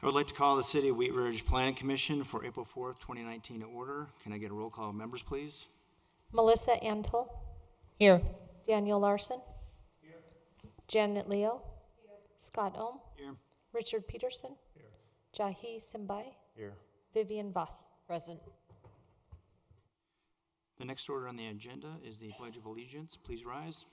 I would like to call the City of Wheat Ridge Planning Commission for April 4th, 2019 to order. Can I get a roll call of members, please? Melissa Antle. Here. Daniel Larson. Here. Janet Leo. Here. Scott Ohm. Here. Richard Peterson. Here. Jahi Simbai. Here. Vivian Voss. Present. The next order on the agenda is the Pledge of Allegiance. Please rise.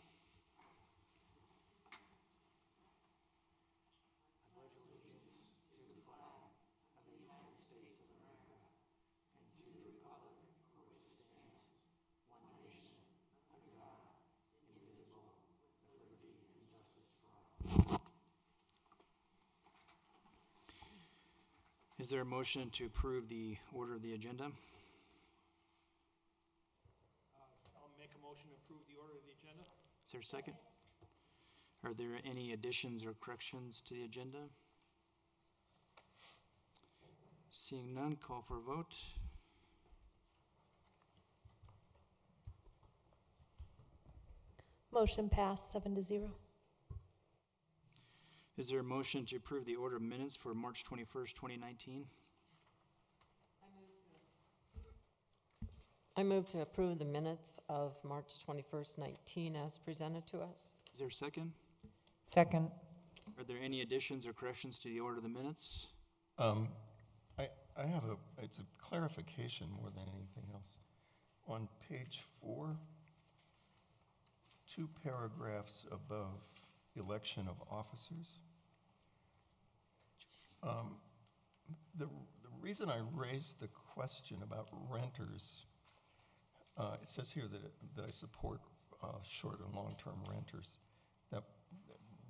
Is there a motion to approve the order of the agenda? I'll make a motion to approve the order of the agenda. Is there a second? Are there any additions or corrections to the agenda? Seeing none, call for a vote. Motion passed 7-0. Is there a motion to approve the order of minutes for March 21st, 2019? I move to approve the minutes of March 21st, 19 as presented to us. Is there a second? Second. Are there any additions or corrections to the order of the minutes? I have it's a clarification more than anything else. On page 4, 2 paragraphs above election of officers. The reason I raised the question about renters, it says here that I support short and long-term renters.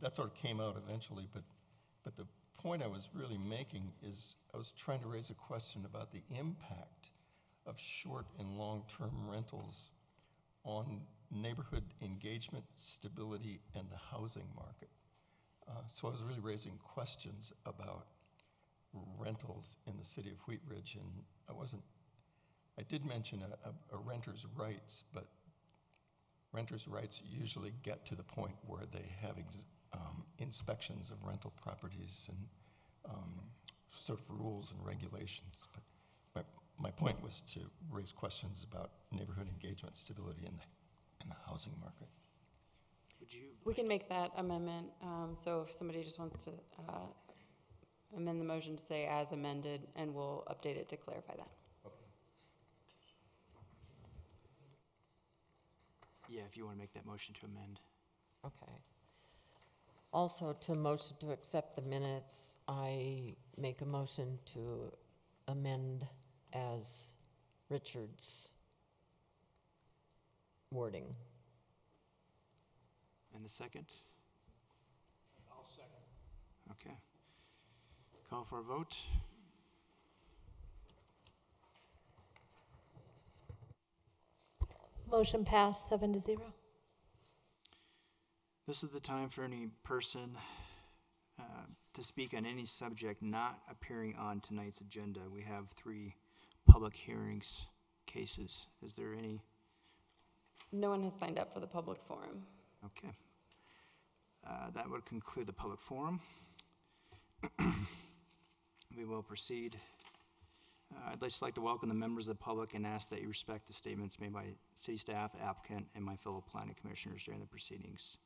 That sort of came out eventually, but the point I was really making is I was trying to raise a question about the impact of short and long-term rentals on neighborhood engagement, stability, and the housing market. So I was really raising questions about rentals in the city of Wheat Ridge, and I did mention a renter's rights, but renters' rights usually get to the point where they have inspections of rental properties and sort of rules and regulations. But my point was to raise questions about neighborhood engagement, stability, and the housing market. We can make that amendment. So if somebody just wants to amend the motion to say as amended, and we'll update it to clarify that. Okay. Yeah, if you want to make that motion to amend. Okay. Also, to motion to accept the minutes, I make a motion to amend as Richard's wording. And the second? I'll second. Okay. Call for a vote. Motion passed 7-0. This is the time for any person to speak on any subject not appearing on tonight's agenda. We have 3 public hearings cases. Is there any? No one has signed up for the public forum. Okay. That would conclude the public forum. We will proceed. I'd just like to welcome the members of the public and ask that you respect the statements made by city staff, applicant, and my fellow planning commissioners during the proceedings.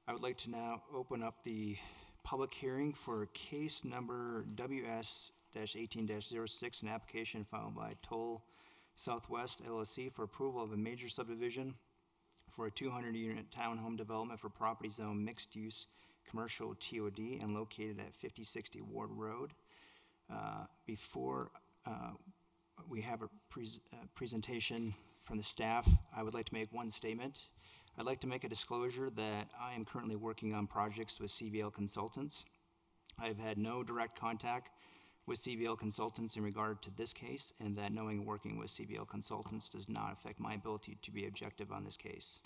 I would like to now open up the public hearing for case number WS-18-06, an application filed by Toll Southwest LLC for approval of a major subdivision for a 200-unit townhome development for property zone mixed-use commercial TOD and located at 5060 Ward Road. Before we have a presentation from the staff, I would like to make one statement. I'd like to make a disclosure that I am currently working on projects with CVL Consultants. I have had no direct contact with CVL Consultants in regard to this case, and that knowing and working with CVL Consultants does not affect my ability to be objective on this case.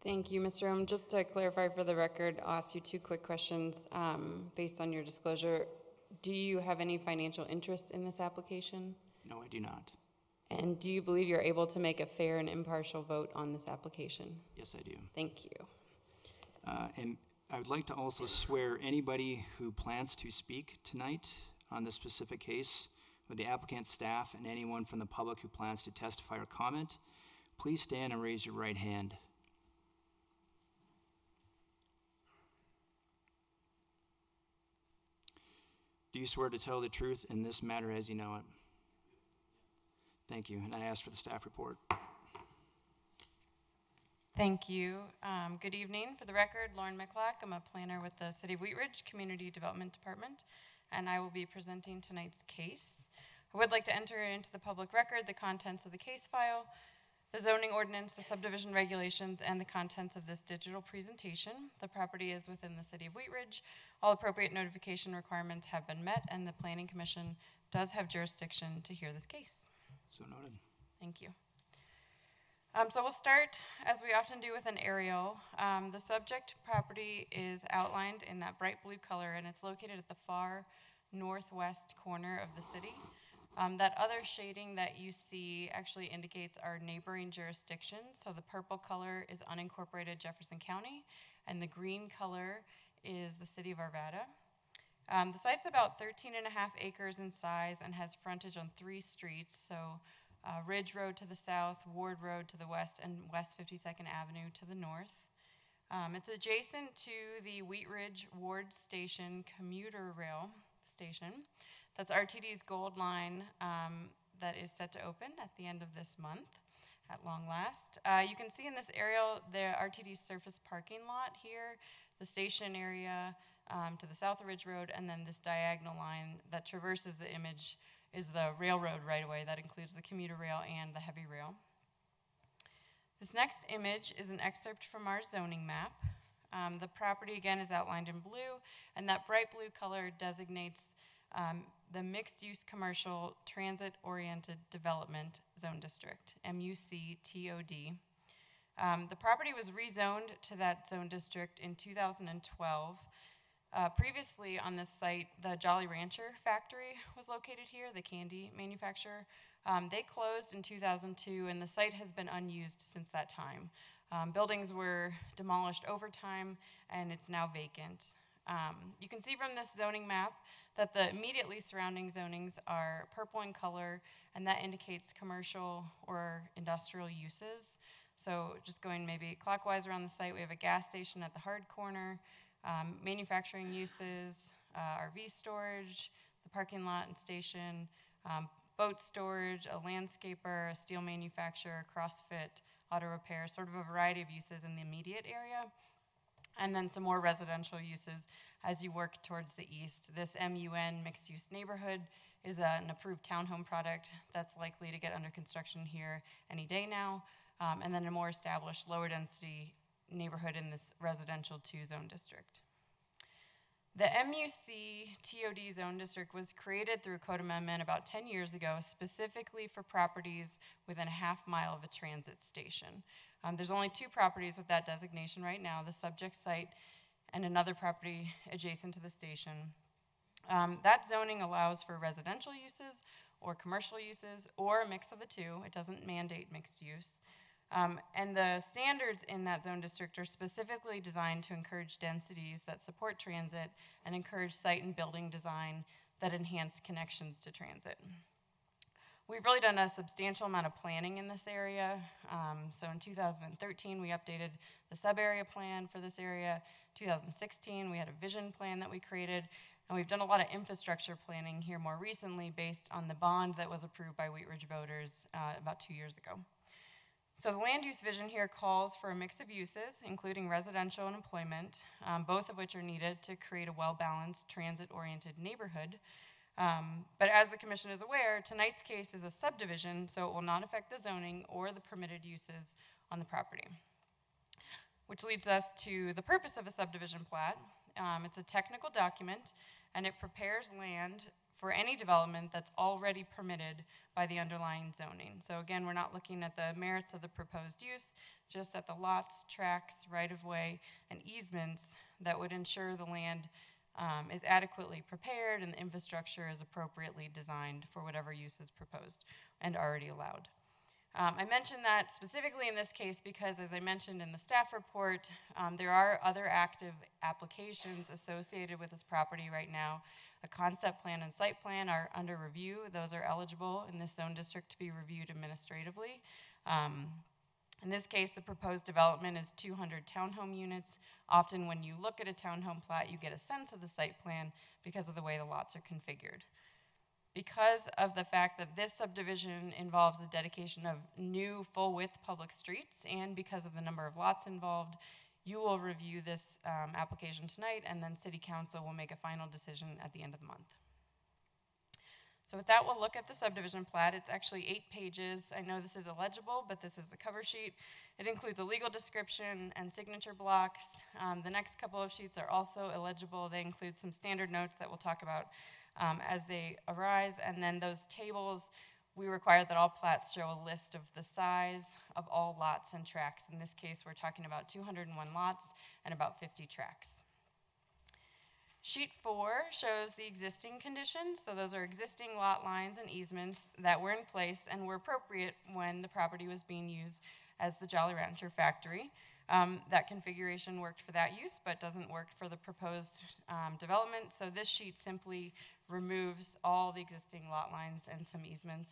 Thank you, Mr. Ohm. Just to clarify for the record, I'll ask you 2 quick questions based on your disclosure. Do you have any financial interest in this application? No, I do not. And do you believe you're able to make a fair and impartial vote on this application? Yes, I do. Thank you. And I would like to also swear anybody who plans to speak tonight on this specific case, with the applicant's staff and anyone from the public who plans to testify or comment. Please stand and raise your right hand. Do you swear to tell the truth in this matter as you know it? Thank you, and I ask for the staff report. Thank you. Good evening. For the record, Lauren McClack. I'm a planner with the City of Wheat Ridge Community Development Department, and I will be presenting tonight's case. I would like to enter into the public record the contents of the case file, the zoning ordinance, the subdivision regulations, and the contents of this digital presentation. The property is within the City of Wheat Ridge. All appropriate notification requirements have been met, and the Planning Commission does have jurisdiction to hear this case. So noted. Thank you. So we'll start, as we often do, with an aerial. The subject property is outlined in that bright blue color, and it's located at the far northwest corner of the city. That other shading that you see actually indicates our neighboring jurisdictions. So the purple color is unincorporated Jefferson County, and the green color is the city of Arvada. The site's about 13.5 acres in size and has frontage on 3 streets. So Ridge Road to the south, Ward Road to the west, and West 52nd Avenue to the north. It's adjacent to the Wheat Ridge Ward Station commuter rail station. That's RTD's Gold Line that is set to open at the end of this month at long last. You can see in this aerial the RTD surface parking lot here, the station area to the south of Ridge Road, and then this diagonal line that traverses the image is the railroad right-of-way that includes the commuter rail and the heavy rail. This next image is an excerpt from our zoning map. The property, again, is outlined in blue, and that bright blue color designates the Mixed-Use Commercial Transit-Oriented Development Zone District, MUCTOD. The property was rezoned to that zone district in 2012. Previously on this site, the Jolly Rancher factory was located here, the candy manufacturer. They closed in 2002, and the site has been unused since that time. Buildings were demolished over time, and it's now vacant. You can see from this zoning map that the immediately surrounding zonings are purple in color, and that indicates commercial or industrial uses. So just going maybe clockwise around the site, we have a gas station at the hard corner, manufacturing uses, RV storage, the parking lot and station, boat storage, a landscaper, a steel manufacturer, CrossFit, auto repair, sort of a variety of uses in the immediate area. And then some more residential uses as you work towards the east. This MUN mixed-use neighborhood is an approved townhome product that's likely to get under construction here any day now. And then a more established, lower density neighborhood in this residential 2-zone district. The MUCTOD zone district was created through a code amendment about 10 years ago, specifically for properties within a half-mile of a transit station. There's only 2 properties with that designation right now, the subject site and another property adjacent to the station. That zoning allows for residential uses or commercial uses or a mix of the 2. It doesn't mandate mixed use. And the standards in that zone district are specifically designed to encourage densities that support transit and encourage site and building design that enhance connections to transit. We've really done a substantial amount of planning in this area. So in 2013, we updated the sub-area plan for this area. 2016, we had a vision plan that we created. And we've done a lot of infrastructure planning here more recently based on the bond that was approved by Wheat Ridge voters about 2 years ago. So the land use vision here calls for a mix of uses, including residential and employment, both of which are needed to create a well-balanced, transit-oriented neighborhood. But as the commission is aware, tonight's case is a subdivision, so it will not affect the zoning or the permitted uses on the property. Which leads us to the purpose of a subdivision plat. It's a technical document, and it prepares land for any development that's already permitted by the underlying zoning. So again, we're not looking at the merits of the proposed use, just at the lots, tracts, right-of-way, and easements that would ensure the land is adequately prepared and the infrastructure is appropriately designed for whatever use is proposed and already allowed. I mentioned that specifically in this case because, as I mentioned in the staff report, there are other active applications associated with this property right now. A concept plan and site plan are under review. Those are eligible in this zone district to be reviewed administratively. In this case, the proposed development is 200 townhome units. Often when you look at a townhome plat, you get a sense of the site plan because of the way the lots are configured. Because of the fact that this subdivision involves the dedication of new full-width public streets, and because of the number of lots involved, you will review this application tonight, and then City Council will make a final decision at the end of the month. So with that, we'll look at the subdivision plat. It's actually 8 pages. I know this is illegible, but this is the cover sheet. It includes a legal description and signature blocks. The next couple of sheets are also illegible. They include some standard notes that we'll talk about as they arise, and then those tables, we require that all plats show a list of the size of all lots and tracts. In this case, we're talking about 201 lots and about 50 tracts. Sheet 4 shows the existing conditions, so those are existing lot lines and easements that were in place and were appropriate when the property was being used as the Jolly Rancher factory. That configuration worked for that use, but doesn't work for the proposed development. So this sheet simply removes all the existing lot lines and some easements.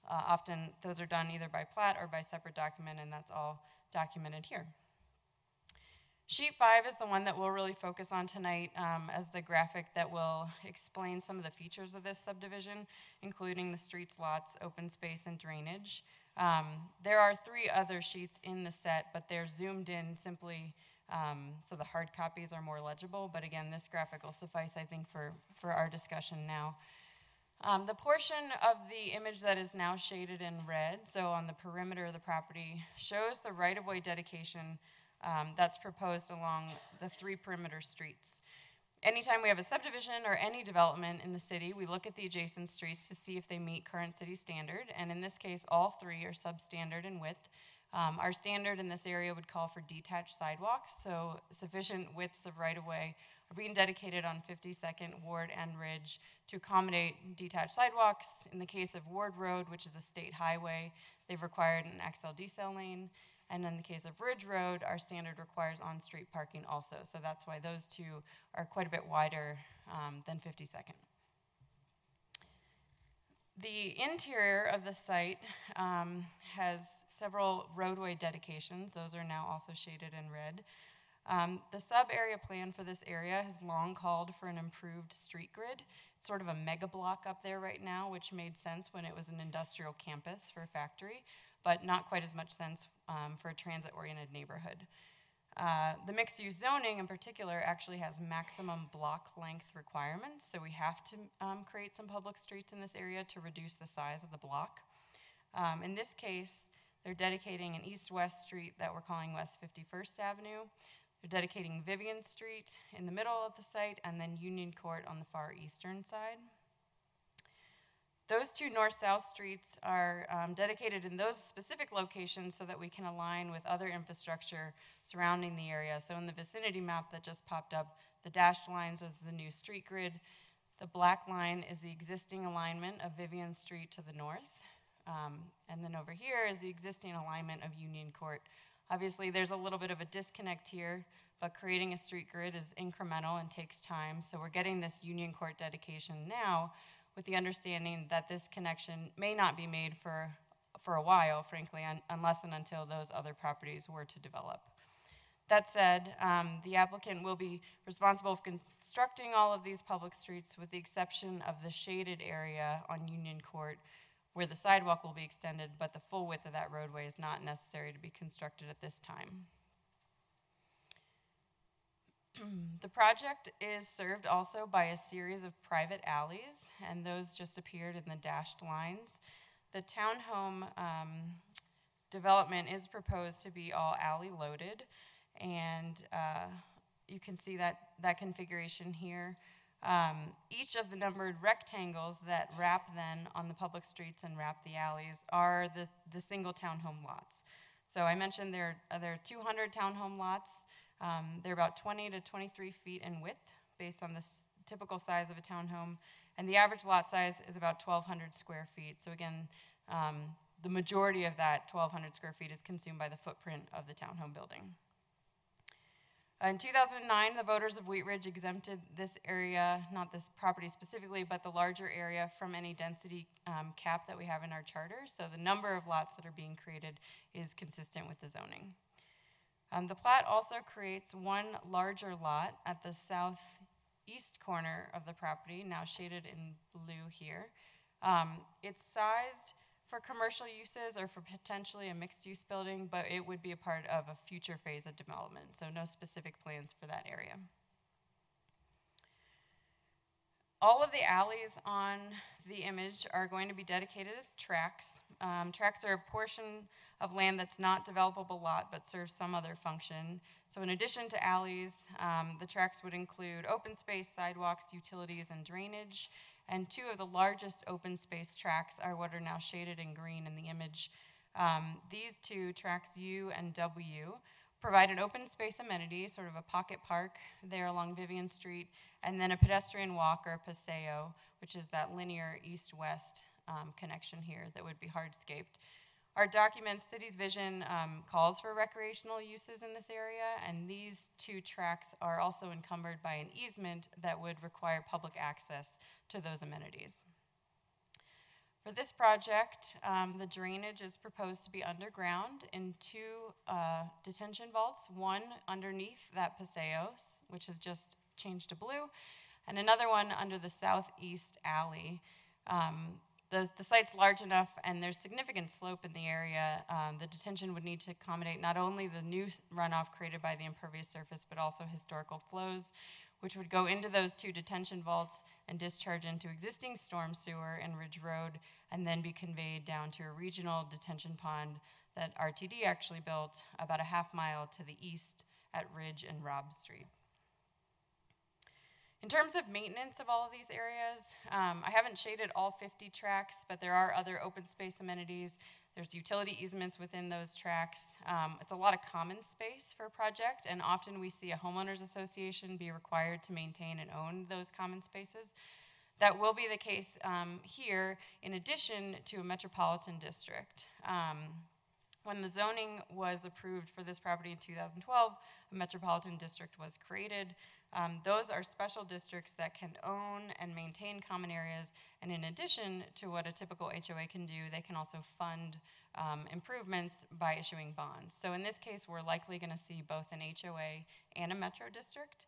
Often those are done either by plat or by separate document, and that's all documented here. Sheet 5 is the one that we'll really focus on tonight as the graphic that will explain some of the features of this subdivision, including the streets, lots, open space, and drainage. There are 3 other sheets in the set, but they're zoomed in simply so the hard copies are more legible. But again, this graphic will suffice, I think, for our discussion now. The portion of the image that is now shaded in red, so on the perimeter of the property, shows the right-of-way dedication that's proposed along the 3 perimeter streets. Anytime we have a subdivision or any development in the city, we look at the adjacent streets to see if they meet current city standard, and in this case, all 3 are substandard in width. Our standard in this area would call for detached sidewalks, so sufficient widths of right-of-way are being dedicated on 52nd, Ward, and Ridge to accommodate detached sidewalks. In the case of Ward Road, which is a state highway, they've required an XL-decel lane. And in the case of Ridge Road, our standard requires on-street parking also. So that's why those 2 are quite a bit wider than 52nd. The interior of the site has several roadway dedications. Those are now also shaded in red. The sub-area plan for this area has long called for an improved street grid. It's sort of a mega block up there right now, which made sense when it was an industrial campus for a factory, but not quite as much sense for a transit-oriented neighborhood. The mixed-use zoning in particular actually has maximum block length requirements, so we have to create some public streets in this area to reduce the size of the block. In this case, they're dedicating an east-west street that we're calling West 51st Avenue. They're dedicating Vivian Street in the middle of the site, and then Union Court on the far eastern side. Those 2 north-south streets are dedicated in those specific locations so that we can align with other infrastructure surrounding the area. So in the vicinity map that just popped up, the dashed lines is the new street grid. The black line is the existing alignment of Vivian Street to the north. And then over here is the existing alignment of Union Court. Obviously, there's a little bit of a disconnect here, but creating a street grid is incremental and takes time. So we're getting this Union Court dedication now, with the understanding that this connection may not be made for a while, frankly, unless and until those other properties were to develop. That said, the applicant will be responsible for constructing all of these public streets with the exception of the shaded area on Union Court, where the sidewalk will be extended, but the full width of that roadway is not necessary to be constructed at this time. The project is served also by a series of private alleys, and those just appeared in the dashed lines. The townhome development is proposed to be all alley loaded, and you can see that configuration here. Each of the numbered rectangles that wrap then on the public streets and wrap the alleys are the single townhome lots. So I mentioned there are 200 townhome lots. They're about 20 to 23 feet in width based on the typical size of a townhome, and the average lot size is about 1,200 square feet. So again, the majority of that 1,200 square feet is consumed by the footprint of the townhome building. In 2009, the voters of Wheat Ridge exempted this area, not this property specifically, but the larger area from any density cap that we have in our charter. So the number of lots that are being created is consistent with the zoning. The plat also creates one larger lot at the southeast corner of the property, now shaded in blue here. It's sized for commercial uses or for potentially a mixed-use building, but it would be a part of a future phase of development, so no specific plans for that area. All of the alleys on the image are going to be dedicated as tracks. Tracks are a portion of land that's not developable lot but serves some other function. So in addition to alleys, the tracks would include open space, sidewalks, utilities, and drainage. And two of the largest open space tracks are what are now shaded in green in the image. These two, tracks U and W, provide an open space amenity, sort of a pocket park there along Vivian Street, and then a pedestrian walk or paseo, which is that linear east-west connection here that would be hardscaped. Our document, City's Vision, calls for recreational uses in this area, and these two tracks are also encumbered by an easement that would require public access to those amenities. For this project, the drainage is proposed to be underground in two detention vaults, one underneath that paseo, which has just changed to blue, and another one under the southeast alley. The site's large enough and there's significant slope in the area. The detention would need to accommodate not only the new runoff created by the impervious surface, but also historical flows, which would go into those two detention vaults and discharge into existing storm sewer in Ridge Road, and then be conveyed down to a regional detention pond that RTD actually built about a half-mile to the east at Ridge and Robb Street. In terms of maintenance of all of these areas, I haven't shaded all 50 tracks, but there are other open space amenities. There's utility easements within those tracks. It's a lot of common space for a project, and often we see a homeowners association be required to maintain and own those common spaces. That will be the case here, in addition to a metropolitan district. When the zoning was approved for this property in 2012, a metropolitan district was created. Those are special districts that can own and maintain common areas, and in addition to what a typical HOA can do, they can also fund improvements by issuing bonds. So in this case, we're likely going to see both an HOA and a metro district.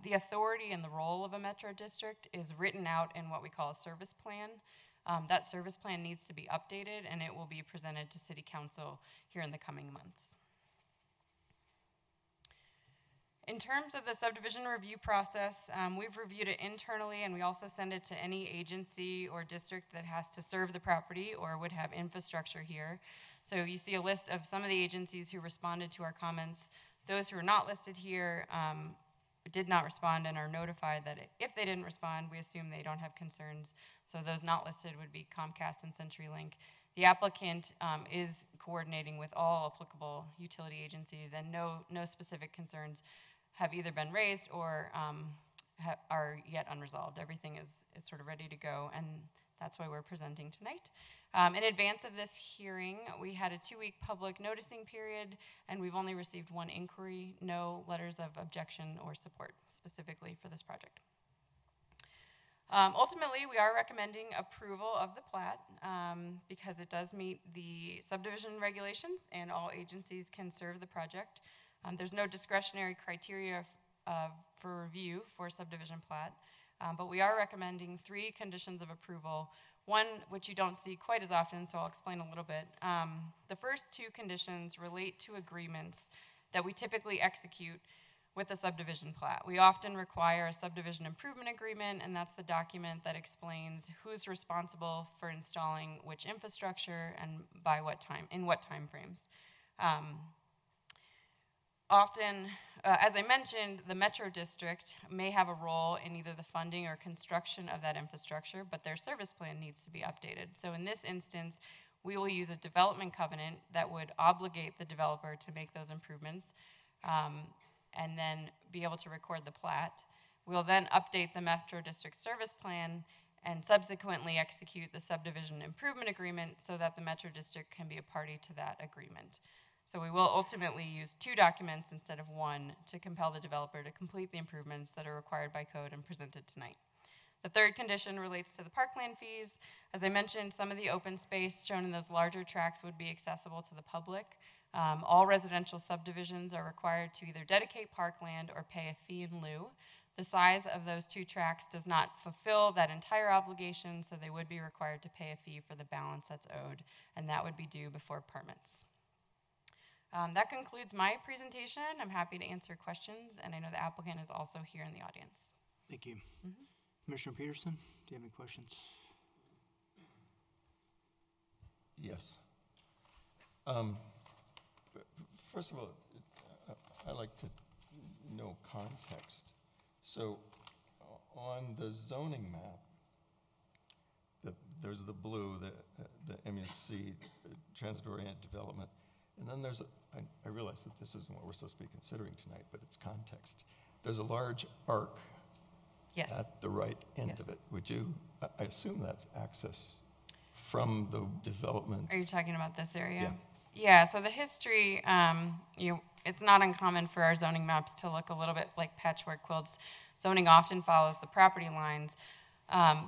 The authority and the role of a metro district is written out in what we call a service plan. That service plan needs to be updated, and it will be presented to City Council here in the coming months. In terms of the subdivision review process, we've reviewed it internally, and we also send it to any agency or district that has to serve the property or would have infrastructure here. So you see a list of some of the agencies who responded to our comments. Those who are not listed here did not respond and are notified that if they didn't respond, we assume they don't have concerns. So those not listed would be Comcast and CenturyLink. The applicant is coordinating with all applicable utility agencies, and no specific concerns have either been raised or are yet unresolved. Everything is sort of ready to go, and that's why we're presenting tonight. In advance of this hearing, we had a 2-week public noticing period, and we've only received one inquiry, no letters of objection or support specifically for this project. Ultimately, we are recommending approval of the plat because it does meet the subdivision regulations and all agencies can serve the project. There's no discretionary criteria for review for subdivision plat, but we are recommending 3 conditions of approval, one which you don't see quite as often, so I'll explain a little bit. The first 2 conditions relate to agreements that we typically execute with a subdivision plat. We often require a subdivision improvement agreement, and that's the document that explains who's responsible for installing which infrastructure and by what time, in what time frames. Often, as I mentioned, the Metro District may have a role in either the funding or construction of that infrastructure, but their service plan needs to be updated. So in this instance, we will use a development covenant that would obligate the developer to make those improvements and then be able to record the plat. We'll then update the Metro District service plan and subsequently execute the subdivision improvement agreement so that the Metro District can be a party to that agreement. So we will ultimately use 2 documents instead of 1 to compel the developer to complete the improvements that are required by code and presented tonight. The third condition relates to the parkland fees. As I mentioned, some of the open space shown in those larger tracts would be accessible to the public. All residential subdivisions are required to either dedicate parkland or pay a fee in lieu. The size of those 2 tracts does not fulfill that entire obligation, so they would be required to pay a fee for the balance that's owed, and that would be due before permits. That concludes my presentation. I'm happy to answer questions, and I know the applicant is also here in the audience. Thank you. Commissioner Peterson, do you have any questions? Yes. First of all, I like to know context. So on the zoning map, there's the blue, the MUC, transit-oriented development, and then there's, I realize that this isn't what we're supposed to be considering tonight, but it's context. There's a large arc Yes. at the right end Yes. of it. Would you, I assume that's access from the development? Are you talking about this area? Yeah. Yeah, so the history, it's not uncommon for our zoning maps to look a little bit like patchwork quilts. Zoning often follows the property lines.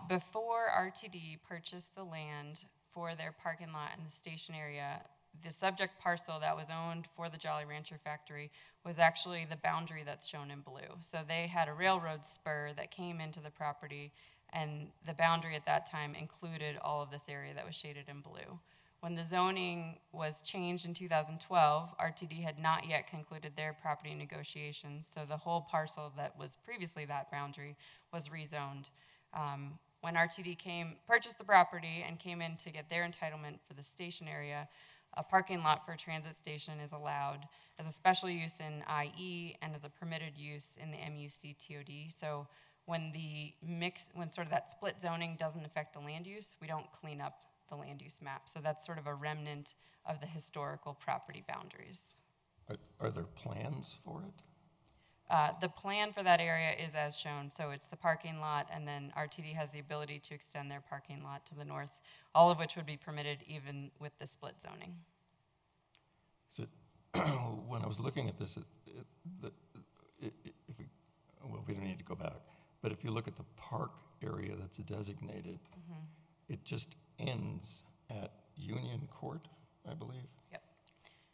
Before RTD purchased the land for their parking lot in the station area, the subject parcel that was owned for the Jolly Rancher factory was actually the boundary that's shown in blue. So they had a railroad spur that came into the property, and the boundary at that time included all of this area that was shaded in blue. When the zoning was changed in 2012, RTD had not yet concluded their property negotiations, so the whole parcel that was previously that boundary was rezoned. When RTD purchased the property and came in to get their entitlement for the station area, a parking lot for a transit station is allowed as a special use in IE and as a permitted use in the MUC TOD. So when sort of that split zoning doesn't affect the land use, we don't clean up the land use map. So that's sort of a remnant of the historical property boundaries. Are there plans for it? The plan for that area is as shown. So it's the parking lot, and then RTD has the ability to extend their parking lot to the north, all of which would be permitted even with the split zoning. Is it, when I was looking at this, we don't need to go back, but if you look at the park area that's designated, it just ends at Union Court, I believe? Yep.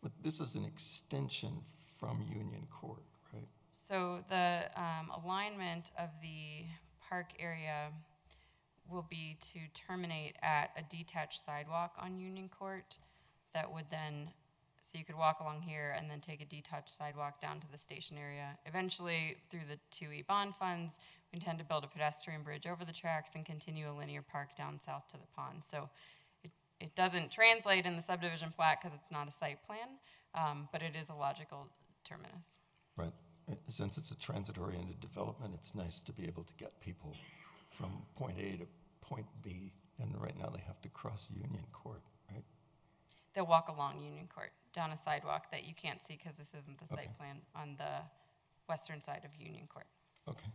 But this is an extension from Union Court, right? So the alignment of the park area will be to terminate at a detached sidewalk on Union Court that would then, so you could walk along here and then take a detached sidewalk down to the station area. Eventually, through the 2E bond funds, we intend to build a pedestrian bridge over the tracks and continue a linear park down south to the pond. So it doesn't translate in the subdivision plat because it's not a site plan, but it is a logical terminus. Right. Since it's a transit-oriented development, it's nice to be able to get people from point A to point B, and right now they have to cross Union Court, right? They'll walk along Union Court, down a sidewalk that you can't see because this isn't the Okay. site plan on the western side of Union Court. Okay.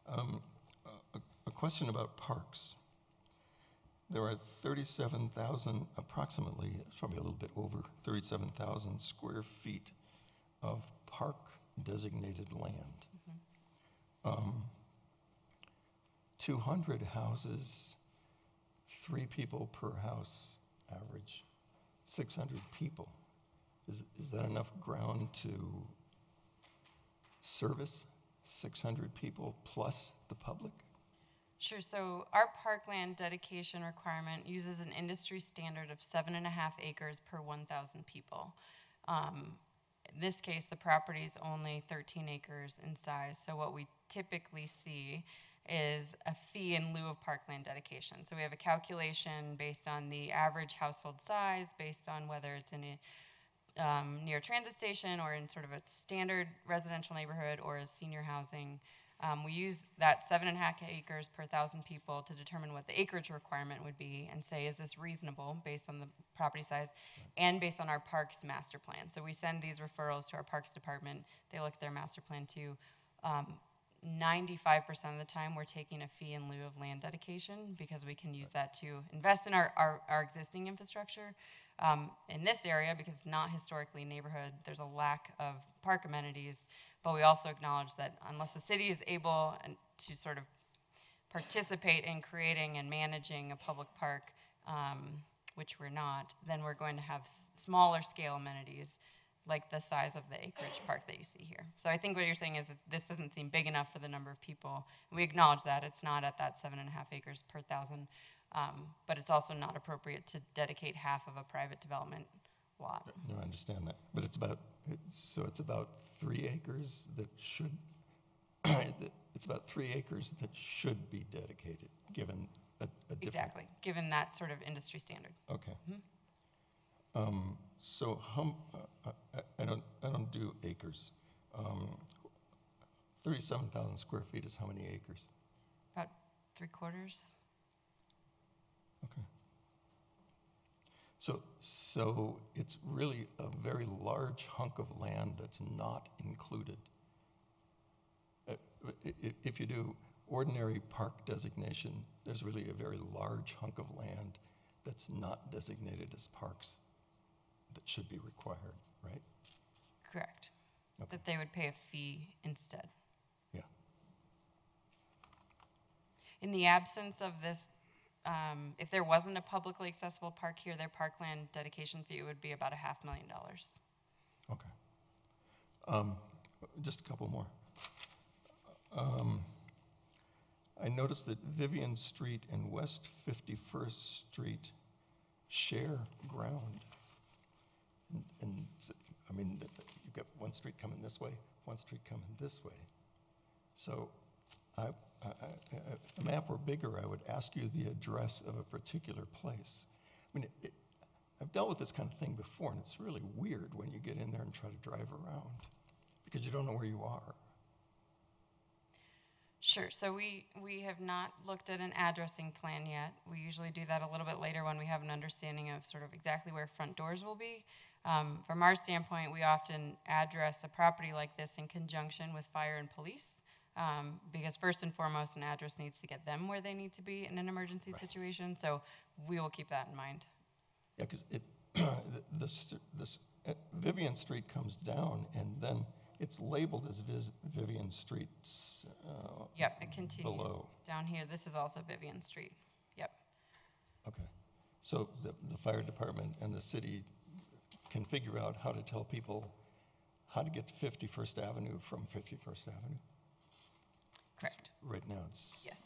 A question about parks. There are 37,000, approximately, it's probably a little bit over 37,000 square feet of park-designated land. 200 houses, 3 people per house average, 600 people. Is that enough ground to service 600 people plus the public? Sure, so our parkland dedication requirement uses an industry standard of 7.5 acres per 1,000 people. In this case, the property is only 13 acres in size, so what we typically see is a fee in lieu of parkland dedication. So we have a calculation based on the average household size, based on whether it's in a near a transit station or in sort of a standard residential neighborhood or as senior housing. We use that 7.5 acres per 1,000 people to determine what the acreage requirement would be and say, is this reasonable based on the property size and based on our parks master plan. So we send these referrals to our parks department. They look at their master plan too. 95% of the time, we're taking a fee in lieu of land dedication because we can use that to invest in our existing infrastructure. In this area, because it's not historically a neighborhood, there's a lack of park amenities, but we also acknowledge that unless the city is able to sort of participate in creating and managing a public park, which we're not, then we're going to have smaller scale amenities like the size of the acreage park that you see here. So I think what you're saying is that this doesn't seem big enough for the number of people. We acknowledge that it's not at that 7.5 acres per thousand, but it's also not appropriate to dedicate half of a private development lot. No, I understand that, but it's about 3 acres that should, it's about 3 acres that should be dedicated, given a different. Exactly, given that sort of industry standard. Okay. So I don't do acres. 37,000 square feet is how many acres? About 3/4. Okay. So it's really a very large hunk of land that's not included. If you do ordinary park designation, there's really a very large hunk of land that's not designated as parks that should be required, right? Correct. Okay. That they would pay a fee instead. Yeah. In the absence of this, if there wasn't a publicly accessible park here, their parkland dedication fee would be about $500,000. Okay. Just a couple more. I noticed that Vivian Street and West 51st Street share ground. And I mean, you've got one street coming this way, one street coming this way. So if the map were bigger, I would ask you the address of a particular place. I mean, I've dealt with this kind of thing before, and it's really weird when you get in there and try to drive around because you don't know where you are. Sure, so we have not looked at an addressing plan yet. We usually do that a little bit later when we have an understanding of sort of exactly where front doors will be. From our standpoint, we often address a property like this in conjunction with fire and police, because first and foremost, an address needs to get them where they need to be in an emergency situation, so we will keep that in mind. Yeah, because Vivian Street comes down, and then it's labeled as Vivian Street Yep, it continues below. down here. This is also Vivian Street. Yep. Okay. So the fire department and the city can figure out how to tell people how to get to 51st Avenue from 51st Avenue? Correct. Right now it's... Yes.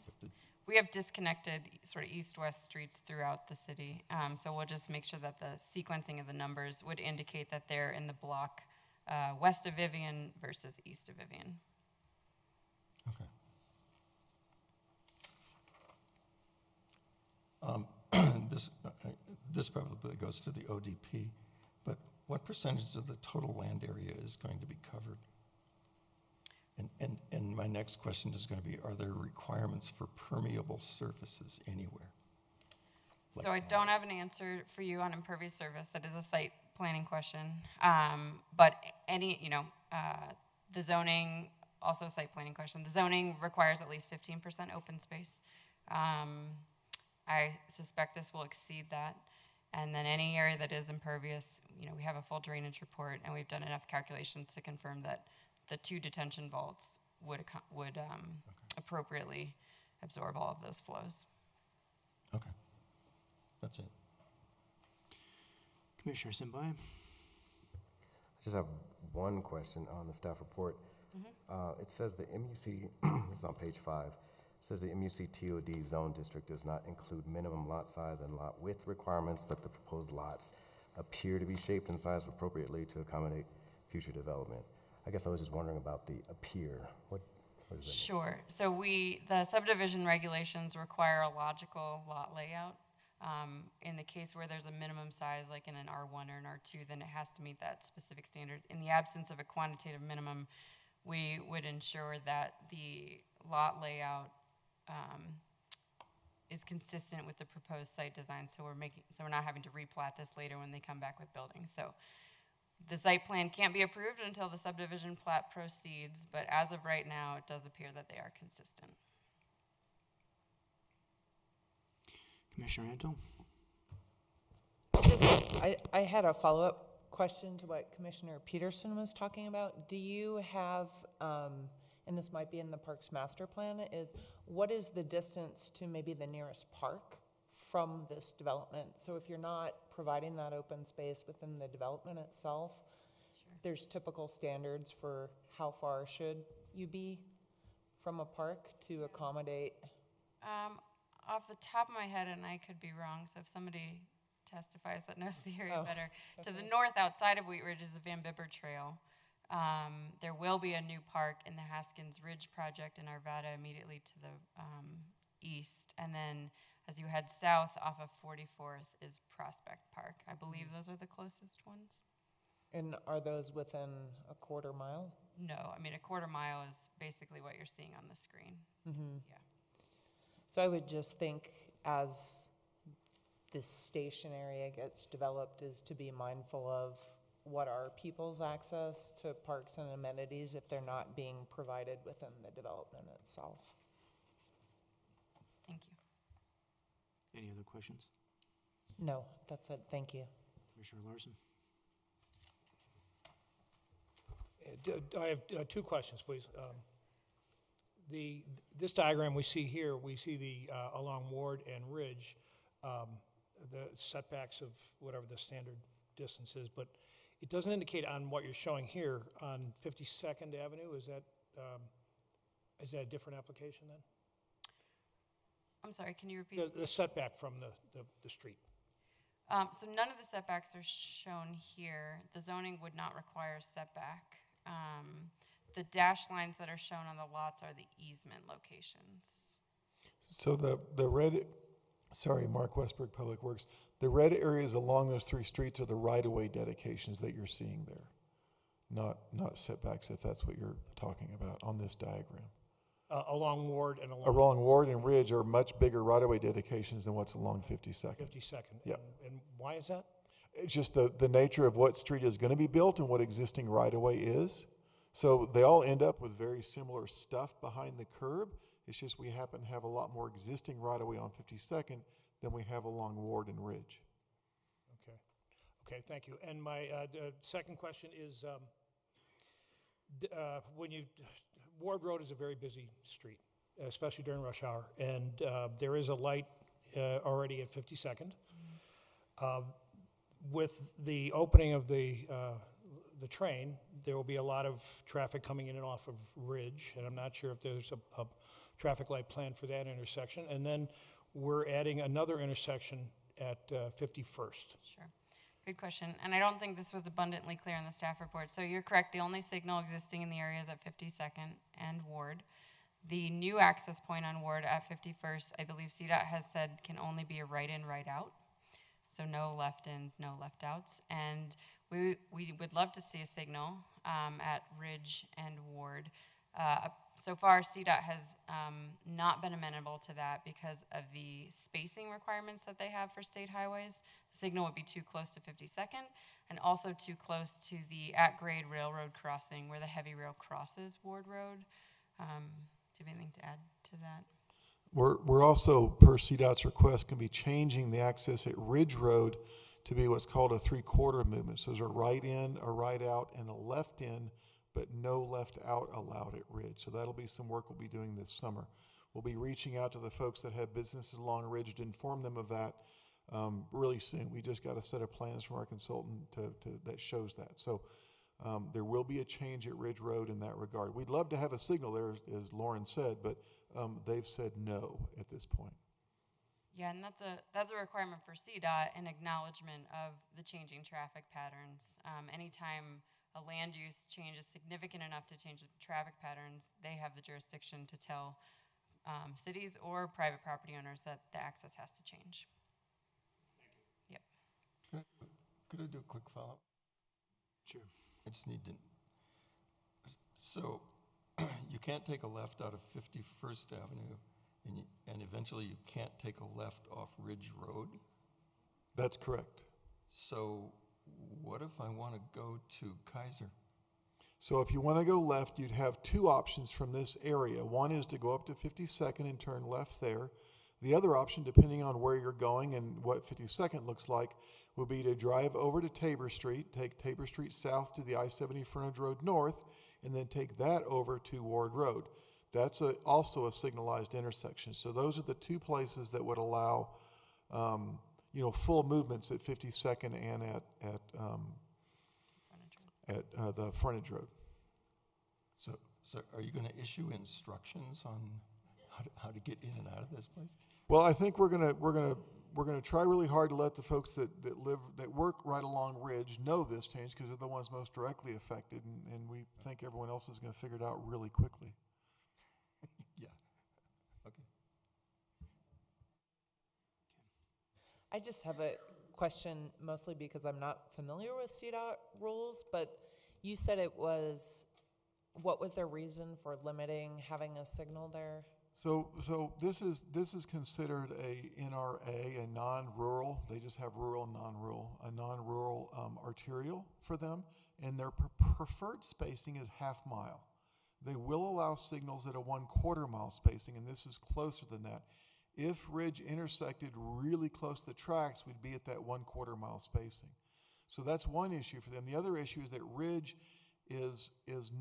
We have disconnected sort of east-west streets throughout the city, so we'll just make sure that the sequencing of the numbers would indicate that they're in the block west of Vivian versus east of Vivian. Okay. This probably goes to the ODP, but what percentage of the total land area is going to be covered? And my next question is going to be, are there requirements for permeable surfaces anywhere? So I don't have an answer for you on impervious surface. That is a site planning question. But the zoning, also a site planning question. The zoning requires at least 15% open space. I suspect this will exceed that. And then any area that is impervious, we have a full drainage report, and we've done enough calculations to confirm that the 2 detention vaults would appropriately absorb all of those flows. Okay. That's it. Commissioner Simbai? I just have one question on the staff report. It says the MUC, this is on page 5, says the MUC TOD zone district does not include minimum lot size and lot width requirements, but the proposed lots appear to be shaped and sized appropriately to accommodate future development. I guess I was just wondering about the appear. What does that mean? Sure. So the subdivision regulations require a logical lot layout. In the case where there's a minimum size, like in an R1 or an R2, then it has to meet that specific standard. In the absence of a quantitative minimum, we would ensure that the lot layout is consistent with the proposed site design, so we're not having to replat this later when they come back with buildings. So The site plan can't be approved until the subdivision plat proceeds, but as of right now, it does appear that they are consistent. Commissioner Antle? I had a follow-up question to what Commissioner Peterson was talking about. Do you have, and this might be in the Parks Master Plan, is what is the distance to maybe the nearest park from this development? So if you're not providing that open space within the development itself, there's typical standards for how far should you be from a park to accommodate? Off the top of my head, and I could be wrong, so if somebody testifies that knows the area better, to the north outside of Wheat Ridge is the Van Bibber Trail. There will be a new park in the Haskins Ridge project in Arvada immediately to the east. And then as you head south off of 44th is Prospect Park. I believe those are the closest ones. And are those within a quarter mile? No, I mean, a quarter mile is basically what you're seeing on the screen. Yeah. So I would just think as this station area gets developed is to be mindful of what are people's access to parks and amenities if they're not being provided within the development itself. Thank you. Any other questions? No, that's it. Thank you. Commissioner Larson? I have two questions, please. This diagram we see here, we see the along Ward and Ridge, the setbacks of whatever the standard distance is, but it doesn't indicate on what you're showing here on 52nd Avenue. Is that a different application then? I'm sorry, can you repeat? The setback from the street. So none of the setbacks are shown here. The zoning would not require setback. The dash lines that are shown on the lots are the easement locations. So the red, sorry, Mark Westbrook, Public Works. The red areas along those three streets are the right-of-way dedications that you're seeing there, not setbacks, if that's what you're talking about on this diagram. Along Ward and Along Ward and Ridge are much bigger right-of-way dedications than what's along 52nd. 52nd. Yep. And why is that? It's just the nature of what street is going to be built and what existing right-of-way is. So they all end up with very similar stuff behind the curb. It's just we happen to have a lot more existing right-of-way on 52nd than we have along Ward and Ridge. Okay, thank you. And my second question is, Ward Road is a very busy street, especially during rush hour, and there is a light already at 52nd. With the opening of the train, there will be a lot of traffic coming in and off of Ridge, and I'm not sure if there's a traffic light plan for that intersection. And then we're adding another intersection at 51st. Sure. Good question. And I don't think this was abundantly clear in the staff report. So you're correct. The only signal existing in the area is at 52nd and Ward. The new access point on Ward at 51st, I believe CDOT has said can only be a right in, right out. So no left ins, no left outs. And we would love to see a signal at Ridge and Ward. So far, CDOT has not been amenable to that because of the spacing requirements that they have for state highways. The signal would be too close to 52nd and also too close to the at-grade railroad crossing where the heavy rail crosses Ward Road. Do you have anything to add to that? We're also, per CDOT's request, can be changing the access at Ridge Road to be what's called a three-quarter movement. So there's a right in, a right out, and a left in, but no left out allowed at Ridge. So that'll be some work we'll be doing this summer. We'll be reaching out to the folks that have businesses along Ridge to inform them of that really soon. We just got a set of plans from our consultant that shows that. So there will be a change at Ridge Road in that regard. We'd love to have a signal there, as Lauren said, but they've said no at this point. Yeah, and that's a requirement for CDOT, an acknowledgement of the changing traffic patterns. Anytime a land use change is significant enough to change the traffic patterns, they have the jurisdiction to tell cities or private property owners that the access has to change. Thank you. Yep. Could I do a quick follow-up? Sure. I just need to, so you can't take a left out of 51st Avenue and eventually you can't take a left off Ridge Road? That's correct. So what if I want to go to Kaiser? So if you want to go left, you'd have two options from this area. One is to go up to 52nd and turn left there. The other option, depending on where you're going and what 52nd looks like, would be to drive over to Tabor Street, take Tabor Street south to the I-70 Frontage Road north, and then take that over to Ward Road. That's also a signalized intersection. So those are the two places that would allow, full movements at 52nd and at the frontage road. So are you going to issue instructions on how to get in and out of this place? Well, I think we're gonna try really hard to let the folks that work right along Ridge know this change, because they're the ones most directly affected, and we think everyone else is going to figure it out really quickly. Yeah. Okay. I just have a question, mostly because I'm not familiar with CDOT rules, but you said what was their reason for limiting having a signal there? So this is considered a NRA, a non-rural. They just have rural and non-rural, a non-rural arterial for them, and their preferred spacing is half mile. They will allow signals at a 1/4 mile spacing, and this is closer than that. If Ridge intersected really close to the tracks, we'd be at that 1/4 mile spacing. So that's one issue for them. The other issue is that Ridge is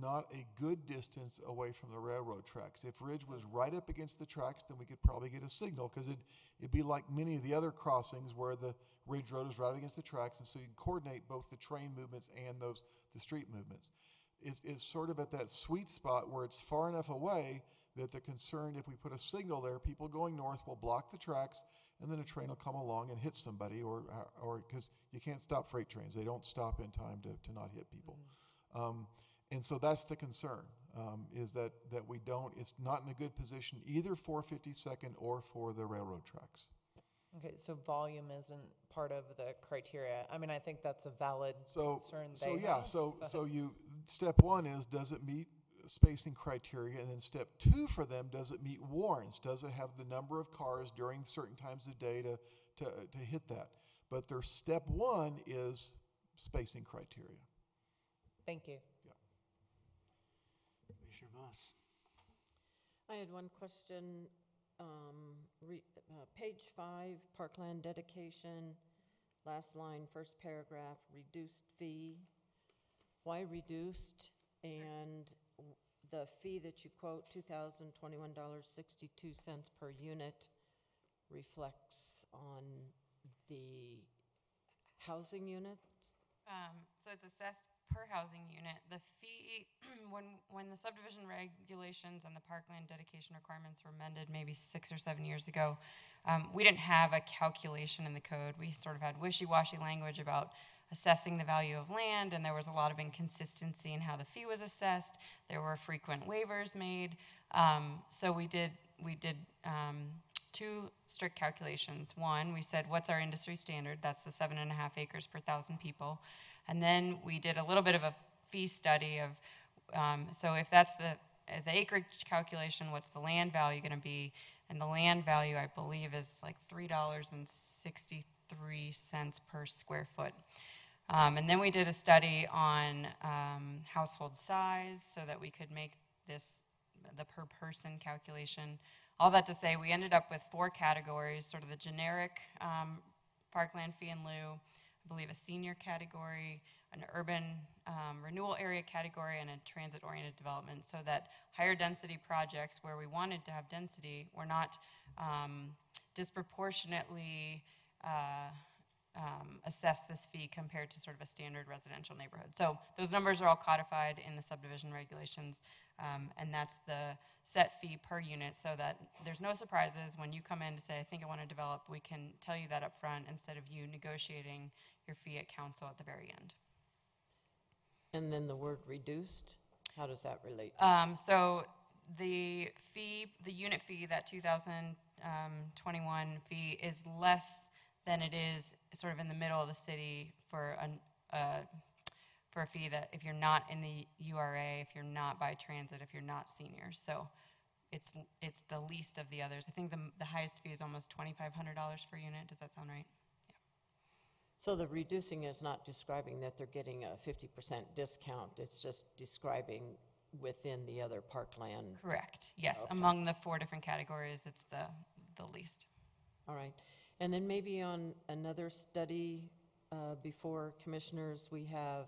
not a good distance away from the railroad tracks. If Ridge was right up against the tracks, then we could probably get a signal, because it'd be like many of the other crossings where the Ridge Road is right against the tracks, and so you can coordinate both the train movements and the street movements. It's sort of at that sweet spot where it's far enough away that they're concerned if we put a signal there, people going north will block the tracks, and then a train will come along and hit somebody, or because you can't stop freight trains. They don't stop in time to not hit people. And so that's the concern, is that it's not in a good position either for 52nd or for the railroad tracks. Okay, so volume isn't part of the criteria. I mean, I think that's a valid concern they have. So step one is, does it meet spacing criteria? And then step two for them, does it meet warrants? Does it have the number of cars during certain times of day to hit that? But their step one is spacing criteria. Thank you. Yeah. Commissioner Voss. I had one question. Page 5, parkland dedication, last line, first paragraph, reduced fee. Why reduced? And the fee that you quote, $2,021.62 per unit, reflects on the housing units? So it's assessed per housing unit. The fee, when the subdivision regulations and the parkland dedication requirements were amended maybe 6 or 7 years ago, we didn't have a calculation in the code. We sort of had wishy-washy language about assessing the value of land, and there was a lot of inconsistency in how the fee was assessed. There were frequent waivers made. So we did two strict calculations. One, we said, what's our industry standard? That's the 7.5 acres per 1,000 people. And then we did a little bit of a fee study of, so if that's the acreage calculation, what's the land value going to be? And the land value, I believe, is like $3.63 per square foot. And then we did a study on household size so that we could make this the per person calculation. All that to say, we ended up with 4 categories, sort of the generic parkland fee in lieu, I believe a senior category, an urban renewal area category, and a transit-oriented development, so that higher density projects where we wanted to have density were not disproportionately assess this fee compared to sort of a standard residential neighborhood. So those numbers are all codified in the subdivision regulations, and that's the set fee per unit, so that there's no surprises when you come in to say, I think I want to develop. We can tell you that up front instead of you negotiating your fee at council at the very end. And then the word reduced, how does that relate? So the fee, the unit fee, that 2021 fee is less than it is sort of in the middle of the city for a fee that if you're not in the URA, if you're not by transit, if you're not seniors. So it's the least of the others. I think the highest fee is almost $2,500 per unit. Does that sound right? So the reducing is not describing that they're getting a 50% discount, it's just describing within the other parkland. Correct, yes. Okay. Among the 4 different categories, it's the least. All right. And then maybe on another study before commissioners, we have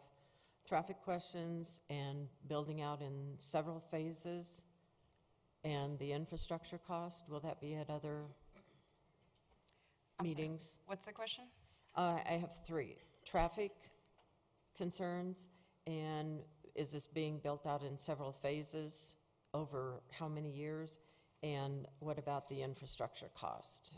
traffic questions and building out in several phases and the infrastructure cost. Will that be at other I'm sorry, meetings? what's the question? I have 3. Traffic concerns, and is this being built out in several phases over how many years? And what about the infrastructure cost?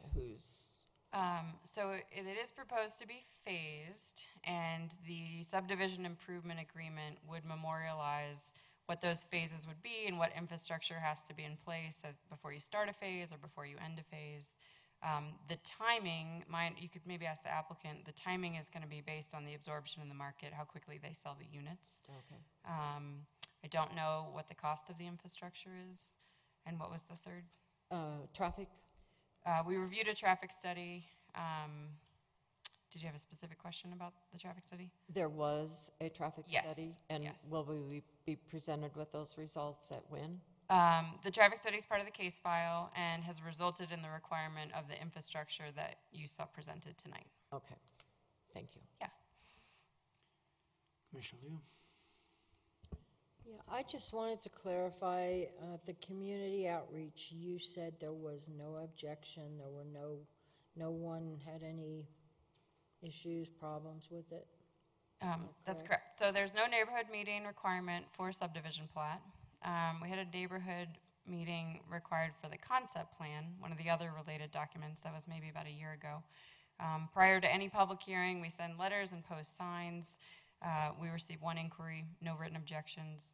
So it is proposed to be phased, and the subdivision improvement agreement would memorialize what those phases would be and what infrastructure has to be in place before you start a phase or before you end a phase. The timing, you could maybe ask the applicant, the timing is going to be based on the absorption in the market, how quickly they sell the units. Okay. I don't know what the cost of the infrastructure is, and what was the third? Traffic? We reviewed a traffic study. Did you have a specific question about the traffic study? There was a traffic Yes, study, and yes. will we be presented with those results at when? The traffic study is part of the case file and has resulted in the requirement of the infrastructure that you saw presented tonight. Okay, thank you. Yeah. Commissioner Liu? Yeah, I just wanted to clarify, the community outreach, you said there was no objection, there were no one had any issues, problems with it? That's correct. So there's no neighborhood meeting requirement for subdivision plat. We had a neighborhood meeting required for the concept plan, one of the other related documents that was maybe about a year ago. Prior to any public hearing, we send letters and post signs. We received 1 inquiry, no written objections.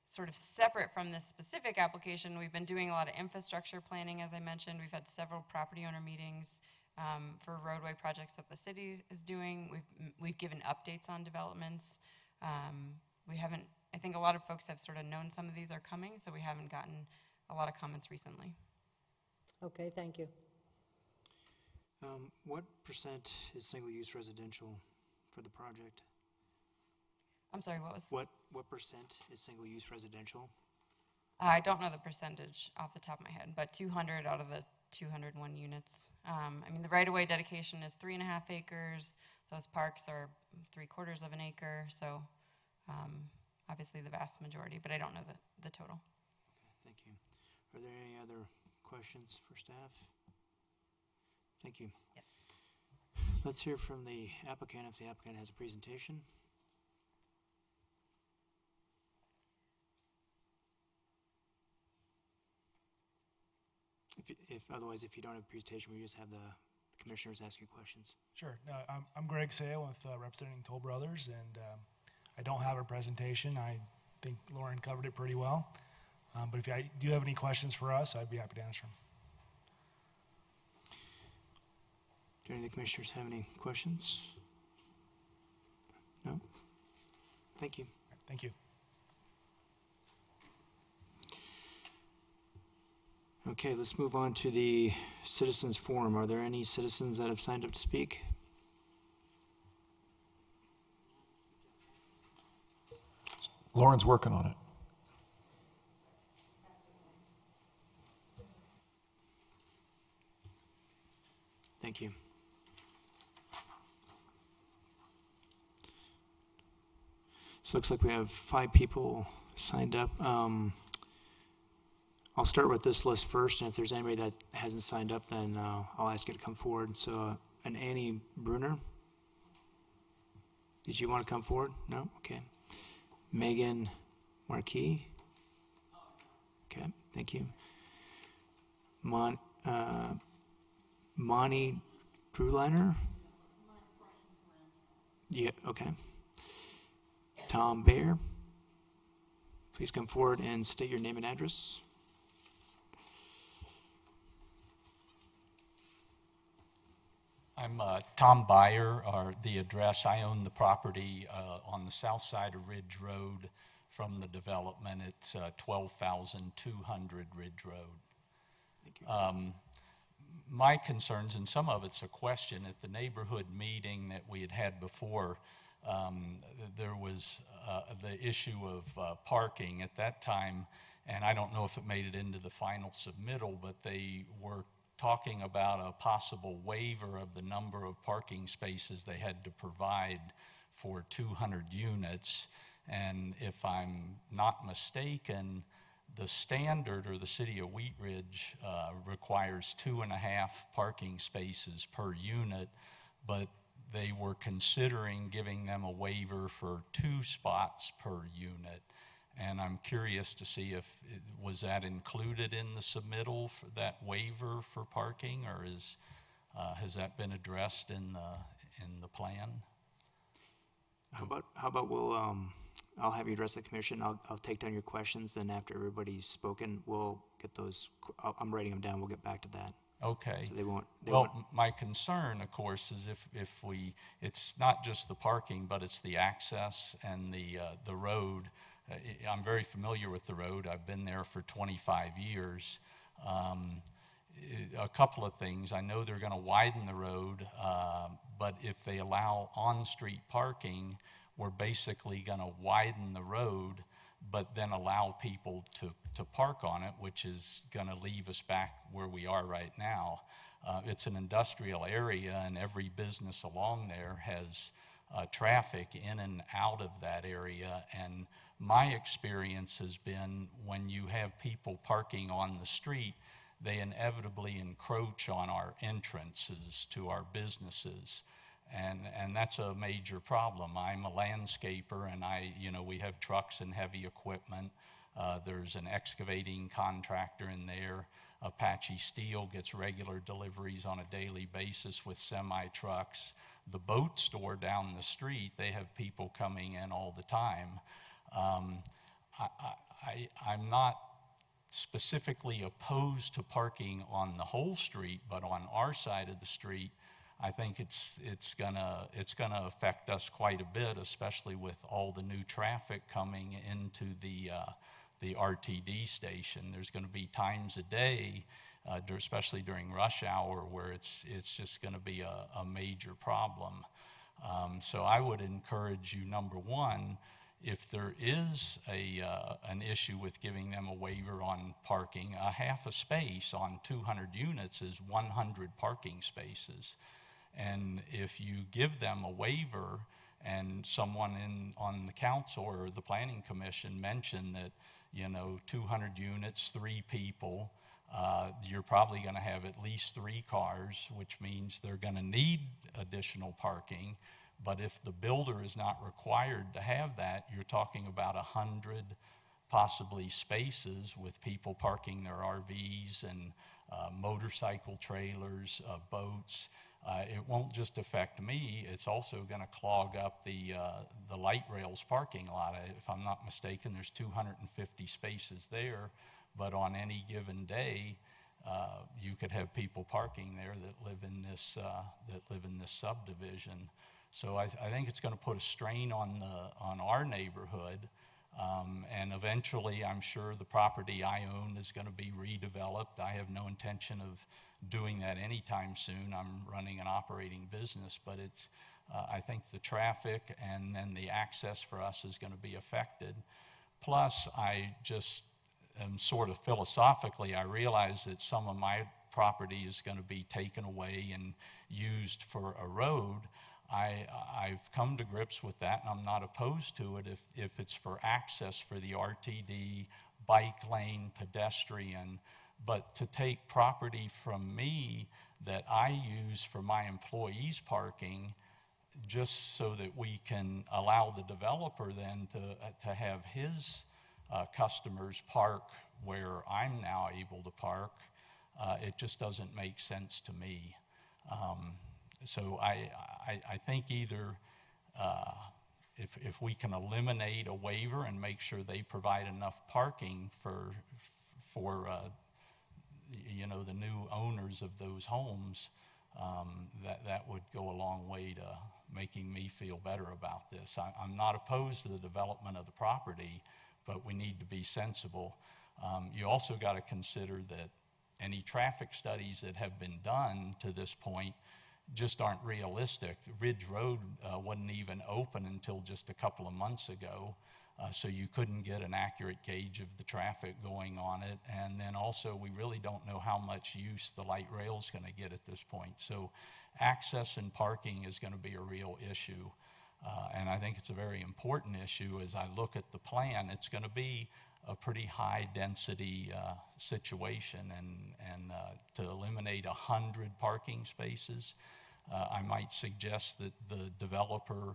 Sort of separate from this specific application, we've been doing a lot of infrastructure planning, as I mentioned. We've had several property owner meetings for roadway projects that the city is doing. We've given updates on developments. We haven't, I think a lot of folks have sort of known some of these are coming, so we haven't gotten a lot of comments recently. Okay, thank you. What percent is single-use residential for the project? I'm sorry, what was? What percent is single-use residential? I don't know the percentage off the top of my head, but 200 out of the 201 units. I mean, the right-of-way dedication is 3.5 acres. Those parks are 3/4 of an acre, so obviously the vast majority, but I don't know the total. Okay, thank you. Are there any other questions for staff? Thank you. Yes. Let's hear from the applicant if the applicant has a presentation. Otherwise, if you don't have a presentation, we just have the commissioners ask you questions. Sure. No, I'm Greg Sale with representing Toll Brothers, and I don't have a presentation. I think Lauren covered it pretty well. But if you do have any questions for us, I'd be happy to answer them. Do any of the commissioners have any questions? No? Thank you. Thank you. Okay, let's move on to the citizens forum. Are there any citizens that have signed up to speak? Lauren's working on it. Thank you. So it looks like we have 5 people signed up. I'll start with this list first, and if there's anybody that hasn't signed up, then I'll ask you to come forward. So, an Annie Bruner. Did you want to come forward? No? Okay. Megan Marquis. Okay, thank you. Monty Drewliner. Yeah, okay. Tom Bayer. Please come forward and state your name and address. I'm Tom Bayer, the address. I own the property on the south side of Ridge Road from the development. It's 12,200 Ridge Road. Thank you. my concerns, and some of it's a question, at the neighborhood meeting that we had had before, there was the issue of parking at that time, and I don't know if it made it into the final submittal, but they were talking about a possible waiver of the number of parking spaces they had to provide for 200 units. And if I'm not mistaken, the standard, or the city of Wheat Ridge, requires 2.5 parking spaces per unit, but they were considering giving them a waiver for 2 spots per unit. And I'm curious to see if, was that included in the submittal for that waiver for parking, or has that been addressed in the plan? How about I'll have you address the commission. I'll take down your questions, then after everybody's spoken, we'll get those. I'm writing them down. We'll get back to that. Okay. So they won't. My concern, of course, is if it's not just the parking, but it's the access and the road. I'm very familiar with the road. I've been there for 25 years. A couple of things. I know they're going to widen the road, but if they allow on-street parking, we're basically going to widen the road, but then allow people to park on it, which is going to leave us back where we are right now. It's an industrial area, and every business along there has traffic in and out of that area. And my experience has been, when you have people parking on the street, they inevitably encroach on our entrances to our businesses. And that's a major problem. I'm a landscaper, and we have trucks and heavy equipment. There's an excavating contractor in there. Apache Steel gets regular deliveries on a daily basis with semi-trucks. The boat store down the street, they have people coming in all the time. I'm not specifically opposed to parking on the whole street, but on our side of the street, I think it's gonna affect us quite a bit, especially with all the new traffic coming into the RTD station. There's going to be times a day, especially during rush hour, where it's just going to be a major problem. So I would encourage you, number one, if there is an issue with giving them a waiver on parking, a half a space on 200 units is 100 parking spaces. And if you give them a waiver, and someone on the council or the planning commission mentioned that, 200 units, 3 people, you're probably going to have at least 3 cars, which means they're going to need additional parking. But if the builder is not required to have that, you're talking about 100 possibly spaces with people parking their RVs and motorcycle trailers, boats. It won't just affect me, it's also going to clog up the light rails parking lot. If I'm not mistaken, there's 250 spaces there, but on any given day, you could have people parking there that live in this subdivision. So I think it's going to put a strain on our neighborhood, and eventually I'm sure the property I own is going to be redeveloped. I have no intention of doing that anytime soon. I'm running an operating business, but I think the traffic and then the access for us is going to be affected. Plus, I just am sort of philosophically, I realize that some of my property is going to be taken away and used for a road. I've come to grips with that, and I'm not opposed to it if it's for access for the RTD, bike lane, pedestrian. But to take property from me that I use for my employees' parking, just so that we can allow the developer then to have his customers park where I'm now able to park, it just doesn't make sense to me. So I think either if we can eliminate a waiver and make sure they provide enough parking for the new owners of those homes, that would go a long way to making me feel better about this. I'm not opposed to the development of the property, but we need to be sensible. You also got to consider that any traffic studies that have been done to this point just aren't realistic. Ridge Road wasn't even open until just a couple of months ago, so you couldn't get an accurate gauge of the traffic going on it. And then also, we really don't know how much use the light rail is going to get at this point. So access and parking is going to be a real issue. And I think it's a very important issue. As I look at the plan, it's going to be a pretty high density situation, and to eliminate 100 parking spaces, I might suggest that the developer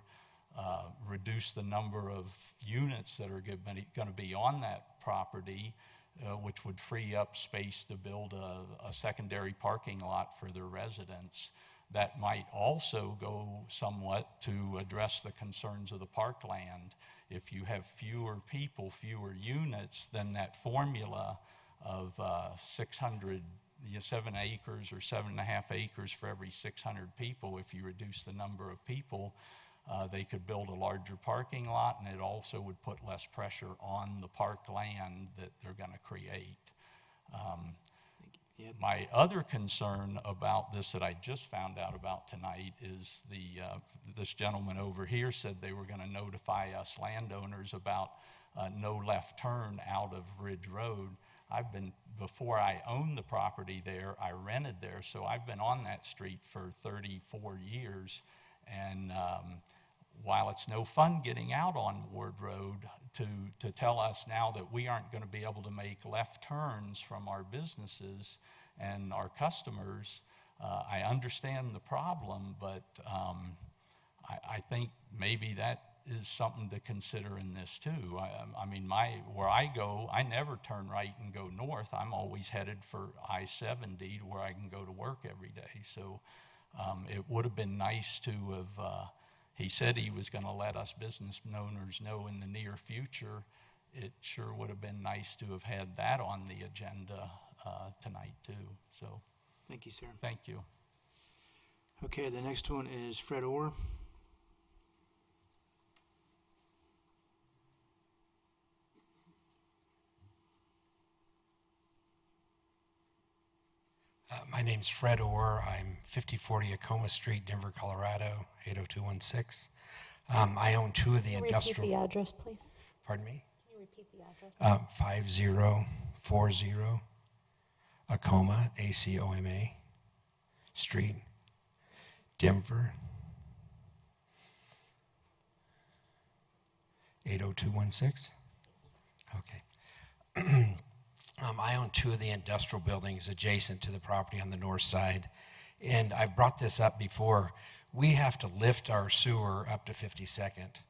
reduce the number of units that are going to be on that property, which would free up space to build a secondary parking lot for their residents. That might also go somewhat to address the concerns of the parkland. If you have fewer people, fewer units, then that formula of 7 acres or 7.5 acres for every 600 people, if you reduce the number of people, they could build a larger parking lot, and it also would put less pressure on the parkland that they're going to create. My other concern about this that I just found out about tonight is this gentleman over here said they were going to notify us landowners about no left turn out of Ridge Road. Before I owned the property there, I rented there, so I've been on that street for 34 years. And while it's no fun getting out on Ward Road, to tell us now that we aren't going to be able to make left turns from our businesses and our customers, I understand the problem, but I think maybe that is something to consider in this too. I mean, where I go, I never turn right and go north. I'm always headed for I-70 to where I can go to work every day. So it would have been nice to have, he said he was going to let us business owners know in the near future. It sure would have been nice to have had that on the agenda tonight too. So, Thank you, sir. thank you. Okay, the next one is Fred Orr. My name's Fred Orr. I'm 5040 Acoma Street, Denver, Colorado, 80216. I own two of the Can you industrial... repeat the address, please? Pardon me? Can you repeat the address? 5040 Acoma, A-C-O-M-A, Street, Denver, 80216. Okay. I own two of the industrial buildings adjacent to the property on the north side, and I've brought this up before. We have to lift our sewer up to 52nd,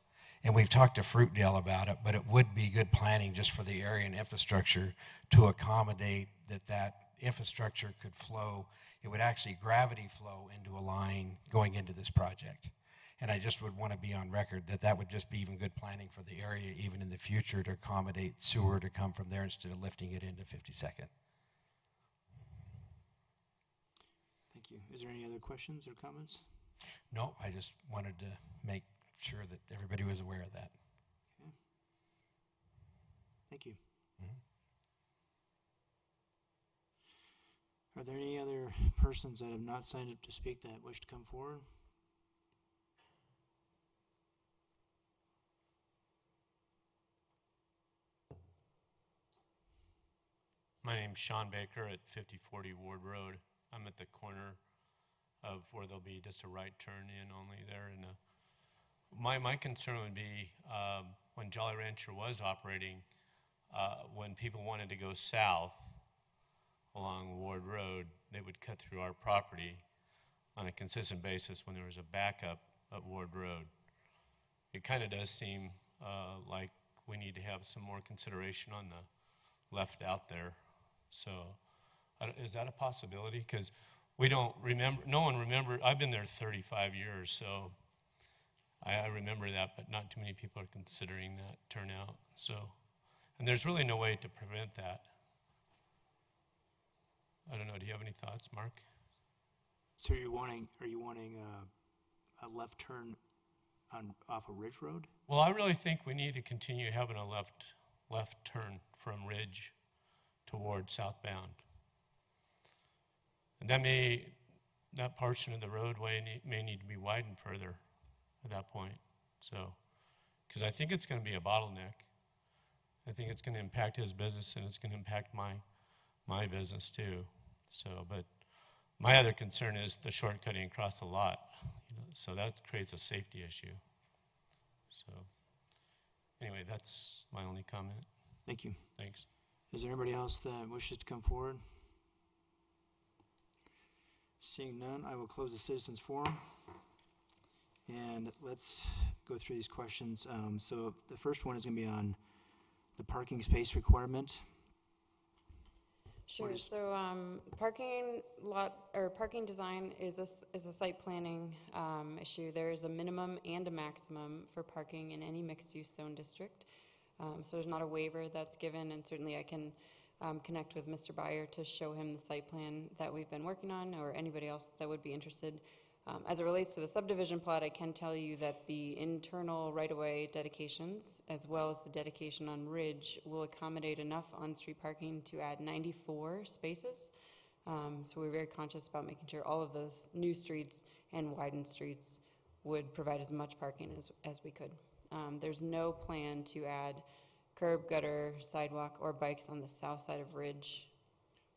and we've talked to Fruitdale about it, but it would be good planning just for the area and infrastructure to accommodate that infrastructure could flow. It would actually gravity flow into a line going into this project. And I just would want to be on record that would just be even good planning for the area, even in the future, to accommodate sewer to come from there instead of lifting it into 52nd. Thank you. Is there any other questions or comments? No, I just wanted to make sure that everybody was aware of that. Okay. Thank you. Are there any other persons that have not signed up to speak that wish to come forward? My name's Sean Baker at 5040 Ward Road. I'm at the corner of where there'll be just a right turn in only there. And my concern would be when Jolly Rancher was operating, when people wanted to go south along Ward Road, they would cut through our property on a consistent basis when there was a backup at Ward Road. It kind of does seem like we need to have some more consideration on the left out there. So is that a possibility? Because we don't remember, no one remember, I've been there 35 years, so I remember that, but not too many people are considering that turnout. So, and there's really no way to prevent that. I don't know, do you have any thoughts, Mark? So are you wanting a left turn off of Ridge Road? Well, I really think we need to continue having a left turn from Ridge toward southbound. that portion of the roadway may need to be widened further at that point. So, because I think it's going to be a bottleneck. I think it's going to impact his business, and it's going to impact my business too. So, but my other concern is the shortcutting across the lot. So that creates a safety issue. So, anyway, that's my only comment. Thank you. Thanks. Is there anybody else that wishes to come forward? Seeing none, I will close the citizens forum. And let's go through these questions. So the first one is going to be on the parking space requirement. Sure. So parking lot or parking design is a site planning issue. There is a minimum and a maximum for parking in any mixed-use zone district. So there's not a waiver that's given, and certainly I can connect with Mr. Byer to show him the site plan that we've been working on, or anybody else that would be interested. As it relates to the subdivision plot, I can tell you that the internal right-of-way dedications, as well as the dedication on Ridge, will accommodate enough on-street parking to add 94 spaces. So we're very conscious about making sure all of those new streets and widened streets would provide as much parking as we could. There's no plan to add curb, gutter, sidewalk, or bikes on the south side of Ridge.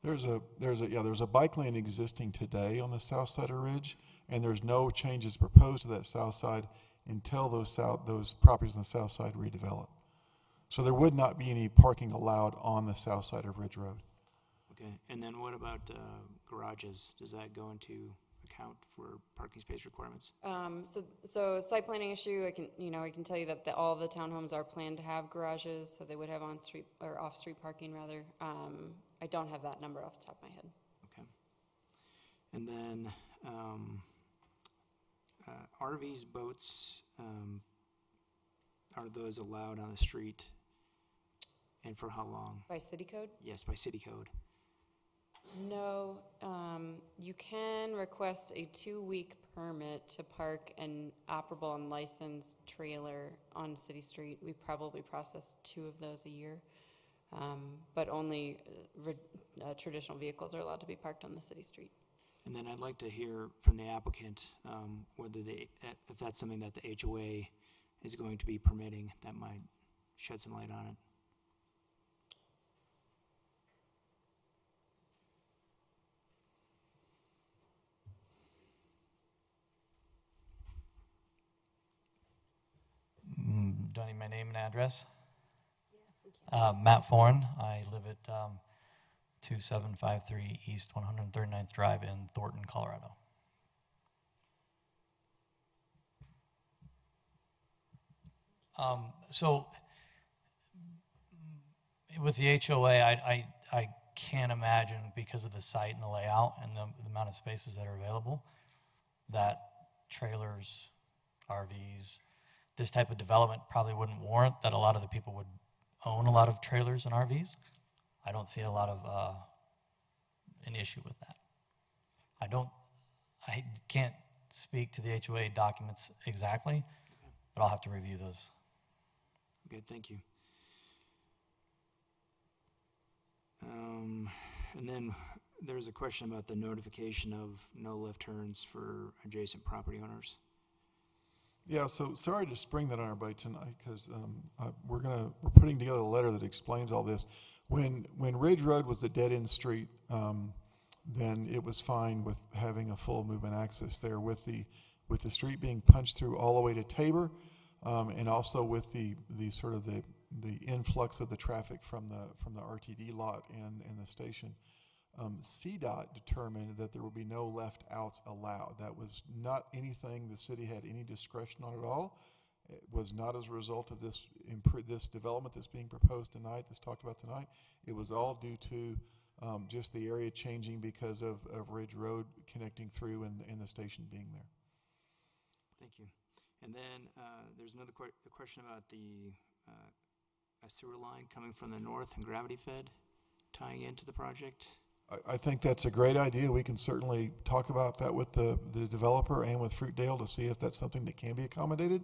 There's a bike lane existing today on the south side of Ridge, and there's no changes proposed to that south side until those properties on the south side redevelop. So there would not be any parking allowed on the south side of Ridge Road. Okay, and then what about garages? Does that go into account for parking space requirements? So site planning issue, I can tell you that all the townhomes are planned to have garages, so they would have on-street or off-street parking rather. I don't have that number off the top of my head. Okay. And then RVs, boats, are those allowed on the street? And for how long? By city code? Yes, by city code. No, you can request a 2-week permit to park an operable and licensed trailer on city street. We probably process 2 of those a year, but only traditional vehicles are allowed to be parked on the city street. And then I'd like to hear from the applicant whether if that's something that the HOA is going to be permitting, that might shed some light on it. Do I need my name and address? Matt Foran. I live at 2753 East 139th Drive in Thornton, Colorado. So with the HOA, I can't imagine, because of the site and the layout and the amount of spaces that are available, that trailers, RVs, this type of development probably wouldn't warrant that a lot of the people would own a lot of trailers and RVs. I don't see a lot of an issue with that. I can't speak to the HOA documents exactly, but I'll have to review those. Okay, thank you. And then there's a question about the notification of no left turns for adjacent property owners. Yeah, so sorry to spring that on everybody tonight, because we're putting together a letter that explains all this. When Ridge Road was the dead-end street, then it was fine with having a full movement access there, with the street being punched through all the way to Tabor, and also with the sort of the influx of the traffic from the RTD lot and the station. CDOT determined that there would be no left outs allowed. That was not anything the city had any discretion on at all. It was not as a result of this development that's being proposed tonight, that's talked about tonight. It was all due to just the area changing because of Ridge Road connecting through and the station being there. Thank you. And then there's another question about a sewer line coming from the north and gravity fed tying into the project. I think that's a great idea. We can certainly talk about that with the developer and with Fruitdale to see if that's something that can be accommodated.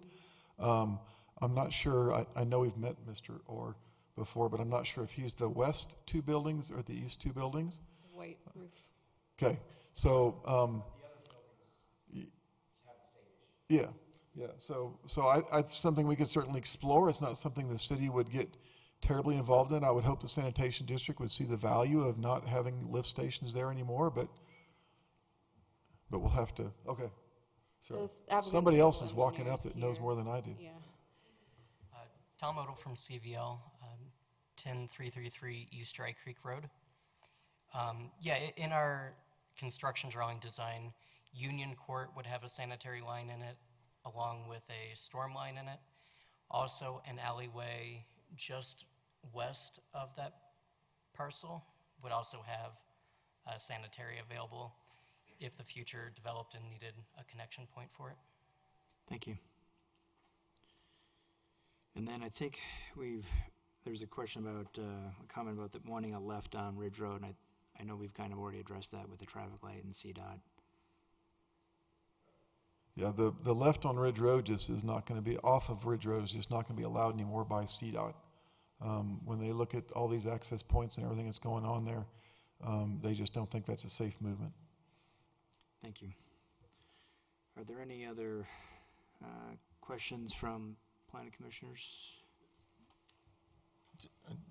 I'm not sure. I know we've met Mr. Orr before, but I'm not sure if he's the west 2 buildings or the east 2 buildings. White roof. Okay. So, yeah, so it's something we could certainly explore. It's not something the city would get terribly involved in. I would hope the sanitation district would see the value of not having lift stations there anymore, but we'll have to, okay. Sorry. Those applicants Somebody are else is walking up engineers that knows here. more than I do. Yeah. Tom Odell from CVL, 10333 East Dry Creek Road. In our construction drawing design, Union Court would have a sanitary line in it, along with a storm line in it. Also, an alleyway just west of that parcel would also have sanitary available if the future developed and needed a connection point for it. Thank you. And then I think there's a question about, a comment about wanting a left on Ridge Road, and I know we've kind of already addressed that with the traffic light and CDOT. Yeah, the left on Ridge Road just is not going to be, off of Ridge Road is just not going to be allowed anymore by CDOT. When they look at all these access points and everything that's going on there, they just don't think that's a safe movement. Thank you. Are there any other questions from planning commissioners?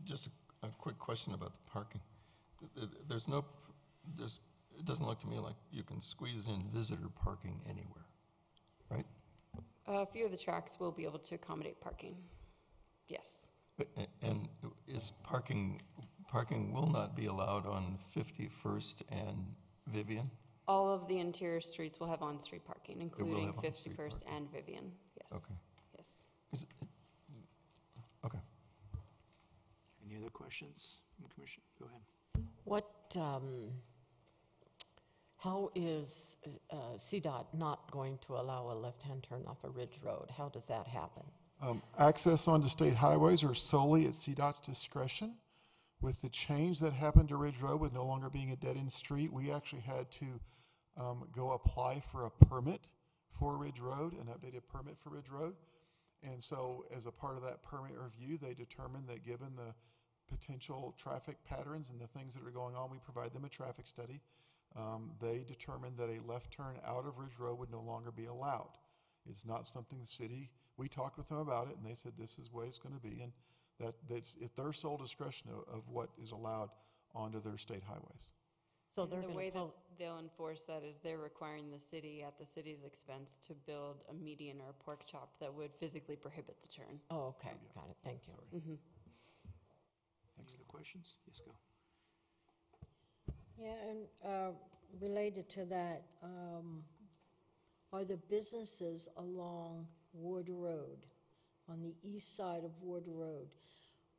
Just a quick question about the parking. It doesn't look to me like you can squeeze in visitor parking anywhere, right? A few of the tracks will be able to accommodate parking. Yes. And is parking will not be allowed on 51st and Vivian? All of the interior streets will have on-street parking, including have on-street 51st and Vivian. Yes. Okay. Yes. Okay. Any other questions from the commission? Go ahead. How is CDOT not going to allow a left-hand turn off a Ridge Road? How does that happen? Access onto state highways are solely at CDOT's discretion. With the change that happened to Ridge Road with no longer being a dead-end street, we actually had to go apply for a permit for Ridge Road, an updated permit for Ridge Road. And so as a part of that permit review, they determined that given the potential traffic patterns and the things that are going on, we provide them a traffic study. They determined that a left turn out of Ridge Road would no longer be allowed. It's not something the city, we talked with them about it, and they said this is the way it's going to be, and that's at their sole discretion of what is allowed onto their state highways. So And they're the going way to that they'll enforce that is they're requiring the city, at the city's expense, to build a median or a pork chop that would physically prohibit the turn. Oh, okay, got it, thank you. Mm-hmm. Thanks for the questions. Yes, go. Yeah, and related to that, are the businesses along Ward Road, on the east side of Ward Road,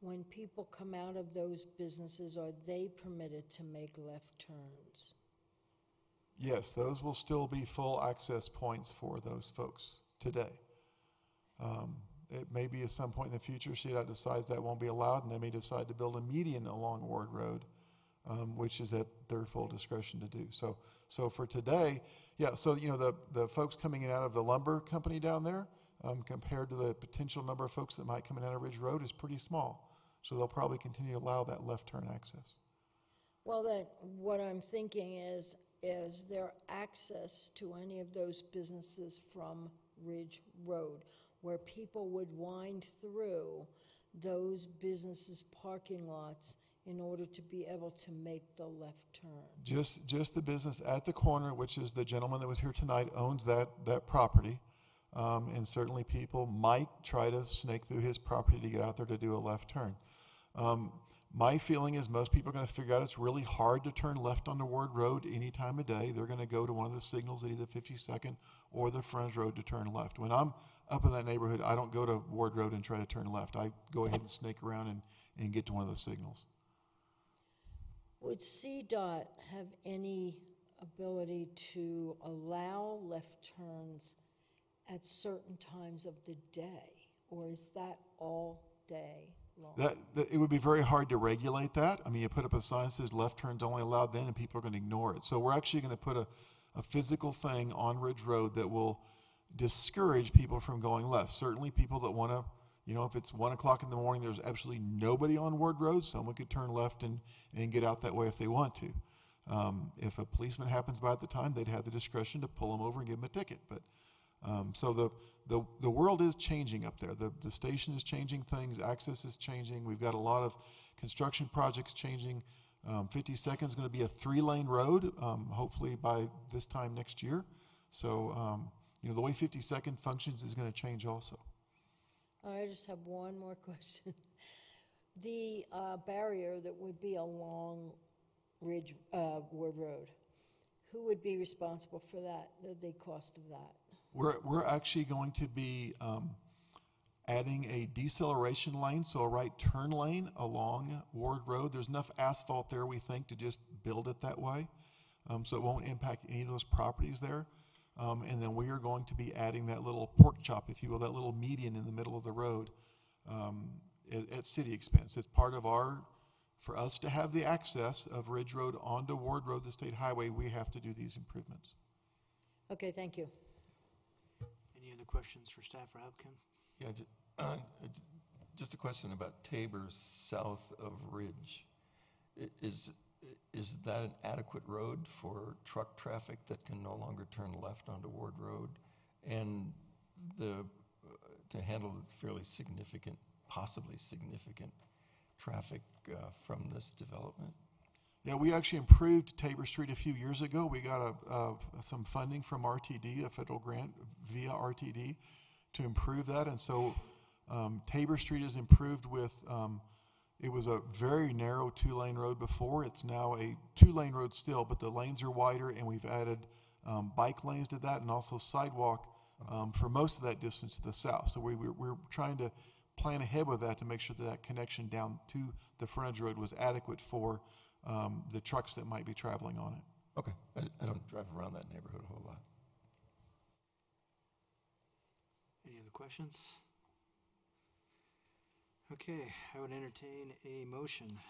when people come out of those businesses, are they permitted to make left turns? Yes, those will still be full access points for those folks today. It may be at some point in the future CDOT decides that won't be allowed, and they may decide to build a median along Ward Road, which is at their full discretion to do. So for today, yeah, so you know the folks coming in out of the lumber company down there, compared to the potential number of folks that might come in out of Ridge Road is pretty small. So they'll probably continue to allow that left turn access. Well, then, what I'm thinking is there access to any of those businesses from Ridge Road where people would wind through those businesses' parking lots in order to be able to make the left turn? Just the business at the corner, which is the gentleman that was here tonight, owns that property. And certainly people might try to snake through his property to get out there to do a left turn. My feeling is most people are going to figure out it's really hard to turn left onto Ward Road any time of day. They're going to go to one of the signals at either 52nd or the frontage road to turn left. When I'm up in that neighborhood, I don't go to Ward Road and try to turn left. I go ahead and snake around and get to one of the signals. Would CDOT have any ability to allow left turns at certain times of the day, or is that all day long? It would be very hard to regulate that. I mean, you put up a sign that says left turns only allowed then, and people are going to ignore it. So we're actually going to put a physical thing on Ridge Road that will discourage people from going left. Certainly people that want to, you know, if it's 1 o'clock in the morning, there's absolutely nobody on Ward Road, someone could turn left and get out that way if they want to. If a policeman happens by at the time, they'd have the discretion to pull them over and give them a ticket. But so the world is changing up there. The station is changing things. Access is changing. We've got a lot of construction projects changing. 52nd is going to be a 3-lane road, hopefully by this time next year. So the way 52nd functions is going to change also. I just have one more question. The barrier that would be along Ridge Ward Road, who would be responsible for that, the cost of that? We're actually going to be adding a deceleration lane, so a right turn lane along Ward Road. There's enough asphalt there, we think, to just build it that way, so it won't impact any of those properties there. And then we are going to be adding that little pork chop, if you will, that little median in the middle of the road at city expense. It's part of for us to have the access of Ridge Road onto Ward Road, the state highway, we have to do these improvements. Okay, thank you. Any other questions for staff or applicant? Yeah, just a question about Tabor south of Ridge. Is that an adequate road for truck traffic that can no longer turn left onto Ward Road, and to handle the fairly significant, possibly significant traffic from this development? Yeah, we actually improved Tabor Street a few years ago. We got some funding from RTD, a federal grant via RTD, to improve that. And so Tabor Street is improved with, it was a very narrow 2-lane road before. It's now a 2-lane road still, but the lanes are wider, and we've added bike lanes to that and also sidewalk for most of that distance to the south. So we're trying to plan ahead with that to make sure that connection down to the frontage road was adequate for the trucks that might be traveling on it. Okay, I don't drive around that neighborhood a whole lot. Any other questions? Okay, I would entertain a motion.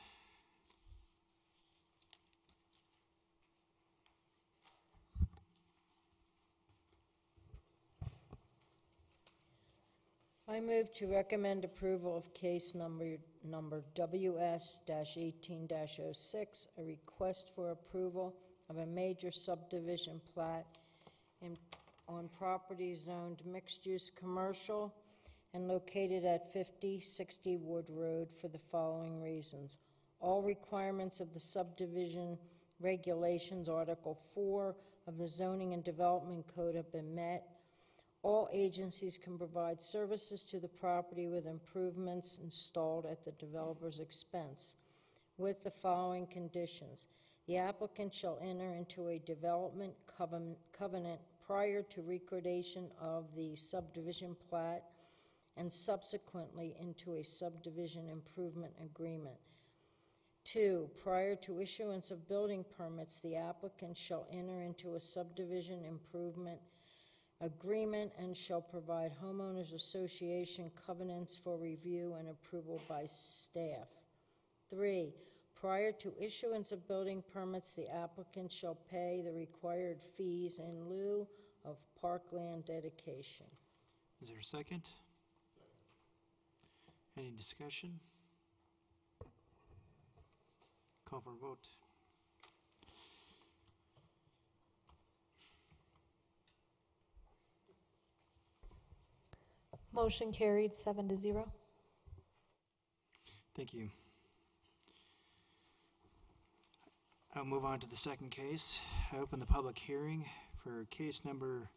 I move to recommend approval of case number WS-18-06, a request for approval of a major subdivision plat on property zoned mixed-use commercial and located at 5060 Wood Road for the following reasons. All requirements of the subdivision regulations, Article 4 of the Zoning and Development Code, have been met. All agencies can provide services to the property with improvements installed at the developer's expense, with the following conditions. The applicant shall enter into a development covenant prior to recordation of the subdivision plat and subsequently into a subdivision improvement agreement. 2, prior to issuance of building permits, the applicant shall enter into a subdivision improvement agreement and shall provide homeowners association covenants for review and approval by staff. 3, prior to issuance of building permits, the applicant shall pay the required fees in lieu of parkland dedication. Is there a second? Any discussion? Call for a vote. Motion carried 7-0. Thank you. I'll move on to the second case. I open the public hearing for case number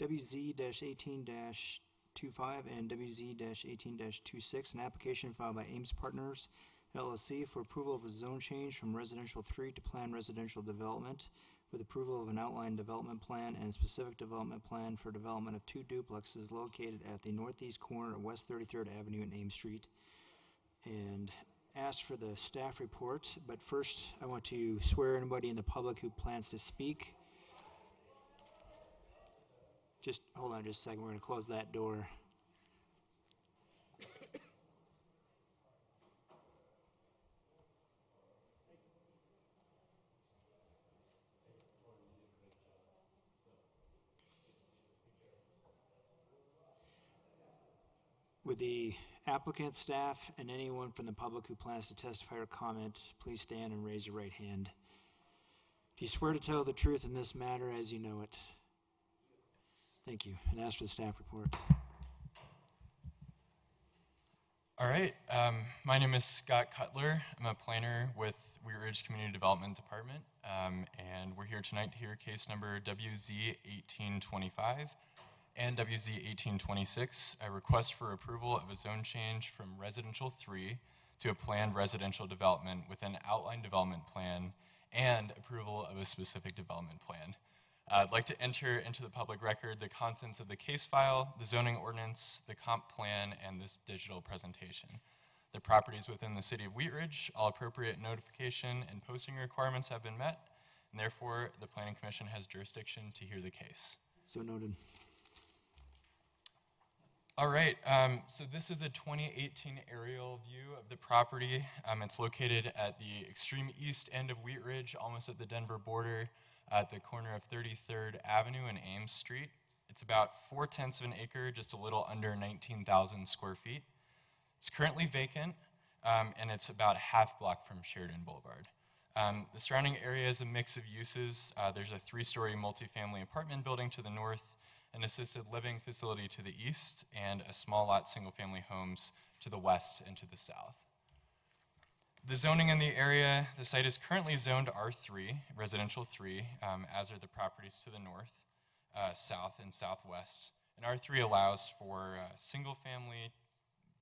WZ-18-25 and WZ-18-26, an application filed by Ames Partners, LLC, for approval of a zone change from residential 3 to planned residential development, with approval of an outline development plan and specific development plan for development of 2 duplexes located at the northeast corner of West 33rd Avenue and Ames Street. And ask for the staff report, but first I want to swear anybody in the public who plans to speak. Just hold on just a second, we're going to close that door. Would the applicant, staff, and anyone from the public who plans to testify or comment, please stand and raise your right hand. Do you swear to tell the truth in this matter as you know it? Thank you. And ask for the staff report. All right. My name is Scott Cutler. I'm a planner with Wheat Ridge Community Development Department, and we're here tonight to hear case number WZ 1825 and WZ 1826, a request for approval of a zone change from residential 3 to a planned residential development with an outline development plan and approval of a specific development plan. I'd like to enter into the public record the contents of the case file, the zoning ordinance, the comp plan, and this digital presentation. The properties within the city of Wheat Ridge, all appropriate notification and posting requirements have been met, and therefore the Planning Commission has jurisdiction to hear the case. So noted. All right, so this is a 2018 aerial view of the property. It's located at the extreme east end of Wheat Ridge, almost at the Denver border, at the corner of 33rd Avenue and Ames Street. It's about 4/10 of an acre, just a little under 19,000 square feet. It's currently vacant, and it's about a half block from Sheridan Boulevard. The surrounding area is a mix of uses. There's a 3-story multifamily apartment building to the north, an assisted living facility to the east, and a small lot single-family homes to the west and to the south. The zoning in the area, the site is currently zoned R3, residential 3, as are the properties to the north, south, and southwest. And R3 allows for single-family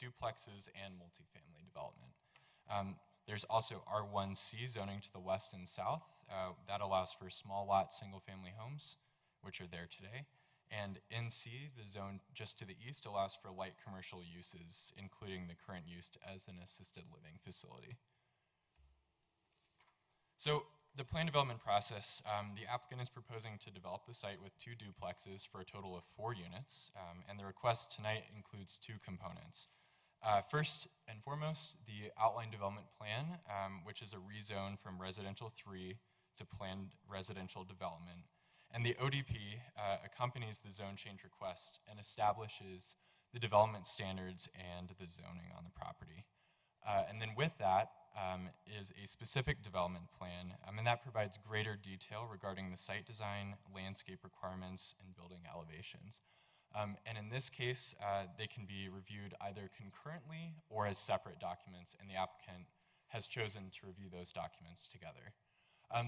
duplexes and multifamily development. There's also R1C zoning to the west and south. That allows for small lot single-family homes, which are there today. And NC, the zone just to the east, allows for light commercial uses, including the current use as an assisted living facility. So the plan development process, the applicant is proposing to develop the site with 2 duplexes for a total of 4 units, and the request tonight includes 2 components. First and foremost, the outline development plan, which is a rezone from residential 3 to planned residential development. And the ODP accompanies the zone change request and establishes the development standards and the zoning on the property. And then with that is a specific development plan, and that provides greater detail regarding the site design, landscape requirements, and building elevations. And in this case, they can be reviewed either concurrently or as separate documents, and the applicant has chosen to review those documents together.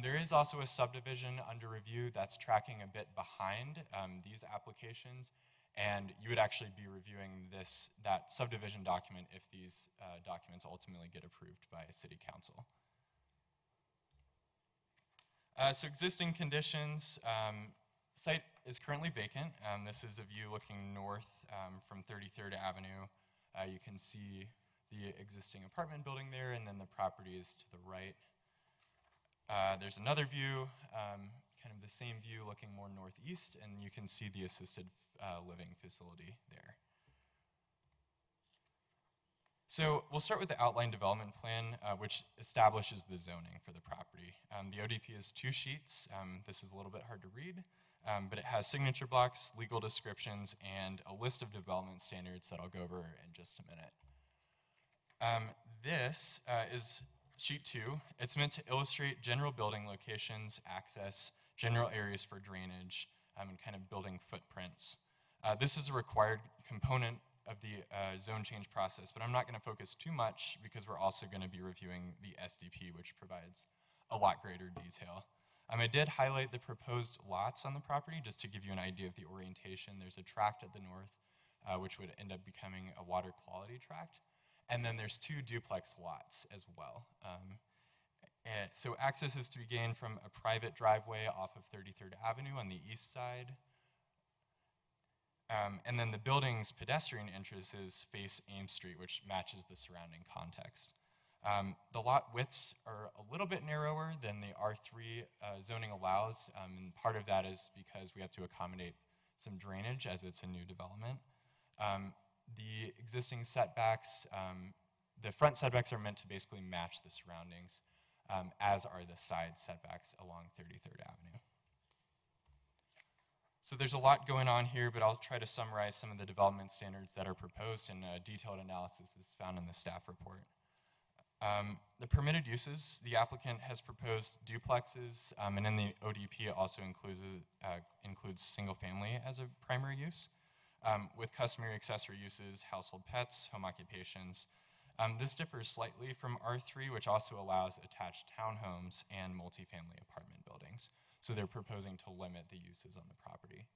There is also a subdivision under review that's tracking a bit behind these applications, and you would actually be reviewing that subdivision document if these documents ultimately get approved by City Council. So existing conditions, site is currently vacant. This is a view looking north from 33rd Avenue. You can see the existing apartment building there, and then the property is to the right. There's another view, kind of the same view looking more northeast, and you can see the assisted living facility there. So we'll start with the outline development plan, which establishes the zoning for the property. The ODP is 2 sheets. This is a little bit hard to read, but it has signature blocks, legal descriptions, and a list of development standards that I'll go over in just a minute. This is Sheet 2. It's meant to illustrate general building locations, access, general areas for drainage, and kind of building footprints. This is a required component of the zone change process, but I'm not going to focus too much because we're also going to be reviewing the SDP, which provides a lot greater detail. I did highlight the proposed lots on the property just to give you an idea of the orientation. There's a tract at the north, which would end up becoming a water quality tract. And then there's 2 duplex lots as well. So access is to be gained from a private driveway off of 33rd Avenue on the east side. And then the building's pedestrian entrances face Ames Street, which matches the surrounding context. The lot widths are a little bit narrower than the R3 zoning allows, and part of that is because we have to accommodate some drainage as it's a new development. The existing setbacks, the front setbacks are meant to basically match the surroundings, as are the side setbacks along 33rd Avenue. So there's a lot going on here, but I'll try to summarize some of the development standards that are proposed, and a detailed analysis is found in the staff report. The permitted uses, the applicant has proposed duplexes, and in the ODP it also includes single family as a primary use, with customary accessory uses, household pets, home occupations. This differs slightly from R3, which also allows attached townhomes and multifamily apartment buildings. So they're proposing to limit the uses on the property.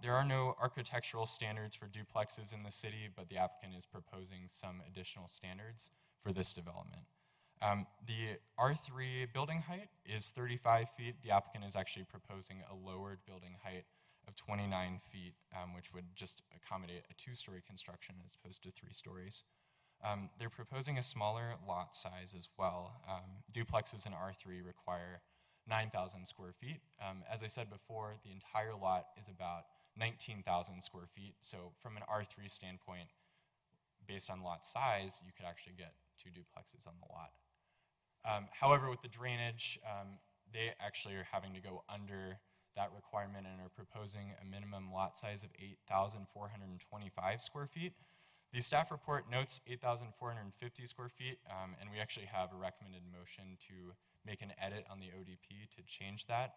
There are no architectural standards for duplexes in the city, but the applicant is proposing some additional standards for this development. The R3 building height is 35 feet. The applicant is actually proposing a lowered building height of 29 feet, which would just accommodate a 2-story construction as opposed to 3 stories. They're proposing a smaller lot size as well. Duplexes in R3 require 9,000 square feet. As I said before, the entire lot is about 19,000 square feet. So from an R3 standpoint, based on lot size, you could actually get 2 duplexes on the lot. However, with the drainage, they actually are having to go under that requirement and are proposing a minimum lot size of 8,425 square feet. The staff report notes 8,450 square feet, and we actually have a recommended motion to make an edit on the ODP to change that.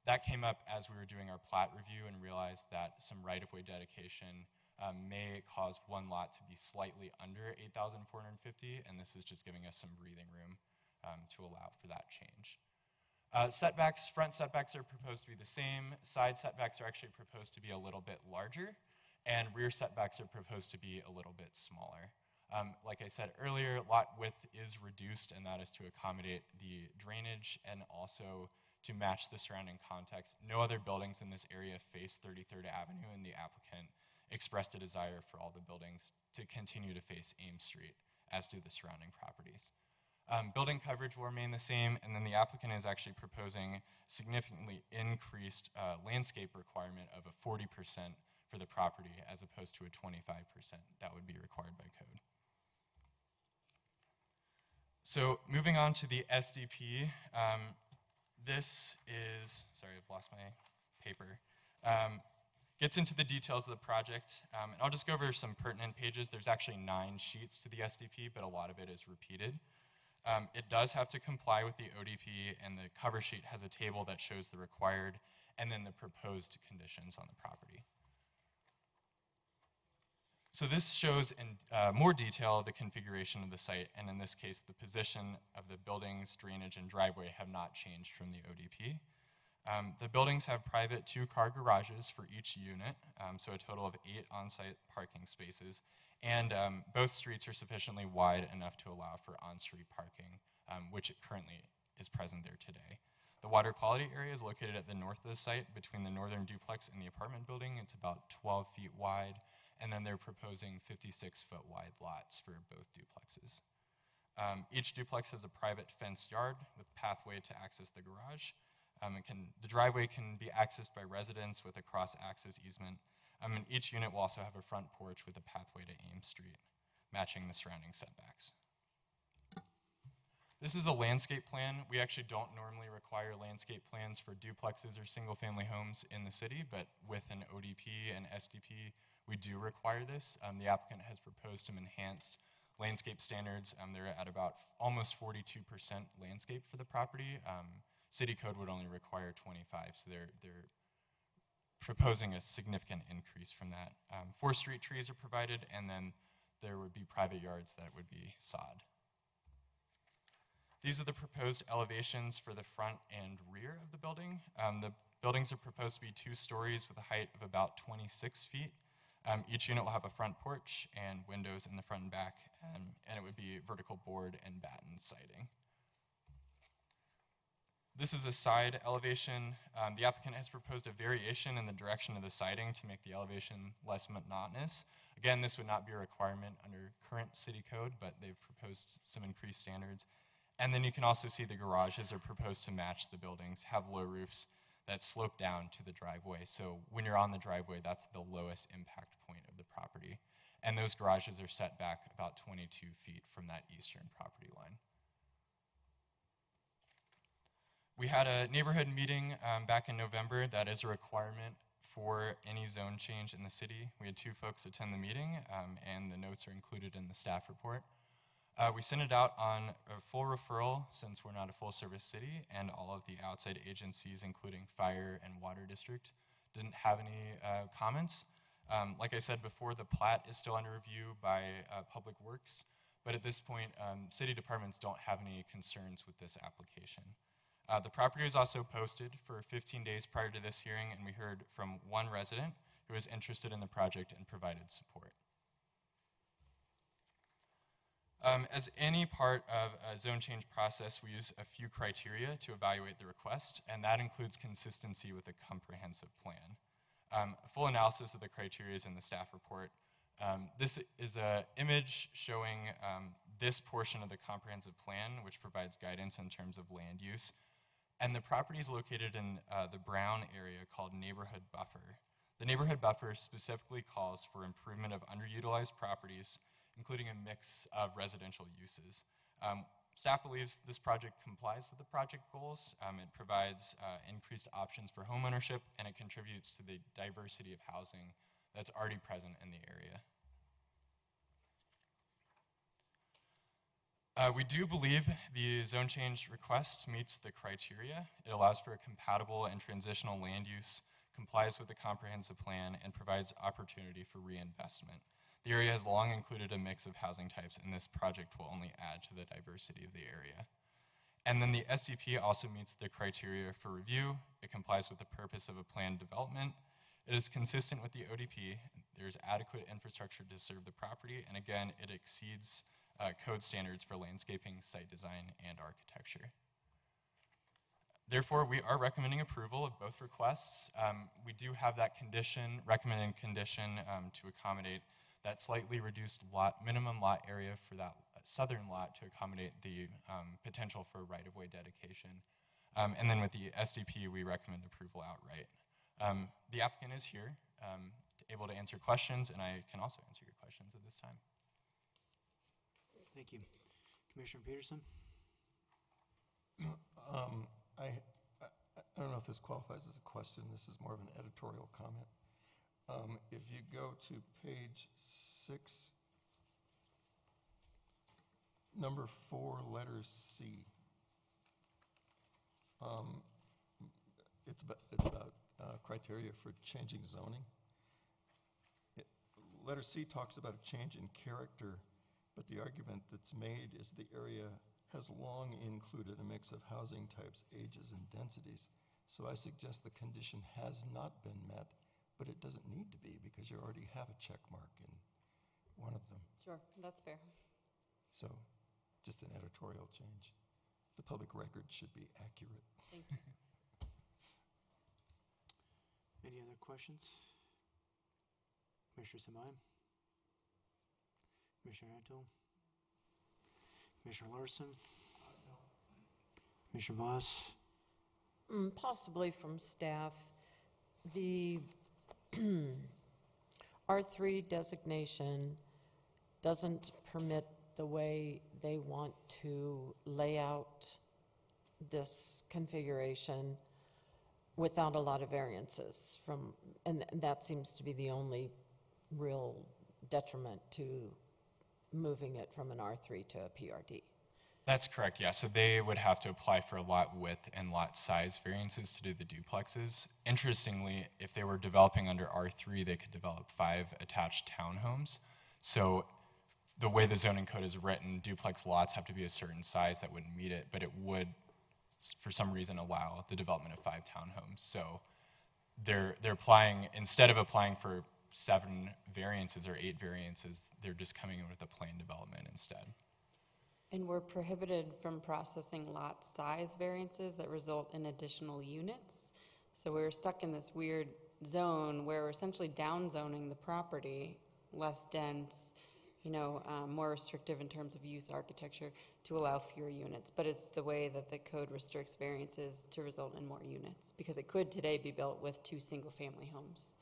That came up as we were doing our plat review and realized that some right-of-way dedication may cause one lot to be slightly under 8,450, and this is just giving us some breathing room to allow for that change. Setbacks, front setbacks are proposed to be the same. Side setbacks are actually proposed to be a little bit larger, and rear setbacks are proposed to be a little bit smaller. Like I said earlier, lot width is reduced, and that is to accommodate the drainage and also to match the surrounding context. No other buildings in this area face 33rd Avenue, and the applicant expressed a desire for all the buildings to continue to face Ames Street, as do the surrounding properties. Building coverage will remain the same, and then the applicant is actually proposing significantly increased landscape requirement of a 40% for the property as opposed to a 25% that would be required by code. So moving on to the SDP, this is, sorry, I've lost my paper, gets into the details of the project. And I'll just go over some pertinent pages. There's actually 9 sheets to the SDP, but a lot of it is repeated. It does have to comply with the ODP, and the cover sheet has a table that shows the required and then the proposed conditions on the property. So this shows in more detail the configuration of the site, and in this case, the position of the buildings, drainage, and driveway have not changed from the ODP. The buildings have private 2-car garages for each unit, so a total of 8 on-site parking spaces, and both streets are sufficiently wide enough to allow for on-street parking, which currently is present there today. The water quality area is located at the north of the site between the northern duplex and the apartment building. It's about 12 feet wide, and then they're proposing 56-foot wide lots for both duplexes. Each duplex has a private fenced yard with pathway to access the garage. The driveway can be accessed by residents with a cross-access easement. And each unit will also have a front porch with a pathway to Ames Street, matching the surrounding setbacks. This is a landscape plan. We actually don't normally require landscape plans for duplexes or single-family homes in the city, but with an ODP and SDP, we do require this. The applicant has proposed some enhanced landscape standards. They're at about almost 42% landscape for the property. City code would only require 25, so they're proposing a significant increase from that. 4 street trees are provided, and then there would be private yards that would be sod. These are the proposed elevations for the front and rear of the building. The buildings are proposed to be 2 stories with a height of about 26 feet. Each unit will have a front porch and windows in the front and back, and it would be vertical board and batten siding. This is a side elevation. The applicant has proposed a variation in the direction of the siding to make the elevation less monotonous. Again, this would not be a requirement under current city code, but they've proposed some increased standards. And then you can also see the garages are proposed to match the buildings, have low roofs that slope down to the driveway. So when you're on the driveway, that's the lowest impact point of the property. And those garages are set back about 22 feet from that eastern property line. We had a neighborhood meeting back in November. That is a requirement for any zone change in the city. We had 2 folks attend the meeting, and the notes are included in the staff report. We sent it out on a full referral since we're not a full-service city, and all of the outside agencies, including Fire and Water District, didn't have any comments. Like I said before, the plat is still under review by Public Works, but at this point, city departments don't have any concerns with this application. The property was also posted for 15 days prior to this hearing, and we heard from one resident who was interested in the project and provided support. As any part of a zone change process, we use a few criteria to evaluate the request, and that includes consistency with a comprehensive plan. A full analysis of the criteria is in the staff report. This is an image showing this portion of the comprehensive plan, which provides guidance in terms of land use. And the property is located in the brown area called neighborhood buffer. The neighborhood buffer specifically calls for improvement of underutilized properties, including a mix of residential uses. Staff believes this project complies with the project goals. It provides increased options for homeownership, and it contributes to the diversity of housing that's already present in the area. We do believe the zone change request meets the criteria. It allows for a compatible and transitional land use, complies with the comprehensive plan, and provides opportunity for reinvestment. The area has long included a mix of housing types, and this project will only add to the diversity of the area. And then the SDP also meets the criteria for review. It complies with the purpose of a planned development. It is consistent with the ODP. There's adequate infrastructure to serve the property, and again, it exceeds code standards for landscaping, site design, and architecture. Therefore, we are recommending approval of both requests. We do have that condition, recommended condition, to accommodate that slightly reduced minimum lot area for that southern lot to accommodate the potential for right-of-way dedication. And then with the SDP, we recommend approval outright. The applicant is here, able to answer questions, and I can also answer your questions at this time. Thank you. Commissioner Peterson? I don't know if this qualifies as a question. This is more of an editorial comment. If you go to page 6, number 4, letter C, it's about criteria for changing zoning. Letter C talks about a change in character, but the argument that's made is the area has long included a mix of housing types, ages, and densities. So I suggest the condition has not been met, but it doesn't need to be because you already have a check mark in one of them. Sure, that's fair. So just an editorial change. The public record should be accurate. Thank you. Any other questions? Commissioner Semaim? Commissioner Antle? Commissioner Larson? Commissioner Voss? Possibly from staff. The R3 designation doesn't permit the way they want to lay out this configuration without a lot of variances from, and that seems to be the only real detriment to moving it from an R3 to a PRD. That's correct, yeah. So they would have to apply for lot width and lot size variances to do the duplexes. Interestingly, if they were developing under R3, they could develop 5 attached townhomes. So the way the zoning code is written, duplex lots have to be a certain size that wouldn't meet it, but it would, for some reason, allow the development of 5 townhomes. So they're applying, instead of applying for 7 variances or 8 variances, they're just coming in with a plain development instead. And we're prohibited from processing lot size variances that result in additional units. So we're stuck in this weird zone where we're essentially downzoning the property, less dense, more restrictive in terms of use architecture to allow fewer units. But it's the way that the code restricts variances to result in more units, because it could today be built with 2 single-family homes.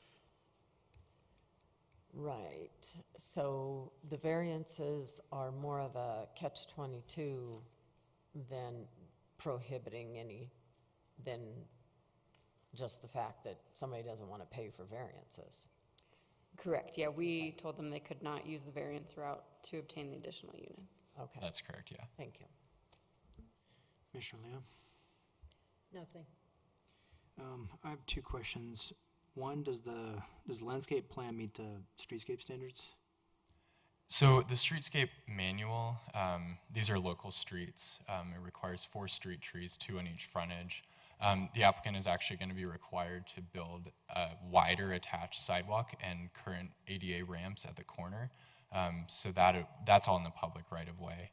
Right. So the variances are more of a catch-22 than prohibiting any, than just the fact that somebody doesn't want to pay for variances. Correct, yeah, we told them they could not use the variance route to obtain the additional units. Okay, That's correct, yeah. thank you. Commissioner Leo? Nothing. I have two questions. One, does the landscape plan meet the streetscape standards? So the streetscape manual, these are local streets. It requires 4 street trees, 2 on each frontage. The applicant is actually going to be required to build a wider attached sidewalk and current ADA ramps at the corner. So that's all in the public right-of-way.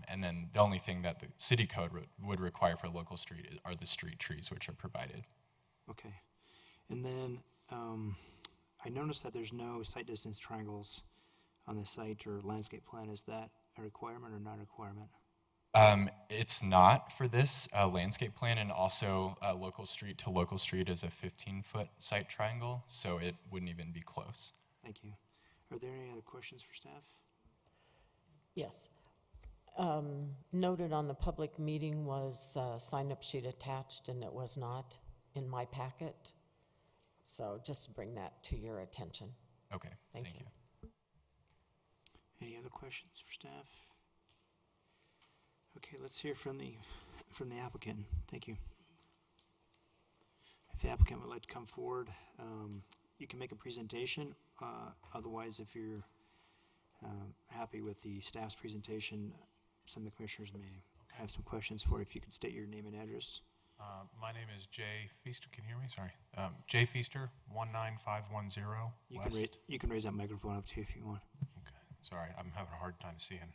And then the only thing that the city code would require for a local street are the street trees, which are provided. Okay. And then I noticed that there's no site distance triangles on the site or landscape plan. Is that a requirement or not a requirement? It's not for this landscape plan, and also local street to local street is a 15-foot site triangle, so it wouldn't even be close. Thank you. Are there any other questions for staff? Yes. Noted on the public meeting was a sign-up sheet attached, and it was not in my packet. So just bring that to your attention. Okay, Thank you. Any other questions for staff? Okay, let's hear from the applicant. Thank you. If the applicant would like to come forward, you can make a presentation. Otherwise, if you're happy with the staff's presentation, some of the commissioners may have some questions for you. If you could state your name and address. My name is Jay Feaster. Can you hear me? Sorry. Jay Feaster, 19510 West. You can raise that microphone up too if you want. Okay. Sorry, I'm having a hard time seeing.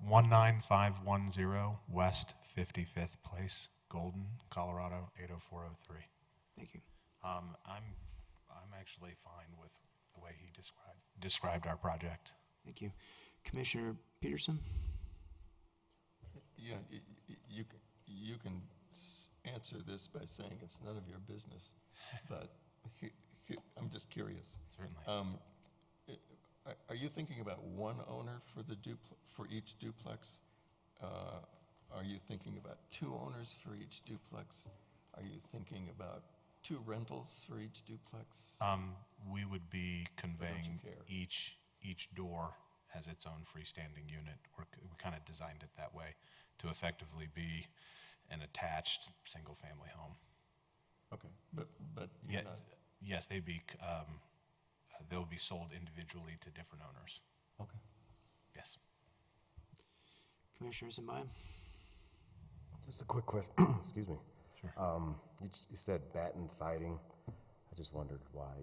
19510 West 55th Place, Golden, Colorado 80403. Thank you. I'm actually fine with the way he described our project. Thank you. Commissioner Peterson? Yeah, you can answer this by saying it's none of your business, but I'm just curious. Certainly. Are you thinking about one owner for each duplex? Are you thinking about 2 owners for each duplex? Are you thinking about 2 rentals for each duplex? We would be conveying each door has its own freestanding unit. We kind of designed it that way to effectively be an attached single-family home. Okay, but yeah, yes, they'll be sold individually to different owners. Okay. Yes. Commissioners in mind? Just a quick question. Excuse me. Sure. You said batten siding. I just wondered why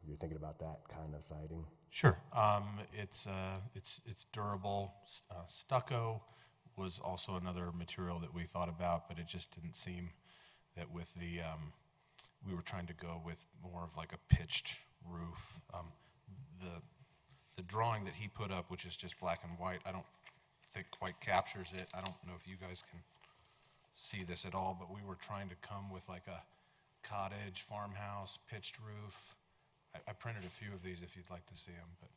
you're thinking about that kind of siding. Sure. It's durable. Stucco was also another material that we thought about, but it just didn't seem that with the we were trying to go with more of like a pitched roof. The drawing that he put up, which is just black and white, I don't think quite captures it. I don't know if you guys can see this at all, but we were trying to come with like a cottage, farmhouse, pitched roof. I printed a few of these if you'd like to see them, but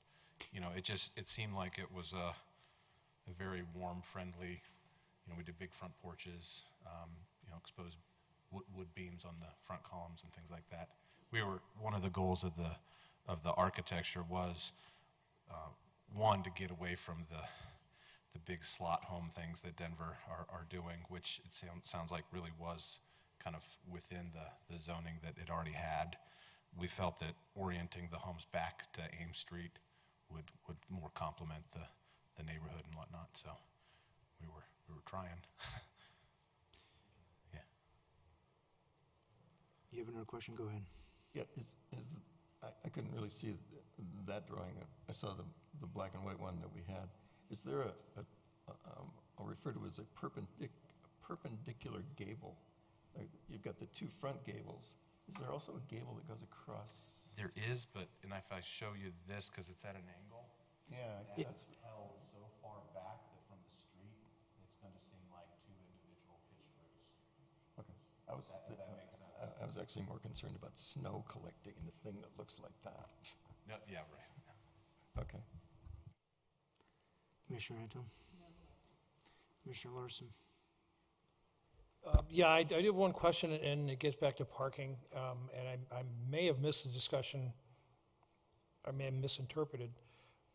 you know, it seemed like it was a very warm, friendly. You know, we did big front porches, you know, exposed wood beams on the front columns and things like that. One of the goals of the architecture was one, to get away from the big slot home things that Denver are doing, which it sounds like really was kind of within the zoning that it already had. We felt that orienting the homes back to Ames Street would more complement the neighborhood and whatnot. So we were trying. Yeah. You have another question? Go ahead. Yeah, I couldn't really see that drawing. I saw the black and white one that we had. Is there I'll refer to it as a perpendicular gable? You've got the 2 front gables. Is there also a gable that goes across? There is, but if I show you this, because it's at an angle, that's held so far back that from the street, it's going to seem like 2 individual pitched roofs. Okay. That makes sense. I was actually more concerned about snow collecting in the thing that looks like that. No, yeah, right. Okay. Commissioner Anton? Commissioner Larson? Yeah, I do have one question, and it gets back to parking. And I may have missed the discussion I may have misinterpreted,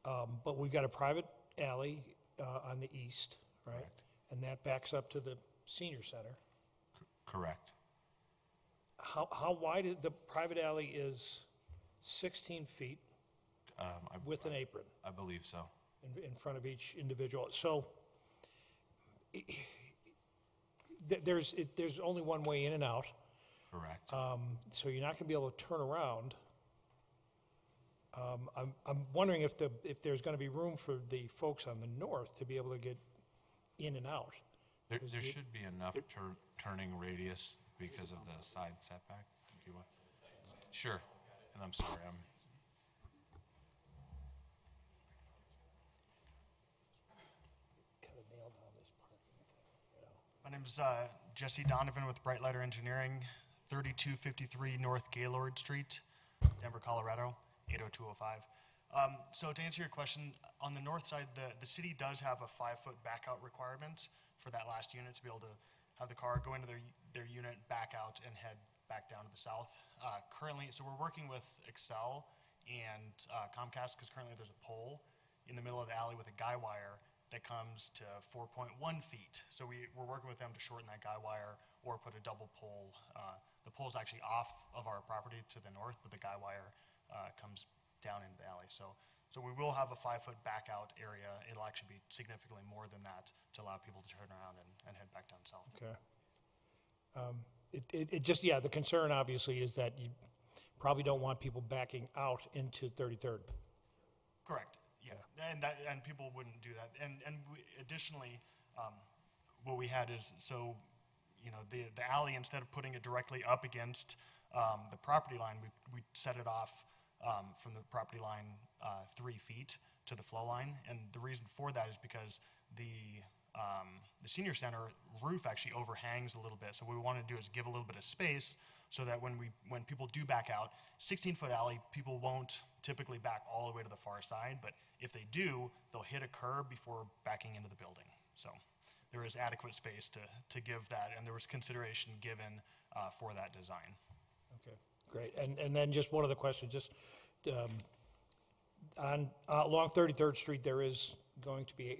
but we've got a private alley on the east, right? Correct. And that backs up to the senior center. Correct. How wide is, the private alley is 16 feet with an apron I believe so. in front of each individual. So there's only one way in and out. Correct. So you're not going to be able to turn around. I'm wondering if there's going to be room for the folks on the north to be able to get in and out. There should be enough turning radius because of the side setback. Do you want? Sure. And I'm sorry, My name is Jesse Donovan with Bright Lighter Engineering, 3253 North Gaylord Street, Denver, Colorado, 80205. So to answer your question, on the north side, the city does have a 5-foot backout requirement for that last unit to be able to have the car go into their unit, back out, and head back down to the south. Currently, so we're working with Excel and Comcast because currently there's a pole in the middle of the alley with a guy wire that comes to 4.1 feet. So we're working with them to shorten that guy wire or put a double pole. The pole's actually off of our property to the north, but the guy wire comes down into the alley. So we will have a 5-foot back out area. It'll actually be significantly more than that to allow people to turn around and head back down south. Okay. It just, yeah, the concern obviously is that you probably don't want people backing out into 33rd. Correct. Yeah, and people wouldn't do that. And additionally, what we had is, so, you know, the alley, instead of putting it directly up against the property line, we set it off from the property line 3 feet to the flow line. And the reason for that is because the senior center roof actually overhangs a little bit. So what we want to do is give a little bit of space so that when people do back out, 16-foot alley, people won't typically back all the way to the far side, but if they do, they'll hit a curb before backing into the building. So there is adequate space to give that, and there was consideration given for that design. Okay, great. And then just one other question, just along 33rd Street, there is going to be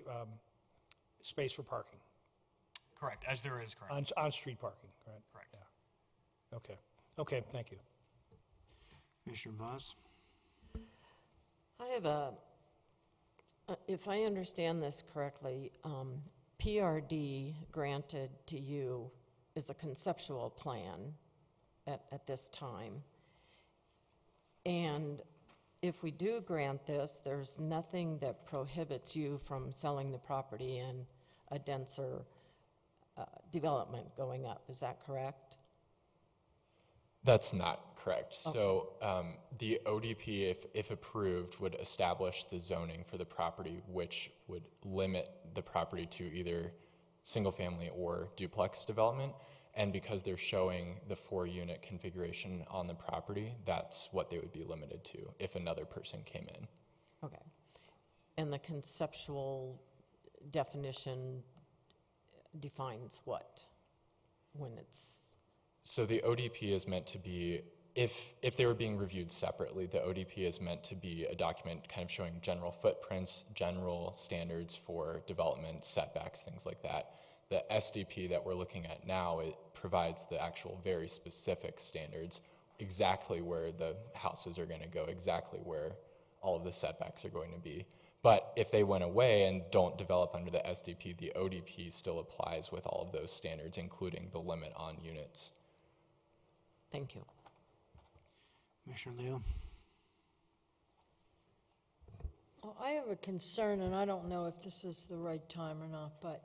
space for parking. Correct, as there is currently. On-street parking, right? Correct. Yeah. Okay. Okay, thank you. Commissioner Voss? I have if I understand this correctly, PRD granted to you is a conceptual plan at this time. And if we do grant this, there's nothing that prohibits you from selling the property in a denser development going up. Is that correct? That's not correct. Okay. So the ODP, if approved, would establish the zoning for the property, which would limit the property to either single-family or duplex development. And because they're showing the 4-unit configuration on the property, that's what they would be limited to if another person came in. Okay. And the conceptual definition defines what when it's... So the ODP is meant to be, if they were being reviewed separately, the ODP is meant to be a document kind of showing general footprints, general standards for development, setbacks, things like that. The SDP that we're looking at now, it provides the actual very specific standards, exactly where the houses are going to go, exactly where all of the setbacks are going to be. But if they went away and don't develop under the SDP, the ODP still applies with all of those standards, including the limit on units. Thank you. Commissioner Leo? Well, I have a concern, and I don't know if this is the right time or not, but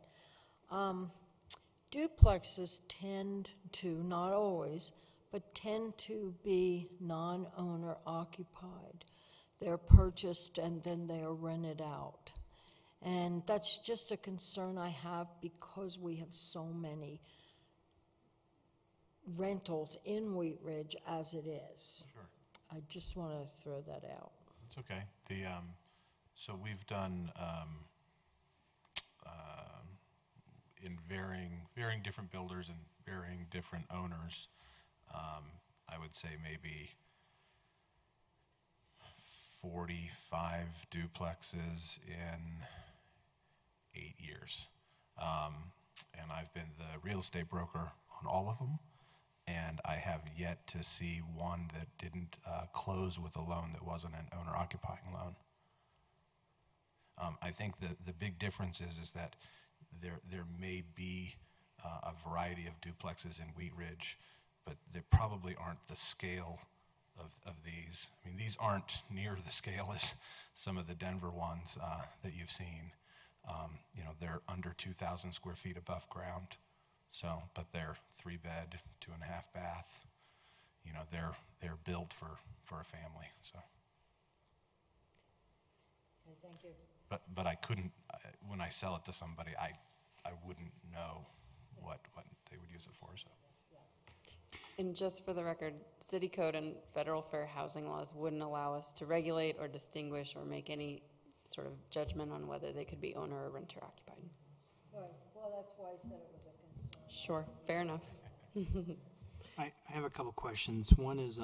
duplexes tend to, not always, but tend to be non-owner occupied. They're purchased and then they are rented out. And that's just a concern I have because we have so many rentals in Wheat Ridge as it is. Sure. I just want to throw that out. It's okay. So we've done in varying different builders and varying different owners. I would say maybe 45 duplexes in 8 years. And I've been the real estate broker on all of them, and I have yet to see one that didn't close with a loan that wasn't an owner-occupying loan. I think the big difference is that there may be a variety of duplexes in Wheat Ridge, but they probably aren't the scale of these. I mean, these aren't near the scale as some of the Denver ones that you've seen. You know, they're under 2,000 square feet above ground. So, but they're 3-bed, 2.5 bath. You know, they're built for a family. So. Okay, thank you. But I couldn't when I sell it to somebody, I wouldn't know what they would use it for. So. And just for the record, city code and federal fair housing laws wouldn't allow us to regulate or distinguish or make any sort of judgment on whether they could be owner or renter occupied. Right, well, that's why I said it was a concern. Sure, fair enough. I have a couple questions. One is,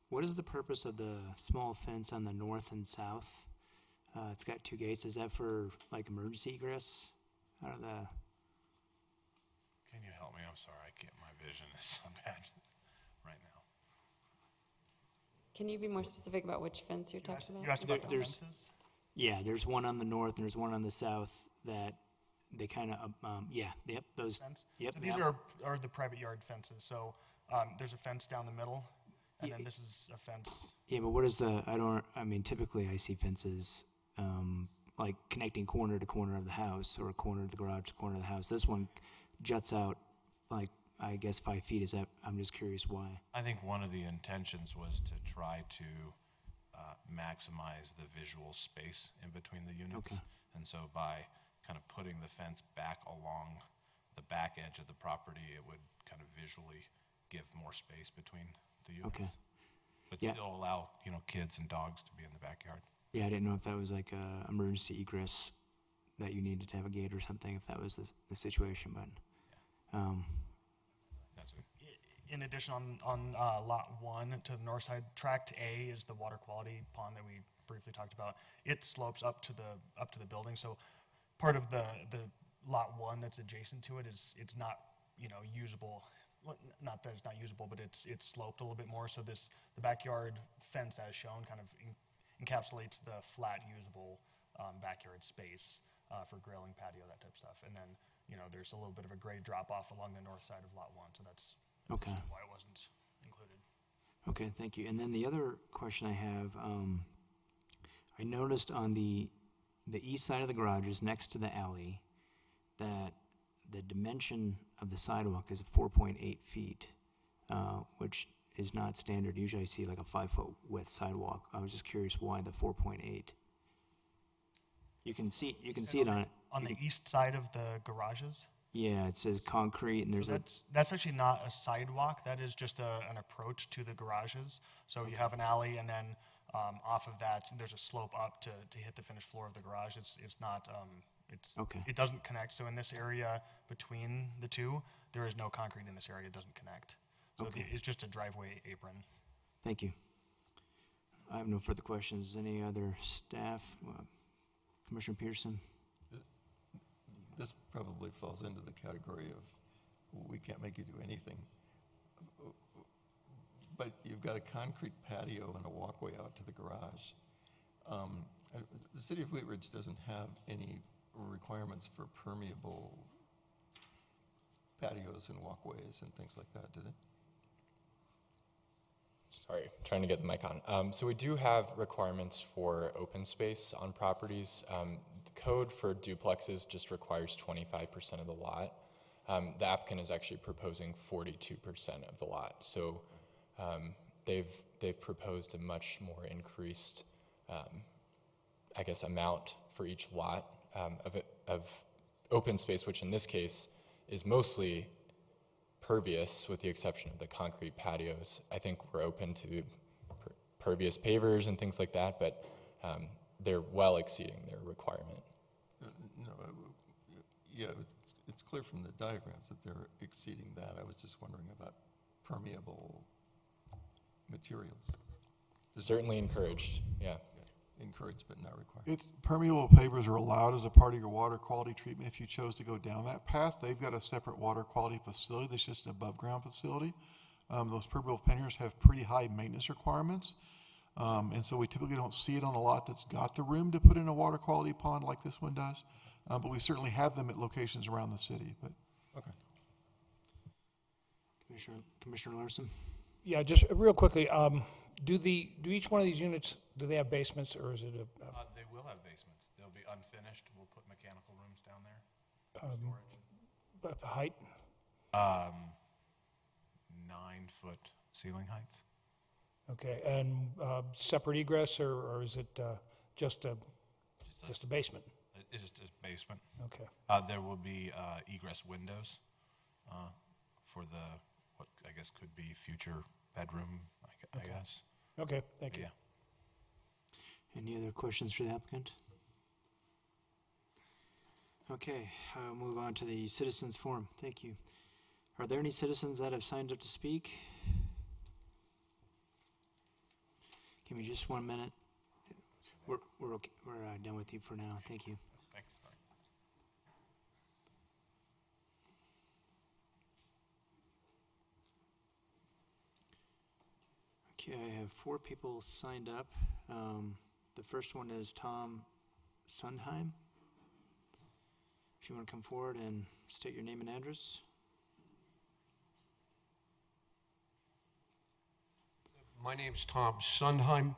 what is the purpose of the small fence on the north and south? It's got 2 gates. Is that for like emergency egress out of the? Can you help me? I'm sorry, my vision is so bad right now. Can you be more specific about which fence you're talking about? You asked about the fences? Yeah, there's one on the north and there's one on the south that they kind of, those. Fence? Yep. So these are the private yard fences. So there's a fence down the middle, and then this is a fence. Yeah, but what is typically I see fences like connecting corner to corner of the house or corner of the garage to corner of the house. This one juts out like, I guess 5 feet. Is that, I'm just curious why. I think one of the intentions was to try to maximize the visual space in between the units. Okay. And so by kind of putting the fence back along the back edge of the property, it would kind of visually give more space between the units. Okay. But Yeah. still allow, kids and dogs to be in the backyard. Yeah, I didn't know if that was like a emergency egress that you needed to have a gate or something, if that was the situation, but. That's it. In addition, on lot 1 to the north side, tract A is the water quality pond that we briefly talked about. It slopes up to the building, so part of the lot 1 that's adjacent to it is it's not usable. Well, not that it's not usable, but it's sloped a little bit more. So the backyard fence, as shown, kind of encapsulates the flat usable backyard space for grilling, patio, that type of stuff. And then there's a little bit of a grade drop off along the north side of lot 1, so that's Okay. why it wasn't included. Okay, thank you. And then the other question I have, I noticed on the east side of the garages next to the alley that the dimension of the sidewalk is 4.8 feet, which is not standard. Usually I see like a 5-foot width sidewalk. I was just curious why the 4.8. You can see it on it. On the east side of the garages? Yeah, it says concrete, and there's So that's actually not a sidewalk. That is just an approach to the garages. So you have an alley, and then off of that, there's a slope up to hit the finished floor of the garage. It's not. Okay. It doesn't connect. So in this area between the two, there is no concrete in this area. It doesn't connect. So Okay. it's just a driveway apron. Thank you. I have no further questions. Any other staff? Commissioner Peterson? This probably falls into the category of we can't make you do anything. But you've got a concrete patio and a walkway out to the garage. The city of Wheat Ridge doesn't have any requirements for permeable patios and walkways and things like that, do they? Sorry, trying to get the mic on. So we do have requirements for open space on properties. The code for duplexes just requires 25% of the lot. The applicant is actually proposing 42% of the lot. So they've proposed a much more increased, I guess, amount for each lot of open space, which in this case is mostly pervious, with the exception of the concrete patios. I think we're open to pervious pavers and things like that, but they're well exceeding their requirement. No, yeah, it's clear from the diagrams that they're exceeding that. I was just wondering about permeable materials. Certainly encouraged, yeah. Encouraged but not required. It's permeable pavers are allowed as a part of your water quality treatment if you chose to go down that path. They've got a separate water quality facility that's just an above ground facility. Those permeable pavers have pretty high maintenance requirements. And so we typically don't see it on a lot that's got the room to put in a water quality pond like this one does. But we certainly have them at locations around the city. But okay. Commissioner Larson? Yeah, just real quickly, do each one of these units, do they have basements, or is it a? They will have basements. They'll be unfinished. We'll put mechanical rooms down there. Height? 9-foot ceiling height. Okay, and separate egress, or is it just a basement? It's just a basement. Okay. There will be egress windows for what I guess could be future bedroom, I guess. Okay, thank you. Yeah. Any other questions for the applicant? Okay, I'll move on to the citizens forum. Thank you. Are there any citizens that have signed up to speak? Give me just 1 minute. We're okay. We're done with you for now. Thank you. Thanks. Okay, I have 4 people signed up. The first one is Tom Sundheim. If you want to come forward and state your name and address. My name's Tom Sundheim.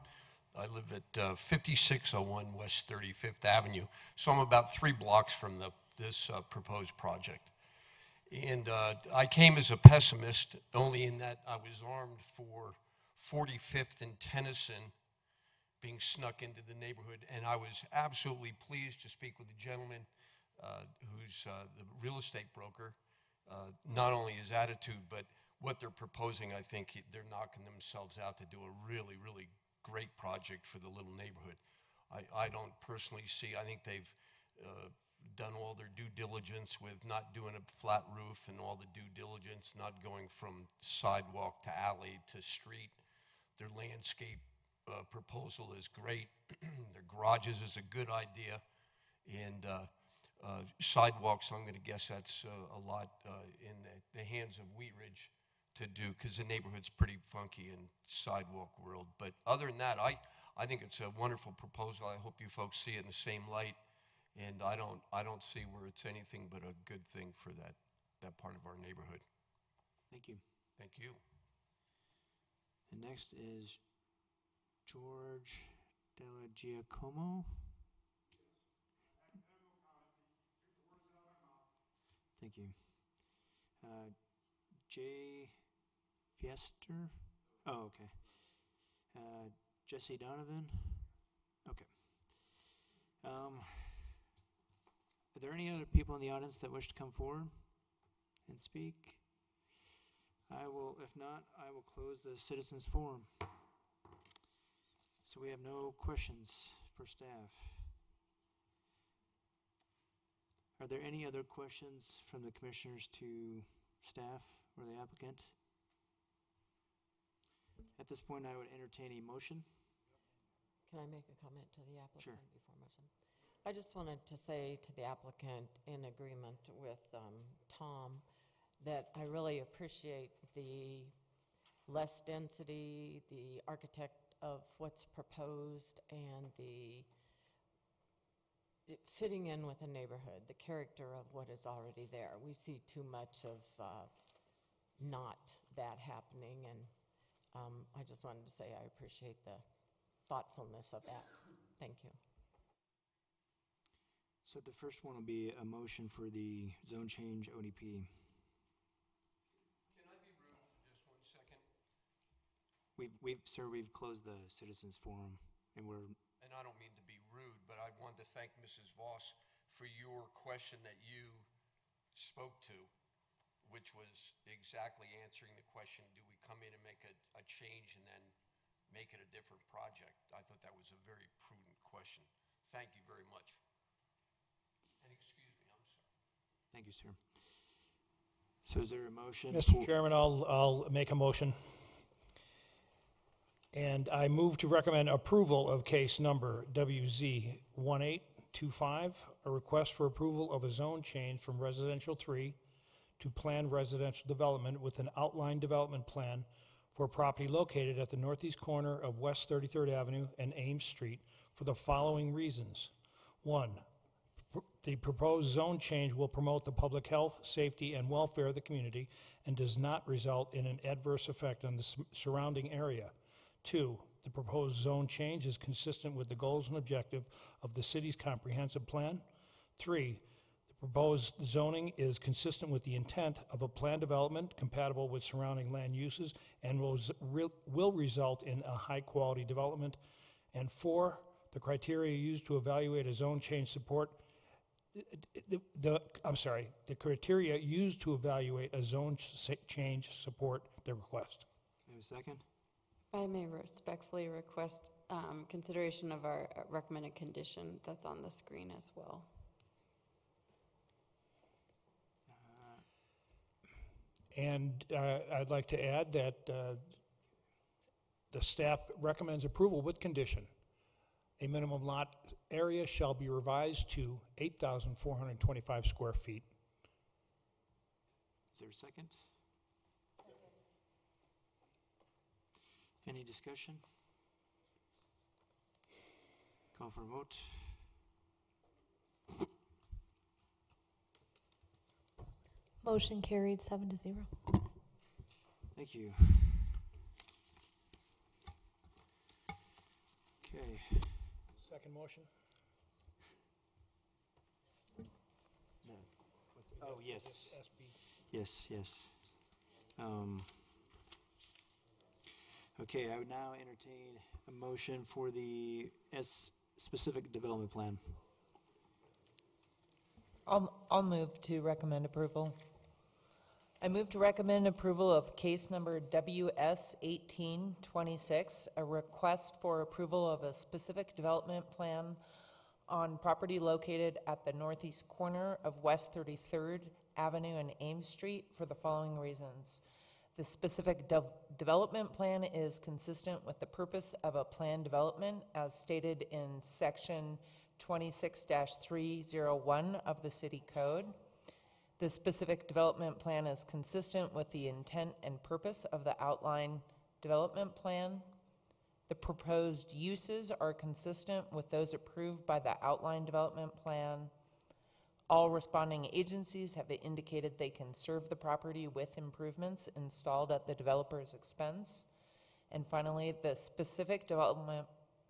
I live at 5601 West 35th Avenue. So I'm about 3 blocks from this proposed project. And I came as a pessimist, only in that I was armed for 45th and Tennyson being snuck into the neighborhood. And I was absolutely pleased to speak with the gentleman who's the real estate broker. Not only his attitude, but what they're proposing. I think they're knocking themselves out to do a really, really great project for the little neighborhood. I don't personally see, I think they've done all their due diligence with not doing a flat roof and all the due diligence, not going from sidewalk to alley to street. Their landscape proposal is great. Their garages is a good idea. And sidewalks, I'm going to guess that's a lot in the hands of Wheat Ridge to do, because the neighborhood's pretty funky in sidewalk world. But other than that, I think it's a wonderful proposal. I hope you folks see it in the same light. And I don't see where it's anything but a good thing for that part of our neighborhood. Thank you. Thank you. And next is George Della Giacomo. Thank you. Jay Fiester. Oh, okay. Jesse Donovan. Okay. Are there any other people in the audience that wish to come forward and speak? If not, I will close the citizens forum. So we have no questions for staff. Are there any other questions from the commissioners to staff or the applicant? At this point, I would entertain a motion. Can I make a comment to the applicant Sure. before motion? I just wanted to say to the applicant, in agreement with Tom, that I really appreciate the less density, the architect of what's proposed, and the fitting in with the neighborhood, the character of what is already there. We see too much of not that happening, and I just wanted to say I appreciate the thoughtfulness of that. Thank you. So the first one will be a motion for the zone change ODP. Can I be rude for just 1 second? Sir, we've closed the citizens forum, and And I don't mean to be rude, but I wanted to thank Mrs. Voss for your question that you spoke to, which was exactly answering the question, do we come in and make a change and then make it a different project? I thought that was a very prudent question. Thank you very much. And excuse me, I'm sorry. Thank you, sir. So is there a motion? Mr. Chairman, I'll make a motion And I move to recommend approval of case number WZ 1825, a request for approval of a zone change from residential 3 to planned residential development with an outline development plan for property located at the northeast corner of West 33rd Avenue and Ames Street for the following reasons. 1, the proposed zone change will promote the public health, safety, and welfare of the community and does not result in an adverse effect on the surrounding area. 2, the proposed zone change is consistent with the goals and objective of the city's comprehensive plan. 3, the proposed zoning is consistent with the intent of a planned development compatible with surrounding land uses and will result in a high-quality development. And 4, the criteria used to evaluate a zone change support the criteria used to evaluate a zone change support the request. Have a second? If I may respectfully request consideration of our recommended condition that's on the screen as well. And I'd like to add that the staff recommends approval with condition. A minimum lot area shall be revised to 8,425 square feet. Is there a second? Any discussion? Call for a vote. Motion carried 7-0. Thank you. Okay. Second motion? No. Oh, yes. SB. Yes, yes. Okay, I would now entertain a motion for the specific development plan. I'll move to recommend approval. I move to recommend approval of case number WS 1826, a request for approval of a specific development plan on property located at the northeast corner of West 33rd Avenue and Ames Street for the following reasons. The specific development plan is consistent with the purpose of a planned development as stated in section 26-301 of the City Code. The specific development plan is consistent with the intent and purpose of the outline development plan. The proposed uses are consistent with those approved by the outline development plan. All responding agencies have indicated they can serve the property with improvements installed at the developer's expense. And finally, the specific development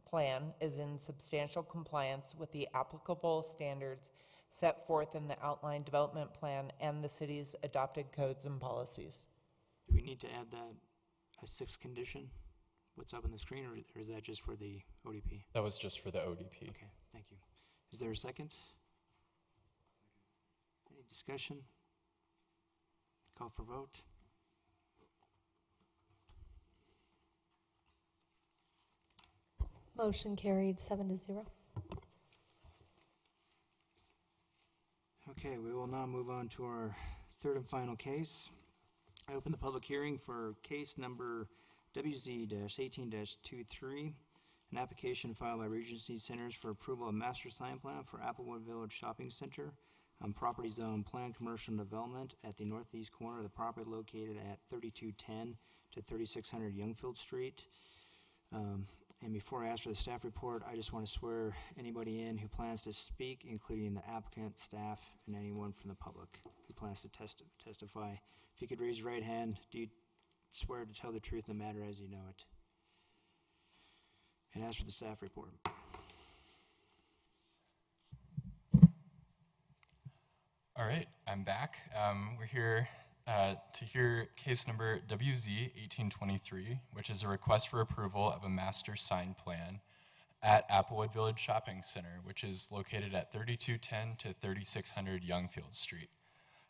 plan is in substantial compliance with the applicable standards set forth in the outline development plan and the city's adopted codes and policies. Do we need to add that a sixth condition? What's up on the screen, or is that just for the ODP? That was just for the ODP. Okay, thank you. Is there a second? Any discussion? Call for vote. Motion carried 7-0. Okay, we will now move on to our third and final case. I open the public hearing for case number WZ-18-23, an application filed by Regency Centers for approval of master sign plan for Applewood Village Shopping Center on property zone planned commercial development at the northeast corner of the property located at 3210 to 3600 Youngfield Street. And before I ask for the staff report, I just want to swear anybody in who plans to speak, including the applicant, staff, and anyone from the public who plans to testify. If you could raise your right hand, do you swear to tell the truth in the matter as you know it? And ask for the staff report. All right, I'm back. We're here to hear case number WZ-1823, which is a request for approval of a master sign plan at Applewood Village Shopping Center, which is located at 3210 to 3600 Youngfield Street.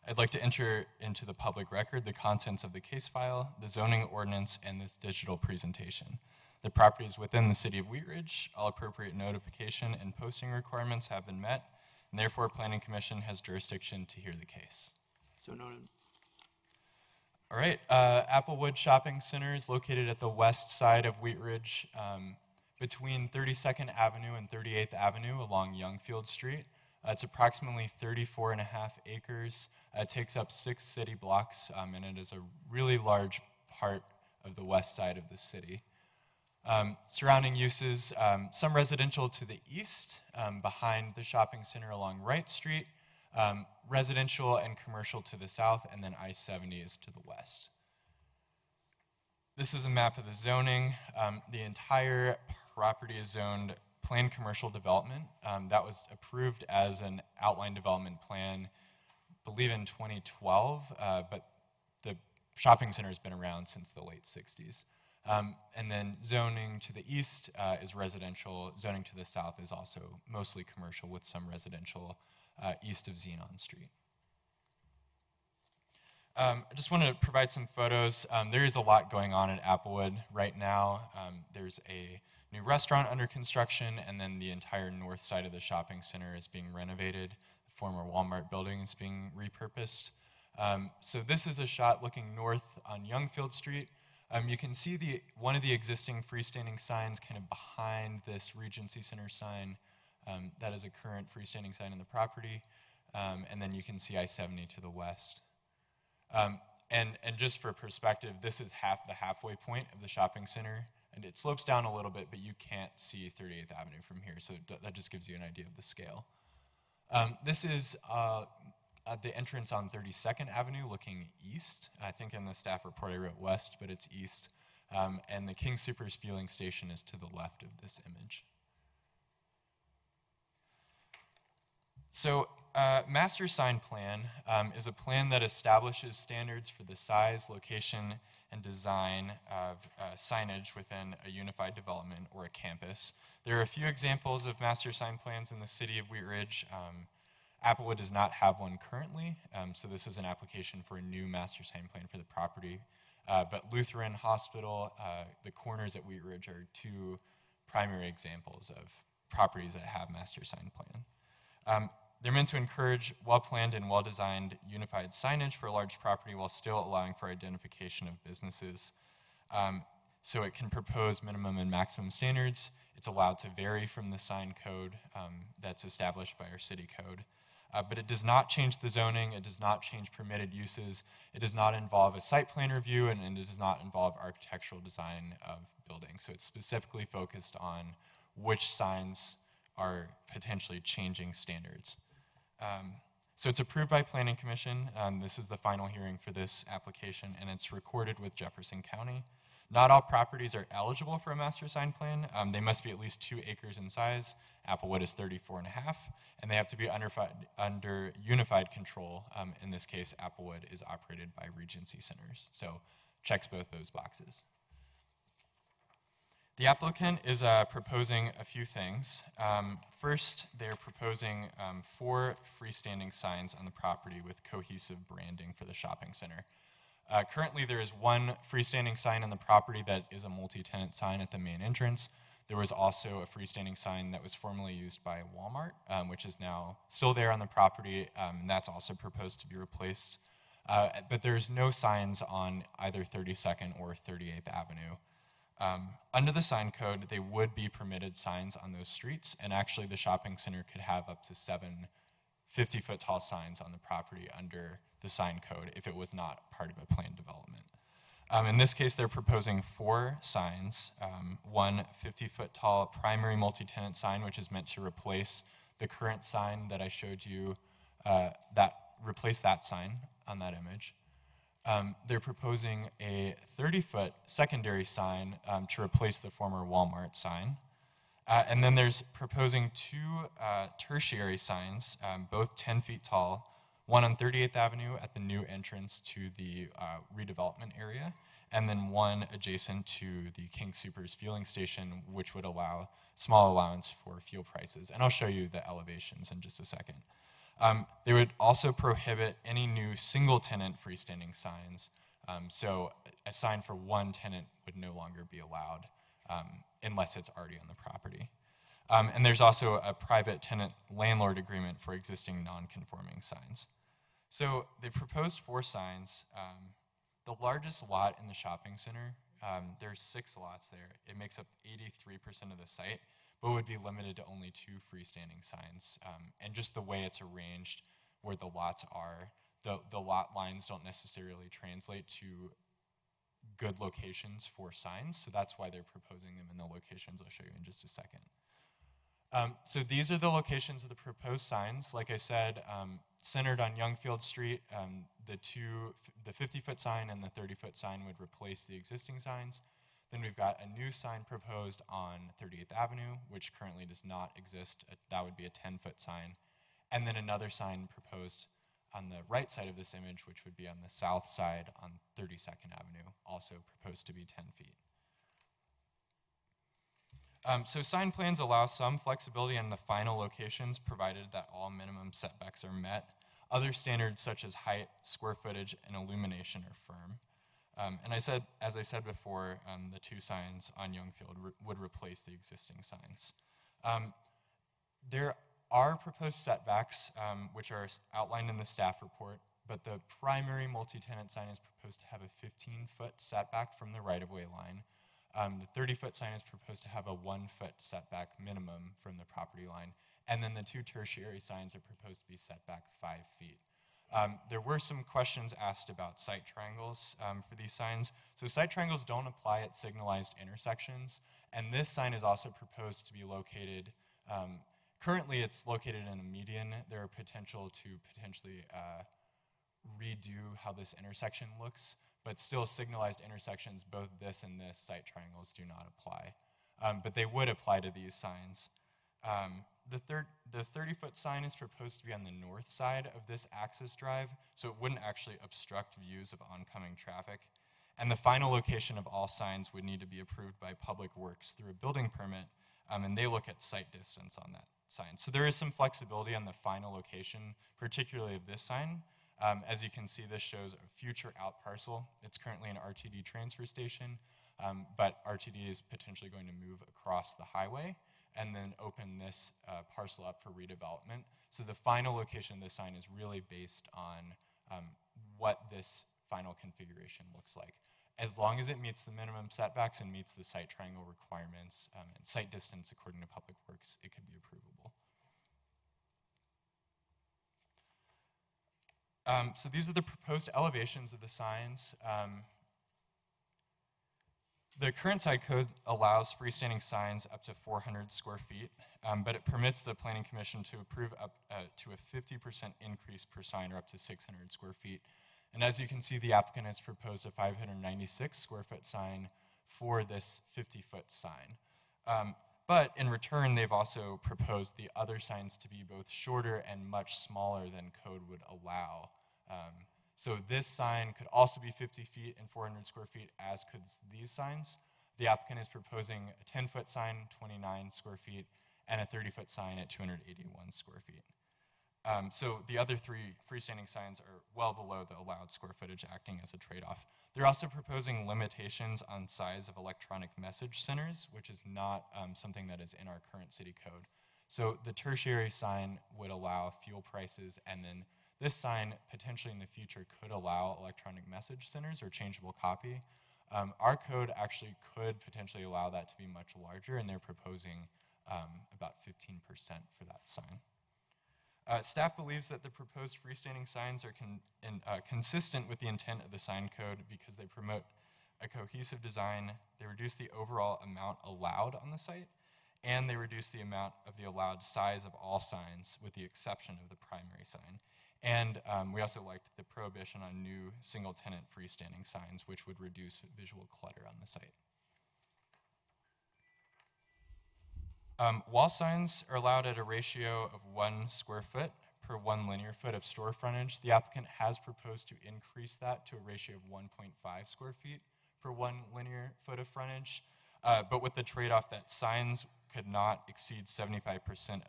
I'd like to enter into the public record the contents of the case file, the zoning ordinance, and this digital presentation. The property is within the city of Wheat Ridge. All appropriate notification and posting requirements have been met, and therefore Planning Commission has jurisdiction to hear the case. So noted. All right, Applewood Shopping Center is located at the west side of Wheat Ridge, between 32nd Avenue and 38th Avenue along Youngfield Street. It's approximately 34.5 acres. It takes up 6 city blocks, and it is a really large part of the west side of the city. Surrounding uses, some residential to the east, behind the shopping center along Wright Street, residential and commercial to the south, and then I-70 is to the west. This is a map of the zoning. The entire property is zoned planned commercial development. That was approved as an outline development plan, I believe in 2012, but the shopping center has been around since the late 60s. And then zoning to the east is residential. Zoning to the south is also mostly commercial with some residential east of Xenon Street. I just want to provide some photos. There is a lot going on at Applewood right now. There's a new restaurant under construction, and then the entire north side of the shopping center is being renovated. The former Walmart building is being repurposed. So this is a shot looking north on Youngfield Street. You can see one of the existing freestanding signs kind of behind this Regency Center sign. That is a current freestanding sign in the property. And then you can see I-70 to the west. And just for perspective, this is the halfway point of the shopping center. And it slopes down a little bit, but you can't see 38th Avenue from here. So that just gives you an idea of the scale. This is at the entrance on 32nd Avenue looking east. I think in the staff report I wrote west, but it's east. And the King Soopers Fueling Station is to the left of this image. So master sign plan is a plan that establishes standards for the size, location, and design of signage within a unified development or a campus. There are a few examples of master sign plans in the city of Wheat Ridge. Applewood does not have one currently, so this is an application for a new master sign plan for the property. But Lutheran Hospital, the corners at Wheat Ridge are two primary examples of properties that have master sign plan. They're meant to encourage well-planned and well-designed unified signage for a large property while still allowing for identification of businesses. So it can propose minimum and maximum standards. It's allowed to vary from the sign code that's established by our city code. But it does not change the zoning, it does not change permitted uses, it does not involve a site plan review, and it does not involve architectural design of buildings. So it's specifically focused on which signs are potentially changing standards. So it's approved by Planning Commission. This is the final hearing for this application, and it's recorded with Jefferson County. Not all properties are eligible for a master sign plan. They must be at least 2 acres in size. Applewood is 34.5, and they have to be under unified control. In this case, Applewood is operated by Regency Centers. So checks both those boxes. The applicant is proposing a few things. First, they're proposing 4 freestanding signs on the property with cohesive branding for the shopping center. Currently, there is 1 freestanding sign on the property that is a multi-tenant sign at the main entrance. There was also a freestanding sign that was formerly used by Walmart, which is now still there on the property, and that's also proposed to be replaced. But there's no signs on either 32nd or 38th Avenue. Under the sign code, they would be permitted signs on those streets, and actually the shopping center could have up to 7 50-foot tall signs on the property under the sign code if it was not part of a planned development. In this case, they're proposing 4 signs. 1 50-foot tall primary multi-tenant sign, which is meant to replace the current sign that I showed you, replace that sign on that image. They're proposing a 30-foot secondary sign to replace the former Walmart sign. And then there's proposing 2 tertiary signs, both 10 feet tall, one on 38th Avenue at the new entrance to the redevelopment area, and then one adjacent to the King Soopers Fueling Station, which would allow small allowance for fuel prices. And I'll show you the elevations in just a second. They would also prohibit any new single-tenant freestanding signs. So a sign for 1 tenant would no longer be allowed unless it's already on the property. And there's also a private tenant-landlord agreement for existing non-conforming signs. So they proposed 4 signs. the largest lot in the shopping center, there's 6 lots there. It makes up 83% of the site, but would be limited to only 2 freestanding signs. And just the way it's arranged, where the lots are, the lot lines don't necessarily translate to good locations for signs, so that's why they're proposing them in the locations I'll show you in just a second. So these are the locations of the proposed signs. Like I said, centered on Youngfield Street, the 50-foot sign and the 30-foot sign would replace the existing signs. Then we've got a new sign proposed on 38th Avenue, which currently does not exist. That would be a 10-foot sign. And then another sign proposed on the right side of this image, which would be on the south side on 32nd Avenue, also proposed to be 10 feet. So sign plans allow some flexibility in the final locations, provided that all minimum setbacks are met. Other standards such as height, square footage, and illumination are firm. And as I said before, the 2 signs on Youngfield would replace the existing signs. There are proposed setbacks, which are outlined in the staff report, but the primary multi-tenant sign is proposed to have a 15-foot setback from the right-of-way line. The 30-foot sign is proposed to have a 1-foot setback minimum from the property line, and then the 2 tertiary signs are proposed to be set back 5 feet. There were some questions asked about sight triangles for these signs. So sight triangles don't apply at signalized intersections, and this sign is also proposed to be located, currently it's located in a median. There are potentially redo how this intersection looks, but still signalized intersections, both this and this sight triangles do not apply. But they would apply to these signs. The 30-foot sign is proposed to be on the north side of this access drive, so it wouldn't actually obstruct views of oncoming traffic. And the final location of all signs would need to be approved by Public Works through a building permit, and they look at sight distance on that sign. So there is some flexibility on the final location, particularly of this sign. As you can see, this shows a future out parcel. It's currently an RTD transfer station, but RTD is potentially going to move across the highway and then open this parcel up for redevelopment. So the final location of this sign is really based on what this final configuration looks like. As long as it meets the minimum setbacks and meets the site triangle requirements and site distance according to Public Works, it could be approvable. So these are the proposed elevations of the signs. The current site code allows freestanding signs up to 400 square feet, but it permits the Planning Commission to approve up to a 50% increase per sign, or up to 600 square feet. And as you can see, the applicant has proposed a 596 square foot sign for this 50-foot sign. But in return, they've also proposed the other signs to be both shorter and much smaller than code would allow. So this sign could also be 50 feet and 400 square feet, as could these signs. The applicant is proposing a 10-foot sign, 29 square feet, and a 30-foot sign at 281 square feet. So the other 3 freestanding signs are well below the allowed square footage, acting as a trade-off. They're also proposing limitations on size of electronic message centers, which is not something that is in our current city code. So the tertiary sign would allow fuel prices, and then this sign potentially in the future could allow electronic message centers or changeable copy. Our code actually could potentially allow that to be much larger, and they're proposing about 15% for that sign. Staff believes that the proposed freestanding signs are consistent with the intent of the sign code because they promote a cohesive design, they reduce the overall amount allowed on the site, and they reduce the amount of the allowed size of all signs with the exception of the primary sign. And we also liked the prohibition on new single-tenant freestanding signs, which would reduce visual clutter on the site. Wall signs are allowed at a ratio of 1 square foot per 1 linear foot of store frontage. The applicant has proposed to increase that to a ratio of 1.5 square feet per 1 linear foot of frontage, but with the trade-off that signs could not exceed 75%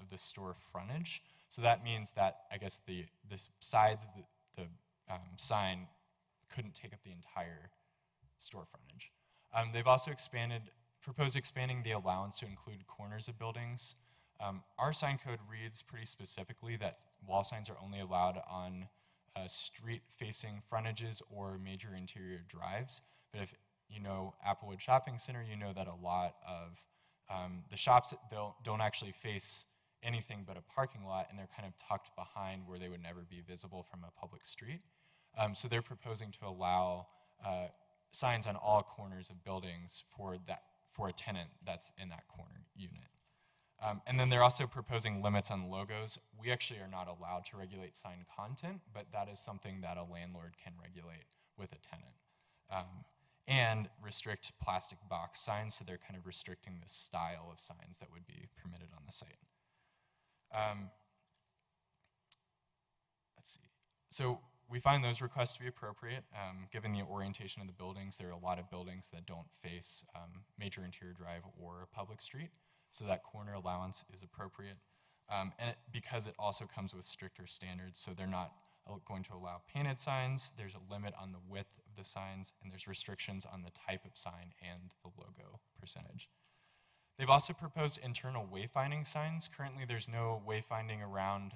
of the store frontage. So that means that, I guess, the sides of the sign couldn't take up the entire store frontage. They've also proposed expanding the allowance to include corners of buildings. Our sign code reads pretty specifically that wall signs are only allowed on street-facing frontages or major interior drives. But if you know Applewood Shopping Center, you know that a lot of the shops don't actually face anything but a parking lot, and they're kind of tucked behind where they would never be visible from a public street. So they're proposing to allow signs on all corners of buildings for a tenant that's in that corner unit. And then they're also proposing limits on logos. We actually are not allowed to regulate sign content, but that is something that a landlord can regulate with a tenant. And restrict plastic box signs, so they're kind of restricting the style of signs that would be permitted on the site. Let's see. So we find those requests to be appropriate. Given the orientation of the buildings, there are a lot of buildings that don't face major interior drive or a public street, so that corner allowance is appropriate. Because it also comes with stricter standards, so they're not going to allow painted signs, there's a limit on the width of the signs, and there's restrictions on the type of sign and the logo percentage. They've also proposed internal wayfinding signs. Currently, there's no wayfinding around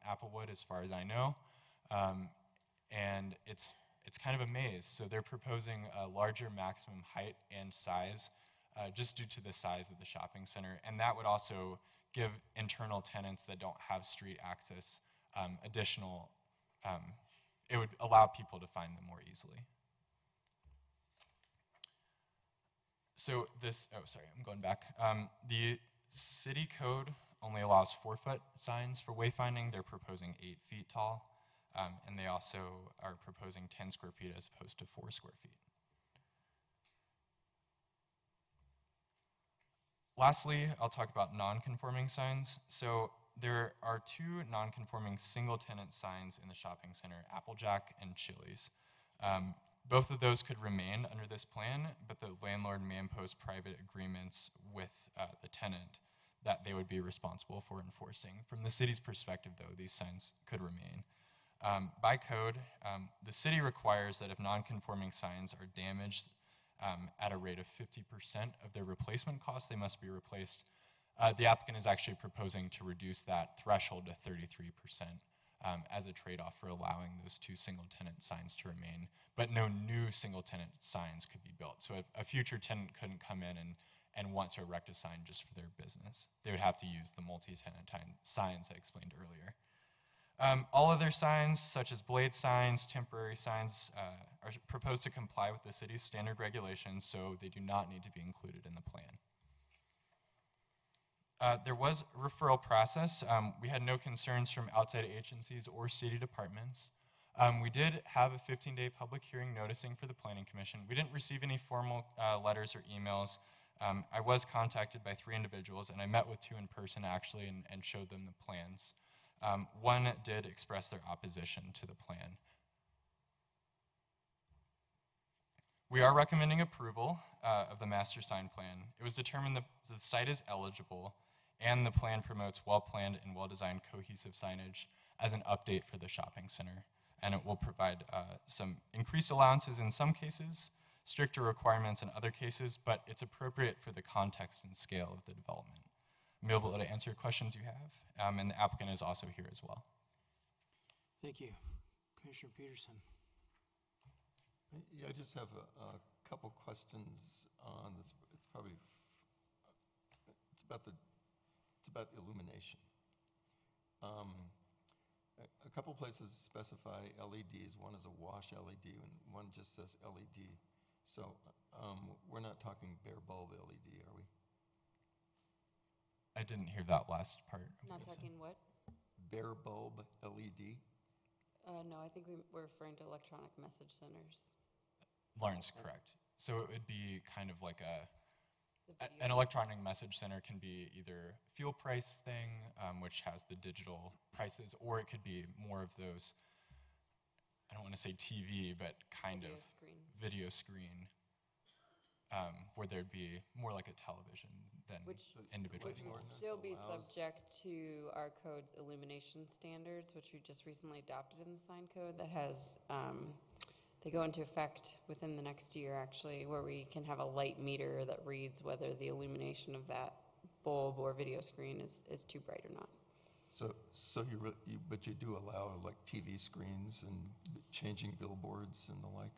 Applewood, as far as I know, and it's kind of a maze. So they're proposing a larger maximum height and size, just due to the size of the shopping center, and that would also give internal tenants that don't have street access additional. It would allow people to find them more easily. So this, oh, sorry, I'm going back. The city code only allows 4-foot signs for wayfinding. They're proposing 8 feet tall, and they also are proposing 10 square feet as opposed to 4 square feet. Lastly, I'll talk about non-conforming signs. So there are 2 non-conforming single-tenant signs in the shopping center, Applejack and Chili's. Both of those could remain under this plan, but the landlord may impose private agreements with the tenant that they would be responsible for enforcing. From the city's perspective, though, these signs could remain. By code, the city requires that if non-conforming signs are damaged at a rate of 50% of their replacement cost, they must be replaced. The applicant is actually proposing to reduce that threshold to 33% as a trade-off for allowing those 2 single-tenant signs to remain, but no new single-tenant signs could be built. So a future tenant couldn't come in and want to erect a sign just for their business. They would have to use the multi-tenant signs I explained earlier. All other signs, such as blade signs, temporary signs, are proposed to comply with the city's standard regulations, so they do not need to be included in the plan. There was a referral process. We had no concerns from outside agencies or city departments. We did have a 15-day public hearing noticing for the Planning Commission. We didn't receive any formal letters or emails. I was contacted by 3 individuals, and I met with 2 in person, actually, and showed them the plans. One did express their opposition to the plan. We are recommending approval of the master sign plan. It was determined that the site is eligible, and the plan promotes well-planned and well-designed cohesive signage as an update for the shopping center. And it will provide some increased allowances in some cases, stricter requirements in other cases, but it's appropriate for the context and scale of the development. I'm able to answer questions you have, and the applicant is also here as well. Thank you. Commissioner Peterson. Yeah, I just have a couple questions on this. It's probably, it's about illumination. A couple places specify LEDs. One is a wash LED, and one just says LED. So we're not talking bare bulb LED, are we? I didn't hear that last part. Not talking what? Bare bulb LED? No, I think we're referring to electronic message centers. Lauren's correct. So it would be kind of like an electronic message center can be either a fuel price thing, which has the digital prices, or it could be more of those, I don't want to say TV, but kind of video screen, where there'd be more like a television than individual. Which would still be subject to our code's illumination standards, which we just recently adopted in the sign code that has, they go into effect within the next year, actually, where we can have a light meter that reads whether the illumination of that bulb or video screen is too bright or not. So but you do allow like TV screens and changing billboards and the like?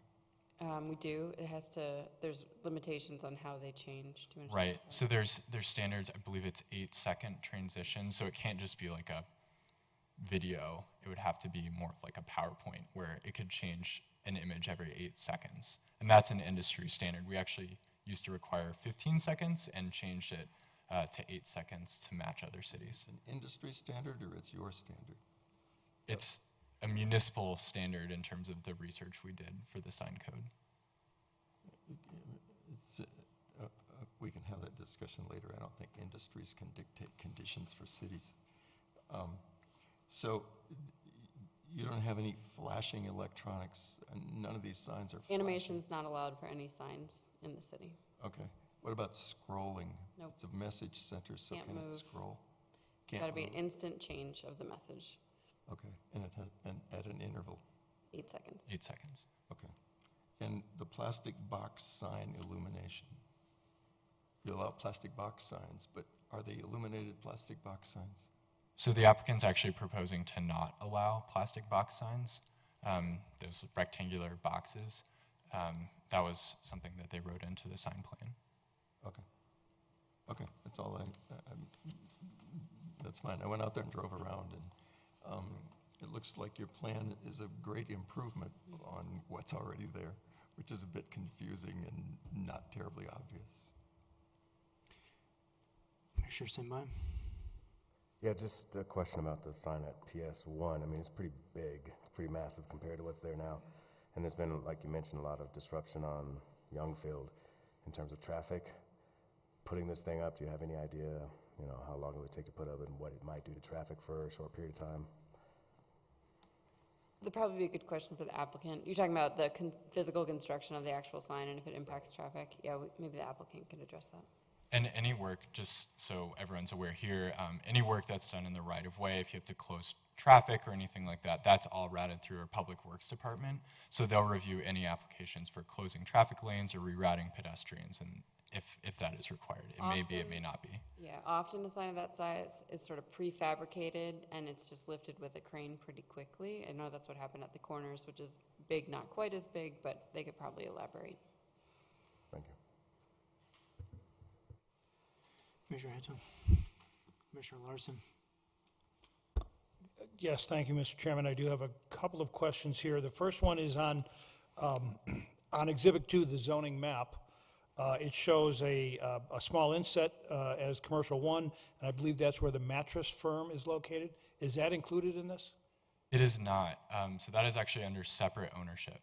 We do. It has to, there's limitations on how they change. Do you wanna Right. talk about So there's standards. I believe it's 8-second transition. So it can't just be like a video. It would have to be more of like a PowerPoint where it could change an image every 8 seconds. And that's an industry standard. We actually used to require 15 seconds and changed it to 8 seconds to match other cities. It's an industry standard or it's your standard? It's a municipal standard in terms of the research we did for the sign code. We can have that discussion later. I don't think industries can dictate conditions for cities. So you don't have any flashing electronics, and none of these signs are flashing? Animation's not allowed for any signs in the city. Okay. What about scrolling? Nope. It's a message center, so Can't can move. it scroll? It's got to be an instant change of the message. Okay, and it has, and at an interval? 8 seconds. 8 seconds. Okay. And the plastic box sign illumination? You allow plastic box signs, but are they illuminated plastic box signs? So the applicant's actually proposing to not allow plastic box signs, those rectangular boxes. That was something that they wrote into the sign plan. Okay. Okay, that's all that's fine. I went out there and drove around, and it looks like your plan is a great improvement on what's already there, which is a bit confusing and not terribly obvious. Commissioner Sinbine? Yeah, just a question about the sign at PS1. I mean, it's pretty big, pretty massive compared to what's there now. And there's been, like you mentioned, a lot of disruption on Youngfield in terms of traffic. Putting this thing up, do you have any idea, you know, how long it would take to put up and what it might do to traffic for a short period of time? That'd probably be a good question for the applicant. You're talking about the physical construction of the actual sign and if it impacts traffic. Yeah, maybe the applicant can address that. And any work, just so everyone's aware here, any work that's done in the right-of-way, if you have to close traffic or anything like that, that's all routed through our Public Works Department. So they'll review any applications for closing traffic lanes or rerouting pedestrians, and if that is required. It may be, it may not be. Yeah, often a sign of that size is sort of prefabricated and it's just lifted with a crane pretty quickly. I know that's what happened at the corners, which is big, not quite as big, but they could probably elaborate. Thank you. Commissioner Hanson? Commissioner Larson? Yes, thank you, Mr. Chairman. I do have a couple of questions here. The first one is on Exhibit 2, the zoning map. It shows a small inset as Commercial 1, and I believe that's where the mattress firm is located. Is that included in this? It is not. So that is actually under separate ownership.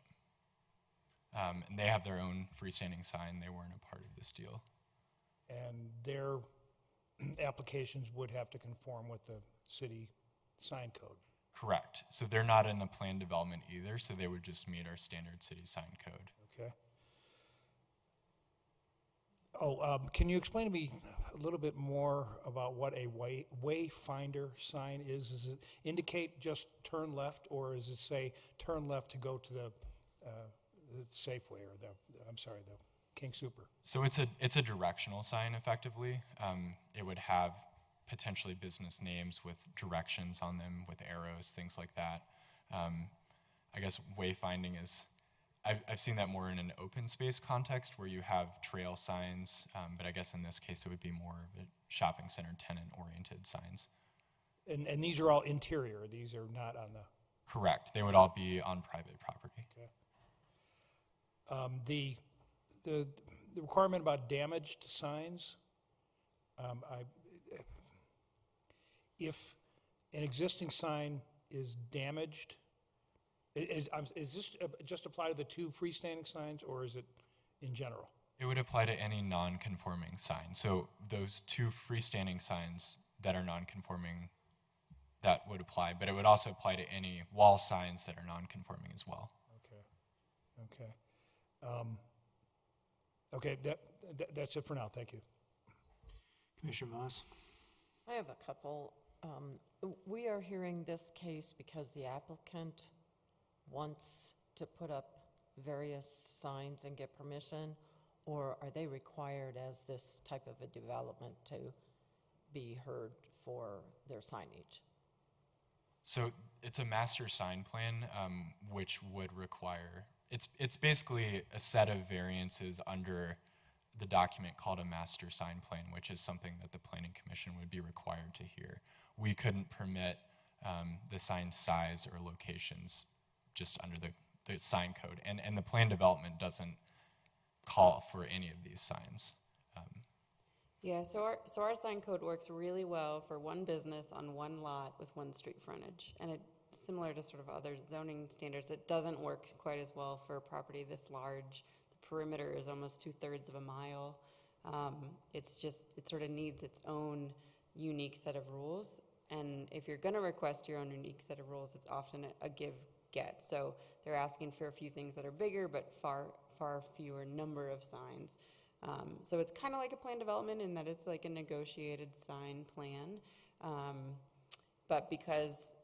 And they have their own freestanding sign. They weren't a part of this deal. And their applications would have to conform with the city sign code. Correct. So they're not in the plan development either, so they would just meet our standard city sign code. Okay. Oh, can you explain to me a little bit more about what a wayfinder sign is? Does it indicate just turn left, or does it say turn left to go to the Safeway or the King Super? So it's a directional sign, effectively. It would have potentially business names with directions on them, with arrows, things like that. I guess wayfinding is, I've seen that more in an open space context where you have trail signs, but I guess in this case it would be more of a shopping center tenant-oriented signs. And these are all interior, these are not on the... Correct. They would all be on private property. Okay. The requirement about damaged signs, if an existing sign is damaged, is this just apply to the 2 freestanding signs, or is it in general? It would apply to any non-conforming sign. So those 2 freestanding signs that are non-conforming, that would apply, but it would also apply to any wall signs that are non-conforming as well. Okay. Okay, that's it for now. Thank you. Commissioner Moss? I have a couple. We are hearing this case because the applicant wants to put up various signs and get permission, or are they required as this type of a development to be heard for their signage? So it's a master sign plan, which would require, it's basically a set of variances under the document called a master sign plan, which is something that the Planning Commission would be required to hear. We couldn't permit the sign size or locations just under the sign code. And the plan development doesn't call for any of these signs. Yeah, so our sign code works really well for one business on one lot with one street frontage. And it's similar to sort of other zoning standards. It doesn't work quite as well for a property this large. The perimeter is almost 2/3 of a mile. It sort of needs its own unique set of rules. And if you're going to request your own unique set of rules, it's often a give-get. So they're asking for a few things that are bigger, but far fewer number of signs. So it's kind of like a plan development in that it's like a negotiated sign plan. But because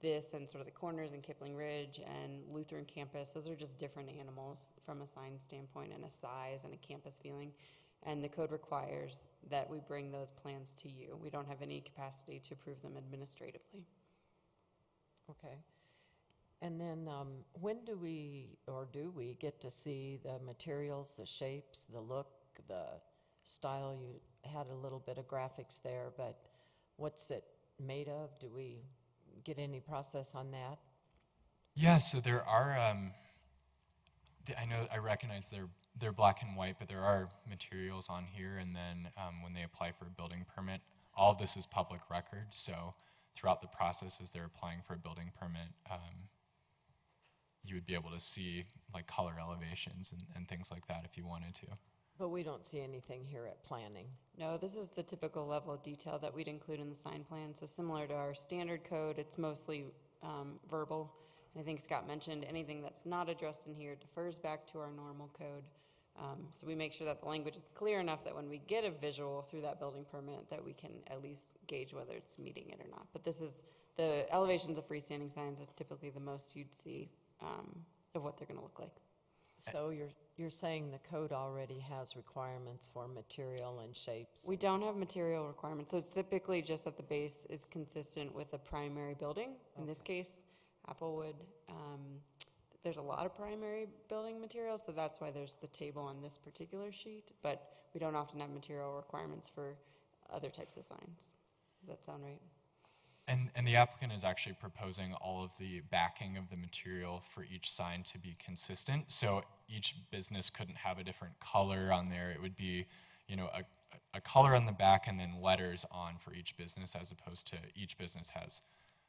this and sort of the corners and Kipling Ridge and Lutheran campus, those are just different animals from a sign standpoint and a size and a campus feeling. And the code requires that we bring those plans to you. We don't have any capacity to approve them administratively. Okay. And then when do we get to see the materials, the shapes, the look, the style? You had a little bit of graphics there, but what's it made of? Do we get any process on that? Yeah, so there are, I recognize they're black and white, but there are materials on here, and then when they apply for a building permit, all of this is public record, so throughout the process as they're applying for a building permit, you would be able to see like color elevations and things like that if you wanted to. But we don't see anything here at planning. No, this is the typical level of detail that we'd include in the sign plan. So similar to our standard code, it's mostly verbal. And I think Scott mentioned anything that's not addressed in here defers back to our normal code. So we make sure that the language is clear enough that when we get a visual through that building permit that we can at least gauge whether it's meeting it or not. But this is, the elevations of freestanding signs is typically the most you'd see of what they're going to look like. So you're saying the code already has requirements for material and shapes? We don't have material requirements. So it's typically just that the base is consistent with the primary building. In this case, Applewood. There's a lot of primary building materials, so that's why there's the table on this particular sheet. But we don't often have material requirements for other types of signs. Does that sound right? And the applicant is actually proposing all of the backing of the material for each sign to be consistent. So each business couldn't have a different color on there. It would be, a color on the back and then letters on for each business, as opposed to each business has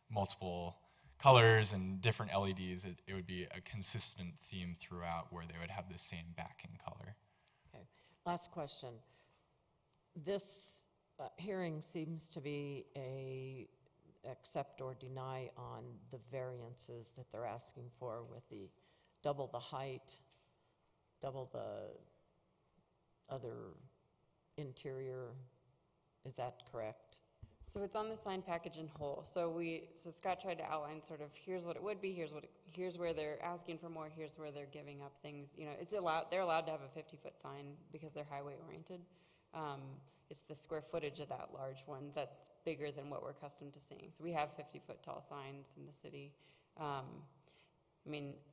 multiple colors and different LEDs. It would be a consistent theme throughout where they would have the same backing color. Okay. Last question. This hearing seems to be a accept or deny on the variances that they're asking for with the double the height, double the other interior. Is that correct? So it's on the sign package in whole. So Scott tried to outline sort of here's what it would be, here's where they're asking for more, here's where they're giving up things. They're allowed to have a 50-foot sign because they're highway oriented. It's the square footage of that large one that's bigger than what we're accustomed to seeing. So we have 50-foot tall signs in the city.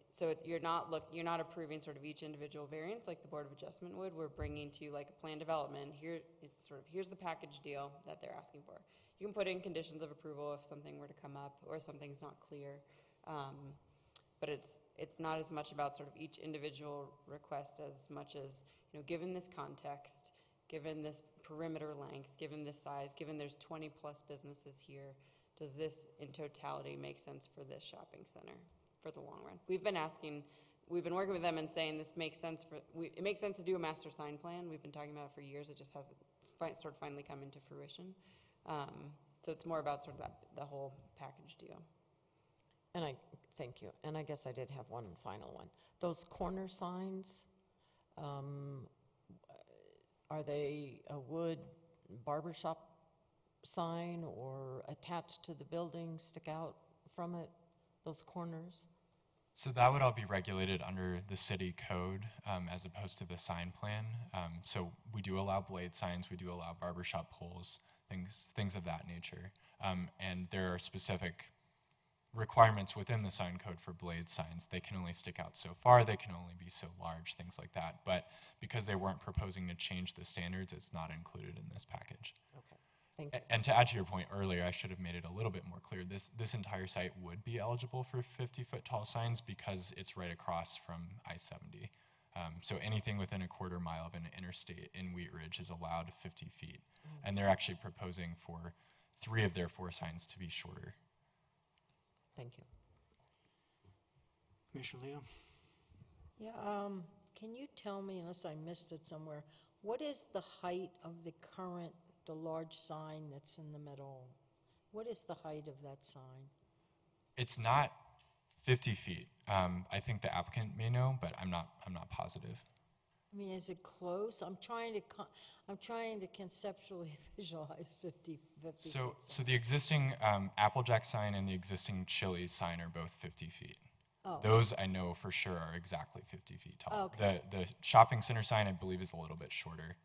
So you're not approving sort of each individual variance like the Board of Adjustment would. We're bringing to you like a plan development. Here's the package deal that they're asking for. You can put in conditions of approval if something were to come up or something's not clear. But it's not as much about sort of each individual request as much as, given this context, given this perimeter length, given this size, given there's 20+ businesses here, does this in totality make sense for this shopping center for the long run? We've been working with them and saying this makes sense it makes sense to do a master sign plan. We've been talking about it for years. It just hasn't sort of finally come into fruition. So it's more about sort of the whole package deal. And thank you. And I guess I did have one final one. Those corner signs, are they a wood barbershop sign or attached to the building, stick out from it, those corners? So that would all be regulated under the city code as opposed to the sign plan. So we do allow blade signs, we do allow barbershop poles, things of that nature. And there are specific requirements within the sign code for blade signs. They can only stick out so far, they can only be so large, things like that. But because they weren't proposing to change the standards, it's not included in this package. Okay, thank you. And to add to your point earlier, I should have made it a little bit more clear. This entire site would be eligible for 50-foot tall signs because it's right across from I-70. So anything within a quarter mile of an interstate in Wheat Ridge is allowed 50 feet. And they're actually proposing for 3 of their 4 signs to be shorter. Thank you. Commissioner Leo? Yeah, can you tell me, unless I missed it somewhere, what is the height of the current, the large sign that's in the middle? What is the height of that sign? It's not 50 feet. I think the applicant may know, but I'm not positive. I mean, is it close? I'm trying to conceptually visualize 50 So the existing Applejack sign and the existing Chili's sign are both 50 feet. Oh. Those I know for sure are exactly 50 feet tall. Okay. The shopping center sign, I believe, is a little bit shorter.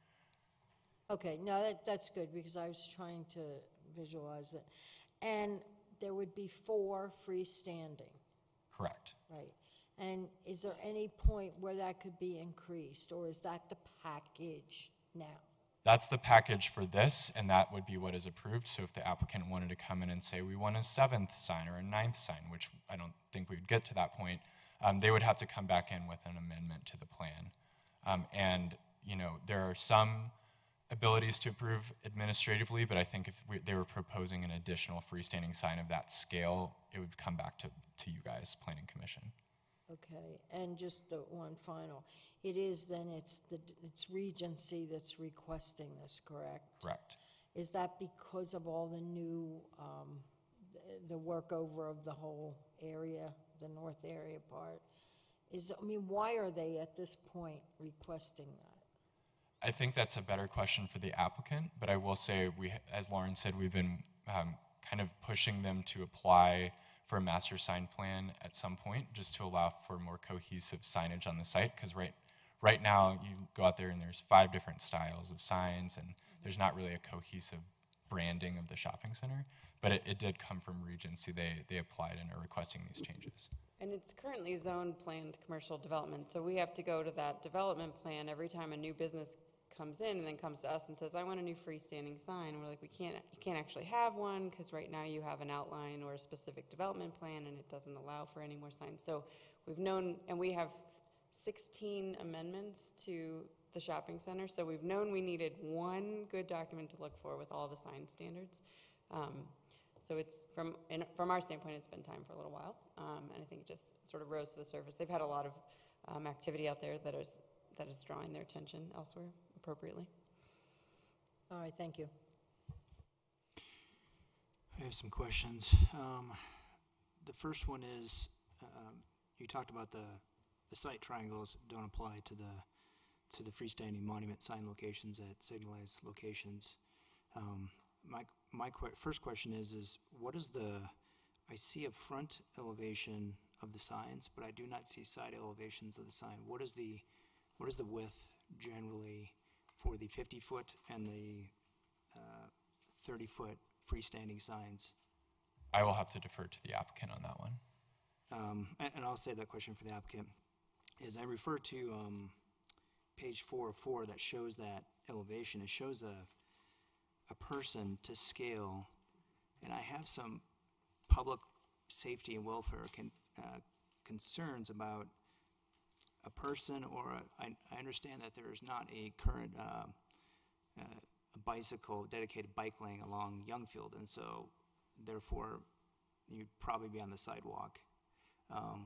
Okay, no, that's good, because I was trying to visualize it. And there would be 4 freestanding, Correct. right? And is there any point where that could be increased, or is that the package now? That's the package for this, and that would be what is approved. So if the applicant wanted to come in and say, we want a 7th sign or a 9th sign, which I don't think we would get to that point, they would have to come back in with an amendment to the plan. And, you know, there are some abilities to approve administratively, but I think if they were proposing an additional freestanding sign of that scale, it would come back to you guys, Planning Commission. Okay, and just the one final. It is then, it's Regency that's requesting this, correct? Correct. Is that because of all the new, the work over of the whole area, the north area part? I mean, why are they at this point requesting that? I think that's a better question for the applicant, but I will say, as Lauren said, we've been kind of pushing them to apply for a master sign plan at some point, just to allow for more cohesive signage on the site, because right now you go out there and there's 5 different styles of signs, and there's not really a cohesive branding of the shopping center, but it did come from Regency. They applied and are requesting these changes. And it's currently zone planned commercial development, so we have to go to that development plan every time a new business comes in and then comes to us and says, I want a new freestanding sign. And we're like, you can't actually have one because right now you have an outline or a specific development plan and it doesn't allow for any more signs. So we've known, and we have 16 amendments to the shopping center, so we've known we needed one good document to look for with all the sign standards. So it's, from our standpoint, it's been time for a little while, and I think it just sort of rose to the surface. They've had a lot of activity out there that is drawing their attention elsewhere appropriately. All right, thank you. I have some questions. The first one is, you talked about the site triangles don't apply to the freestanding monument sign locations at signalized locations. My first question is what is I see a front elevation of the signs, but I do not see side elevations of the sign. What is the width generally for the 50-foot and the 30-foot freestanding signs? I will have to defer to the applicant on that one. And I'll save that question for the applicant. As I refer to page 404 that shows that elevation, it shows a person to scale, and I have some public safety and welfare concerns about a person, or I understand that there is not a current dedicated bike lane along Youngfield, and so therefore you'd probably be on the sidewalk,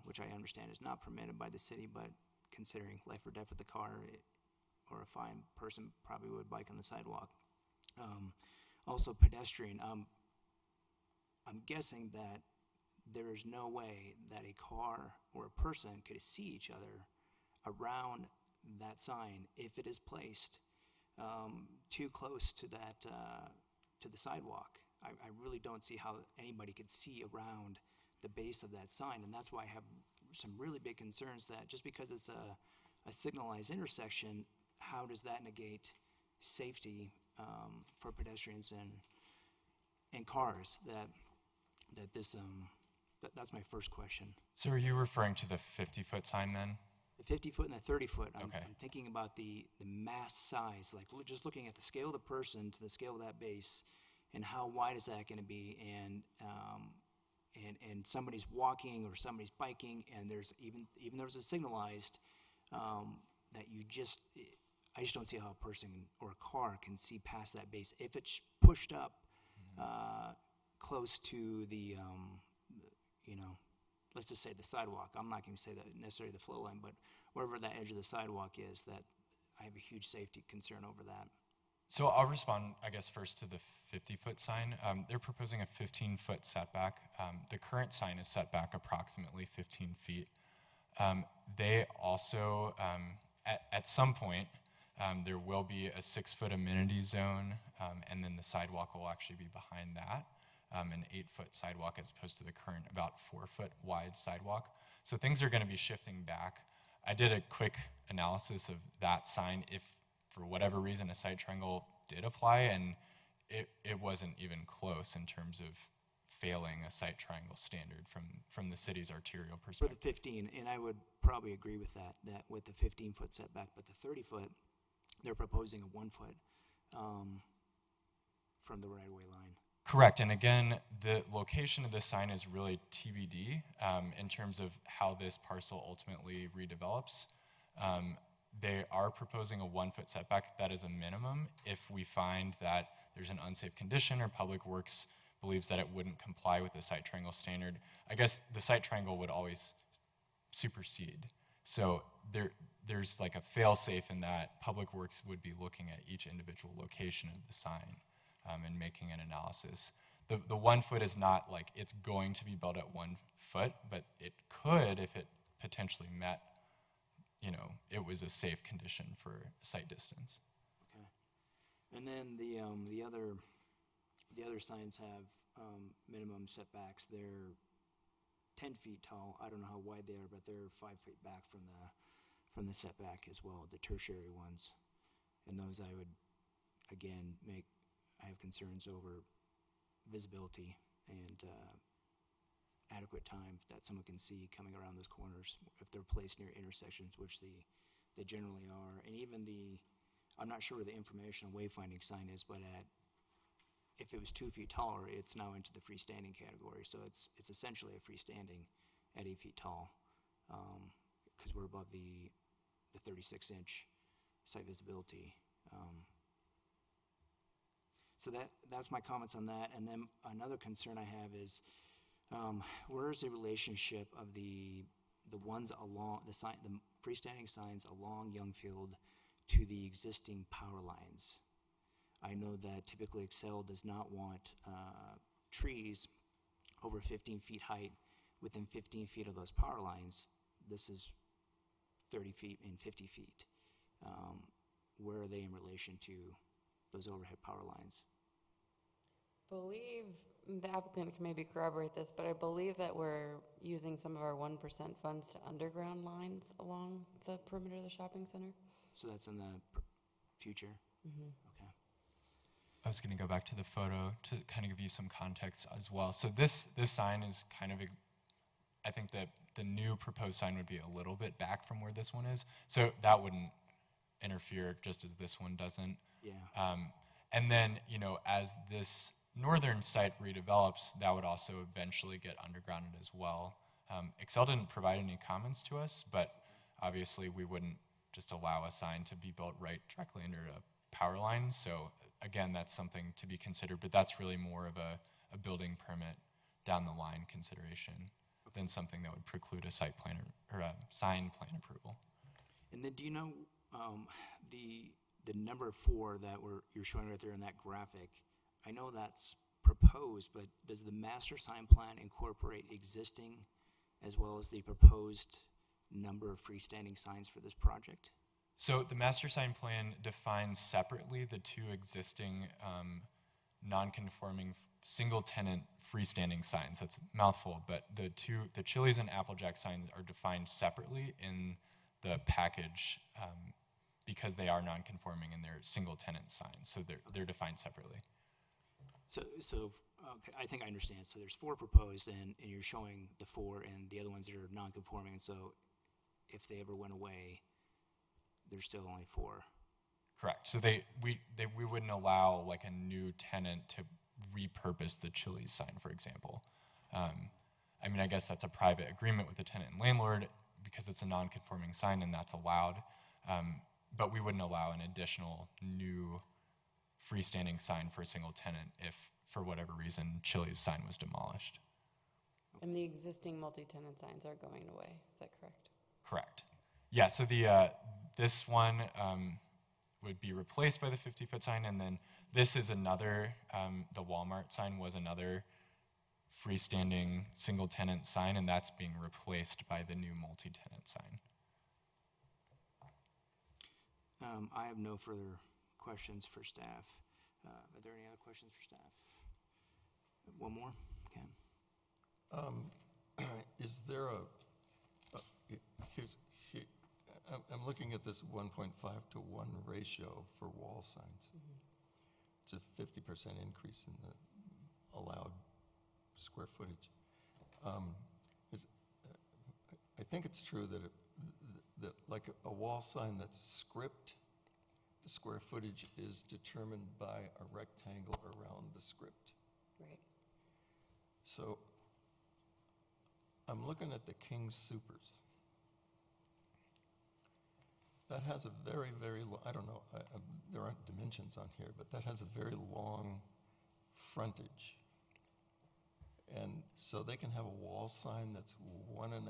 which I understand is not permitted by the city, but considering life or death with the car, or a fine person probably would bike on the sidewalk. Also pedestrian, I'm guessing that there is no way that a car or a person could see each other around that sign if it is placed too close to that to the sidewalk. I really don't see how anybody could see around the base of that sign, and that's why I have some really big concerns that just because it's a signalized intersection, how does that negate safety for pedestrians and cars that this That's my first question. So are you referring to the 50-foot sign then? The 50-foot and the 30-foot, I'm Okay. thinking about the mass size, like just looking at the scale of the person to the scale of that base, and how wide is that going to be, and somebody's walking or somebody's biking, and there's even there's a signalized that I just don't see how a person or a car can see past that base. If it's pushed up close to the, let's just say the sidewalk. I'm not going to say that necessarily the flow line, but wherever that edge of the sidewalk is, that I have a huge safety concern over that. So I'll respond, I guess, first to the 50-foot sign. They're proposing a 15-foot setback. The current sign is set back approximately 15 feet. They also, at some point, there will be a 6-foot amenity zone, and then the sidewalk will actually be behind that, an 8-foot sidewalk as opposed to the current about 4-foot wide sidewalk. So things are going to be shifting back. I did a quick analysis of that sign if, for whatever reason, a site triangle did apply, and it wasn't even close in terms of failing a site triangle standard from the city's arterial perspective. For the 15, and I would probably agree with that with the 15-foot setback, but the 30-foot, they're proposing a 1-foot from the right-of-way line. Correct, and again, the location of this sign is really TBD in terms of how this parcel ultimately redevelops. They are proposing a 1-foot setback. That is a minimum. If we find that there's an unsafe condition or Public Works believes that it wouldn't comply with the site triangle standard, I guess the site triangle would always supersede. So there's like a fail-safe in that Public Works would be looking at each individual location of the sign and making an analysis. The 1 foot is not like it's going to be built at 1 foot, but it could if it potentially met, it was a safe condition for site distance. Okay. And then the other signs have minimum setbacks. They're 10 feet tall. I don't know how wide they are, but they're 5 feet back from the setback as well, the tertiary ones. And those I would, again, I have concerns over visibility and adequate time that someone can see coming around those corners if they're placed near intersections, which they generally are. And even I'm not sure where the informational wayfinding sign is, but if it was 2 feet taller, it's now into the freestanding category. So it's essentially a freestanding at 8 feet tall, because we're above the 36-inch site visibility. So that's my comments on that. And then another concern I have is where is the relationship of the ones along the freestanding signs along Youngfield to the existing power lines? I know that typically Excel does not want trees over 15 feet height within 15 feet of those power lines. This is 30 feet and 50 feet. Where are they in relation to those overhead power lines? I believe the applicant can maybe corroborate this, but I believe that we're using some of our 1% funds to underground lines along the perimeter of the shopping center. So that's in the future? Mm-hmm. Okay. I was going to go back to the photo to kind of give you some context as well. So this sign is kind of, I think that the new proposed sign would be a little bit back from where this one is. So that wouldn't interfere just as this one doesn't. Yeah. And then, as this northern site redevelops, that would also eventually get undergrounded as well. Excel didn't provide any comments to us, but obviously we wouldn't just allow a sign to be built right directly under a power line. So again, that's something to be considered, but that's really more of a building permit down the line consideration than something that would preclude a site plan or a sign plan approval. And then do you know the number 4 that you're showing right there in that graphic? I know that's proposed, but does the master sign plan incorporate existing as well as the proposed number of freestanding signs for this project? So the master sign plan defines separately the 2 existing non-conforming single-tenant freestanding signs. That's a mouthful, but the Chili's and Applejack signs are defined separately in the package because they are non-conforming and they're single-tenant signs. So they're defined separately. So Okay, I think I understand. So there's 4 proposed, and you're showing the 4 and the other ones that are non-conforming, and so if they ever went away, there's still only 4. Correct. So we wouldn't allow like a new tenant to repurpose the Chili's sign, for example. I mean, I guess that's a private agreement with the tenant and landlord because it's a non-conforming sign and that's allowed. But we wouldn't allow an additional new freestanding sign for a single tenant if, for whatever reason, Chili's sign was demolished. And the existing multi-tenant signs are going away, is that correct? Correct. Yeah, so this one would be replaced by the 50-foot sign, and then this is another, the Walmart sign was another freestanding single-tenant sign, and that's being replaced by the new multi-tenant sign. I have no further questions for staff. Are there any other questions for staff? One more, Ken. Is there I'm looking at this 1.5 to 1 ratio for wall signs. It's a 50% increase in the allowed square footage. I think it's true that that like a wall sign that's script, the square footage is determined by a rectangle around the script. Right. So I'm looking at the King Supers. That has a very, very long, I don't know, there aren't dimensions on here, but that has a very long frontage. And so they can have a wall sign that's 1.5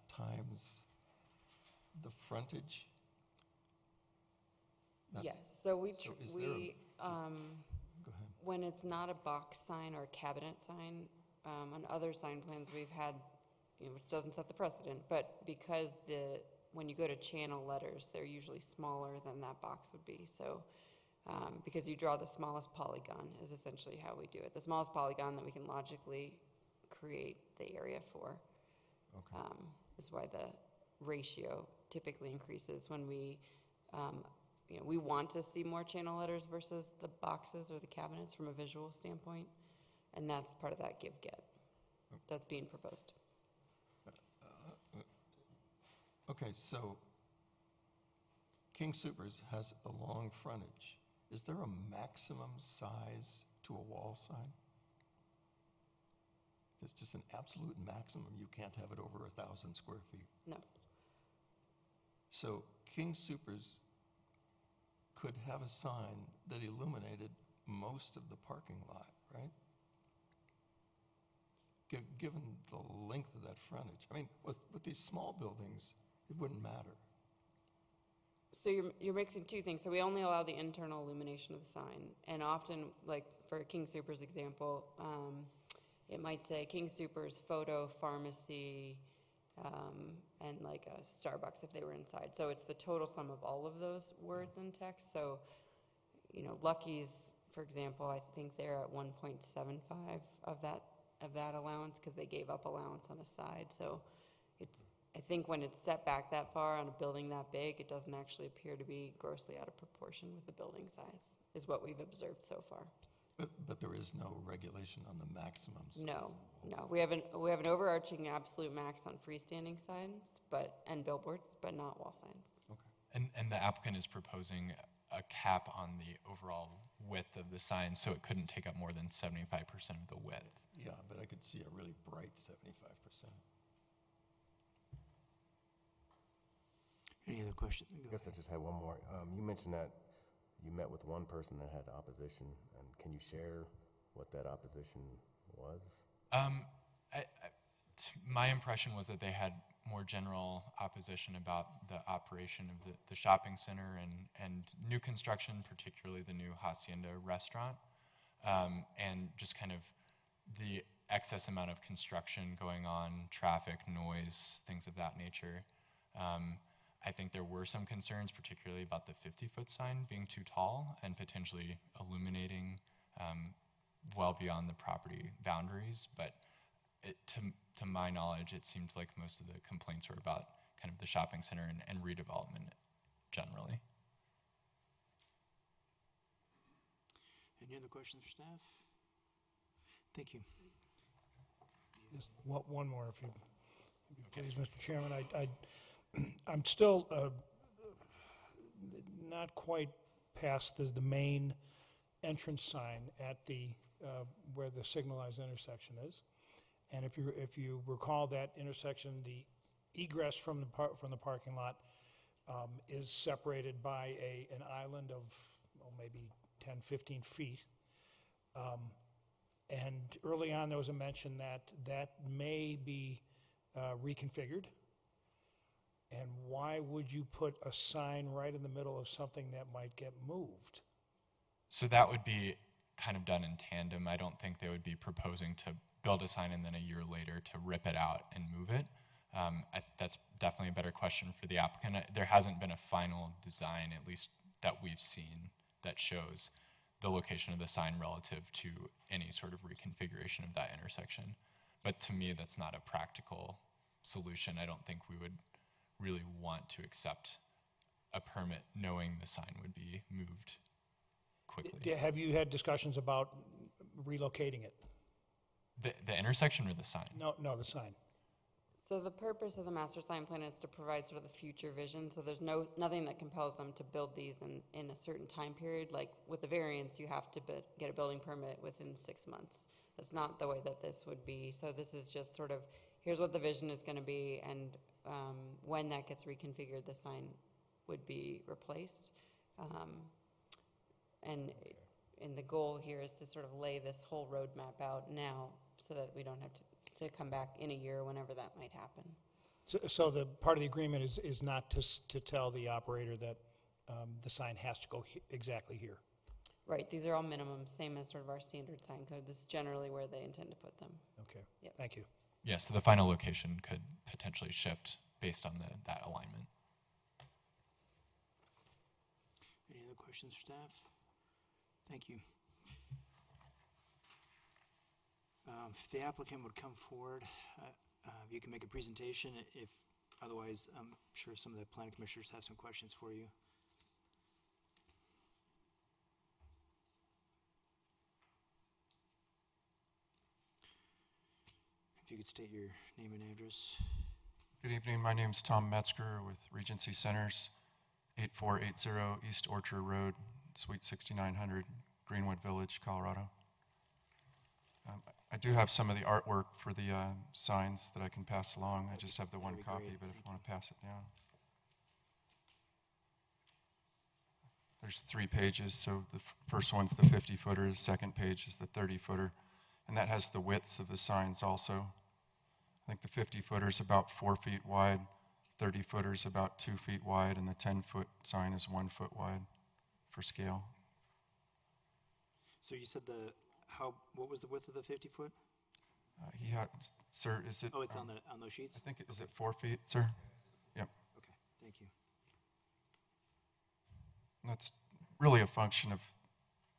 times the frontage? Yes, so is there go ahead. when it's not a box sign or a cabinet sign, on other sign plans we've had, which doesn't set the precedent, but because when you go to channel letters, they're usually smaller than that box would be. So because you draw the smallest polygon is essentially how we do it. The smallest polygon that we can logically create the area for is why the ratio typically increases when we want to see more channel letters versus the boxes or the cabinets from a visual standpoint, and that's part of that give-get that's being proposed. Okay, so King Supers has a long frontage. Is there a maximum size to a wall sign? There's just an absolute maximum. You can't have it over 1,000 square feet. No. So King Supers could have a sign that illuminated most of the parking lot, right? Given the length of that frontage. I mean, with these small buildings, it wouldn't matter. So you're mixing two things. So we only allow the internal illumination of the sign. And often, like for King Supers example, it might say King Supers Photo Pharmacy and like a Starbucks if they were inside. So it's the total sum of all of those words in text. So, Lucky's, for example, I think they're at 1.75 of that allowance because they gave up allowance on a side. So I think when it's set back that far on a building that big, it doesn't actually appear to be grossly out of proportion with the building size, is what we've observed so far. But there is no regulation on the maximum size. No. We have an overarching absolute max on freestanding signs, and billboards, but not wall signs. Okay. And the applicant is proposing a cap on the overall width of the sign, so it couldn't take up more than 75% of the width. Yeah, but I could see a really bright 75%. Any other questions? I guess I just had one more. You mentioned that you met with one person that had opposition, and can you share what that opposition was? My impression was that they had more general opposition about the operation of the shopping center and new construction, particularly the new Hacienda restaurant, and just kind of the excess amount of construction going on, traffic, noise, things of that nature. I think there were some concerns, particularly about the 50-foot sign being too tall and potentially illuminating well beyond the property boundaries. But to my knowledge, it seemed like most of the complaints were about kind of the shopping center and redevelopment generally. Any other questions for staff? Thank you. Just one more, if you please, Mr. Chairman. I'm still not quite past the main entrance sign at the where the signalized intersection is. And if you recall that intersection, the egress from the parking lot is separated by an island of maybe 10, 15 feet. And early on, there was a mention that may be reconfigured. And why would you put a sign right in the middle of something that might get moved? So that would be kind of done in tandem. I don't think they would be proposing to build a sign and then a year later to rip it out and move it. That's definitely a better question for the applicant. There hasn't been a final design, at least that we've seen, that shows the location of the sign relative to any sort of reconfiguration of that intersection. But to me, that's not a practical solution. I don't think we would really want to accept a permit knowing the sign would be moved quickly. Have you had discussions about relocating it? The intersection or the sign? No, the sign. So the purpose of the master sign plan is to provide sort of the future vision. So there's nothing that compels them to build these in a certain time period. Like with the variance, you have to get a building permit within 6 months. That's not the way that this would be. So this is just sort of, here's what the vision is going to be, and when that gets reconfigured, the sign would be replaced. And the goal here is to sort of lay this whole roadmap out now so that we don't have to come back in a year whenever that might happen. So the part of the agreement is not to tell the operator that the sign has to go exactly here. Right, these are all minimums, same as sort of our standard sign code. This is generally where they intend to put them. Okay, Yep. Thank you. Yeah, so the final location could potentially shift based on that alignment. Any other questions for staff? Thank you. If the applicant would come forward, you can make a presentation. If otherwise, I'm sure some of the planning commissioners have some questions for you. If you could state your name and address. Good evening. My name's Tom Metzger with Regency Centers, 8480 East Orchard Road, Suite 6900, Greenwood Village, Colorado. I do have some of the artwork for the signs that I can pass along. I just have the one copy, but if you want to pass it down. There's 3 pages, so the first one's the 50-footer, the second page is the 30-footer, and that has the widths of the signs also. I think the 50-footer is about 4 feet wide, 30-footer is about 2 feet wide, and the 10-foot sign is 1 foot wide for scale. So you said what was the width of the 50-foot? Sir, is it? Oh, it's on those sheets? I think, is it 4 feet, sir? Yep. Okay, thank you. That's really a function of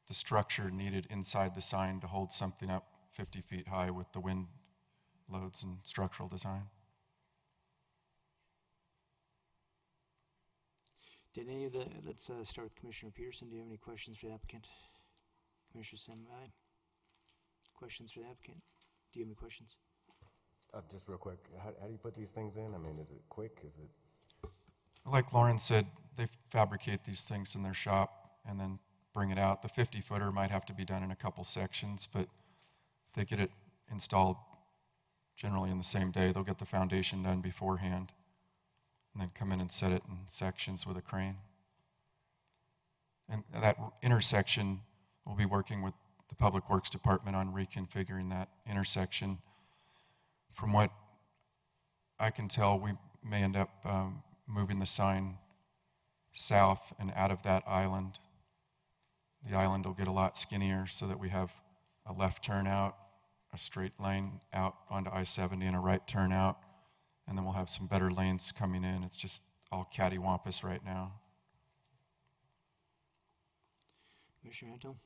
the structure needed inside the sign to hold something up 50 feet high with the wind loads and structural design. Did any of let's start with Commissioner Peterson. Do you have any questions for the applicant? Commissioner Sim, aye. Questions for the applicant? Do you have any questions? Just real quick, how do you put these things in? I mean, is it quick? Is it? Like Lauren said, they fabricate these things in their shop and then bring it out. The 50-footer might have to be done in a couple sections, but they get it installed generally in the same day. They'll get the foundation done beforehand and then come in and set it in sections with a crane. And that intersection, we'll be working with the Public Works Department on reconfiguring that intersection. From what I can tell, we may end up moving the sign south and out of that island. The island will get a lot skinnier so that we have a left turn out, a straight lane out onto I-70 and a right turn out, and then we'll have some better lanes coming in. It's just all cattywampus right now. Commissioner Antle?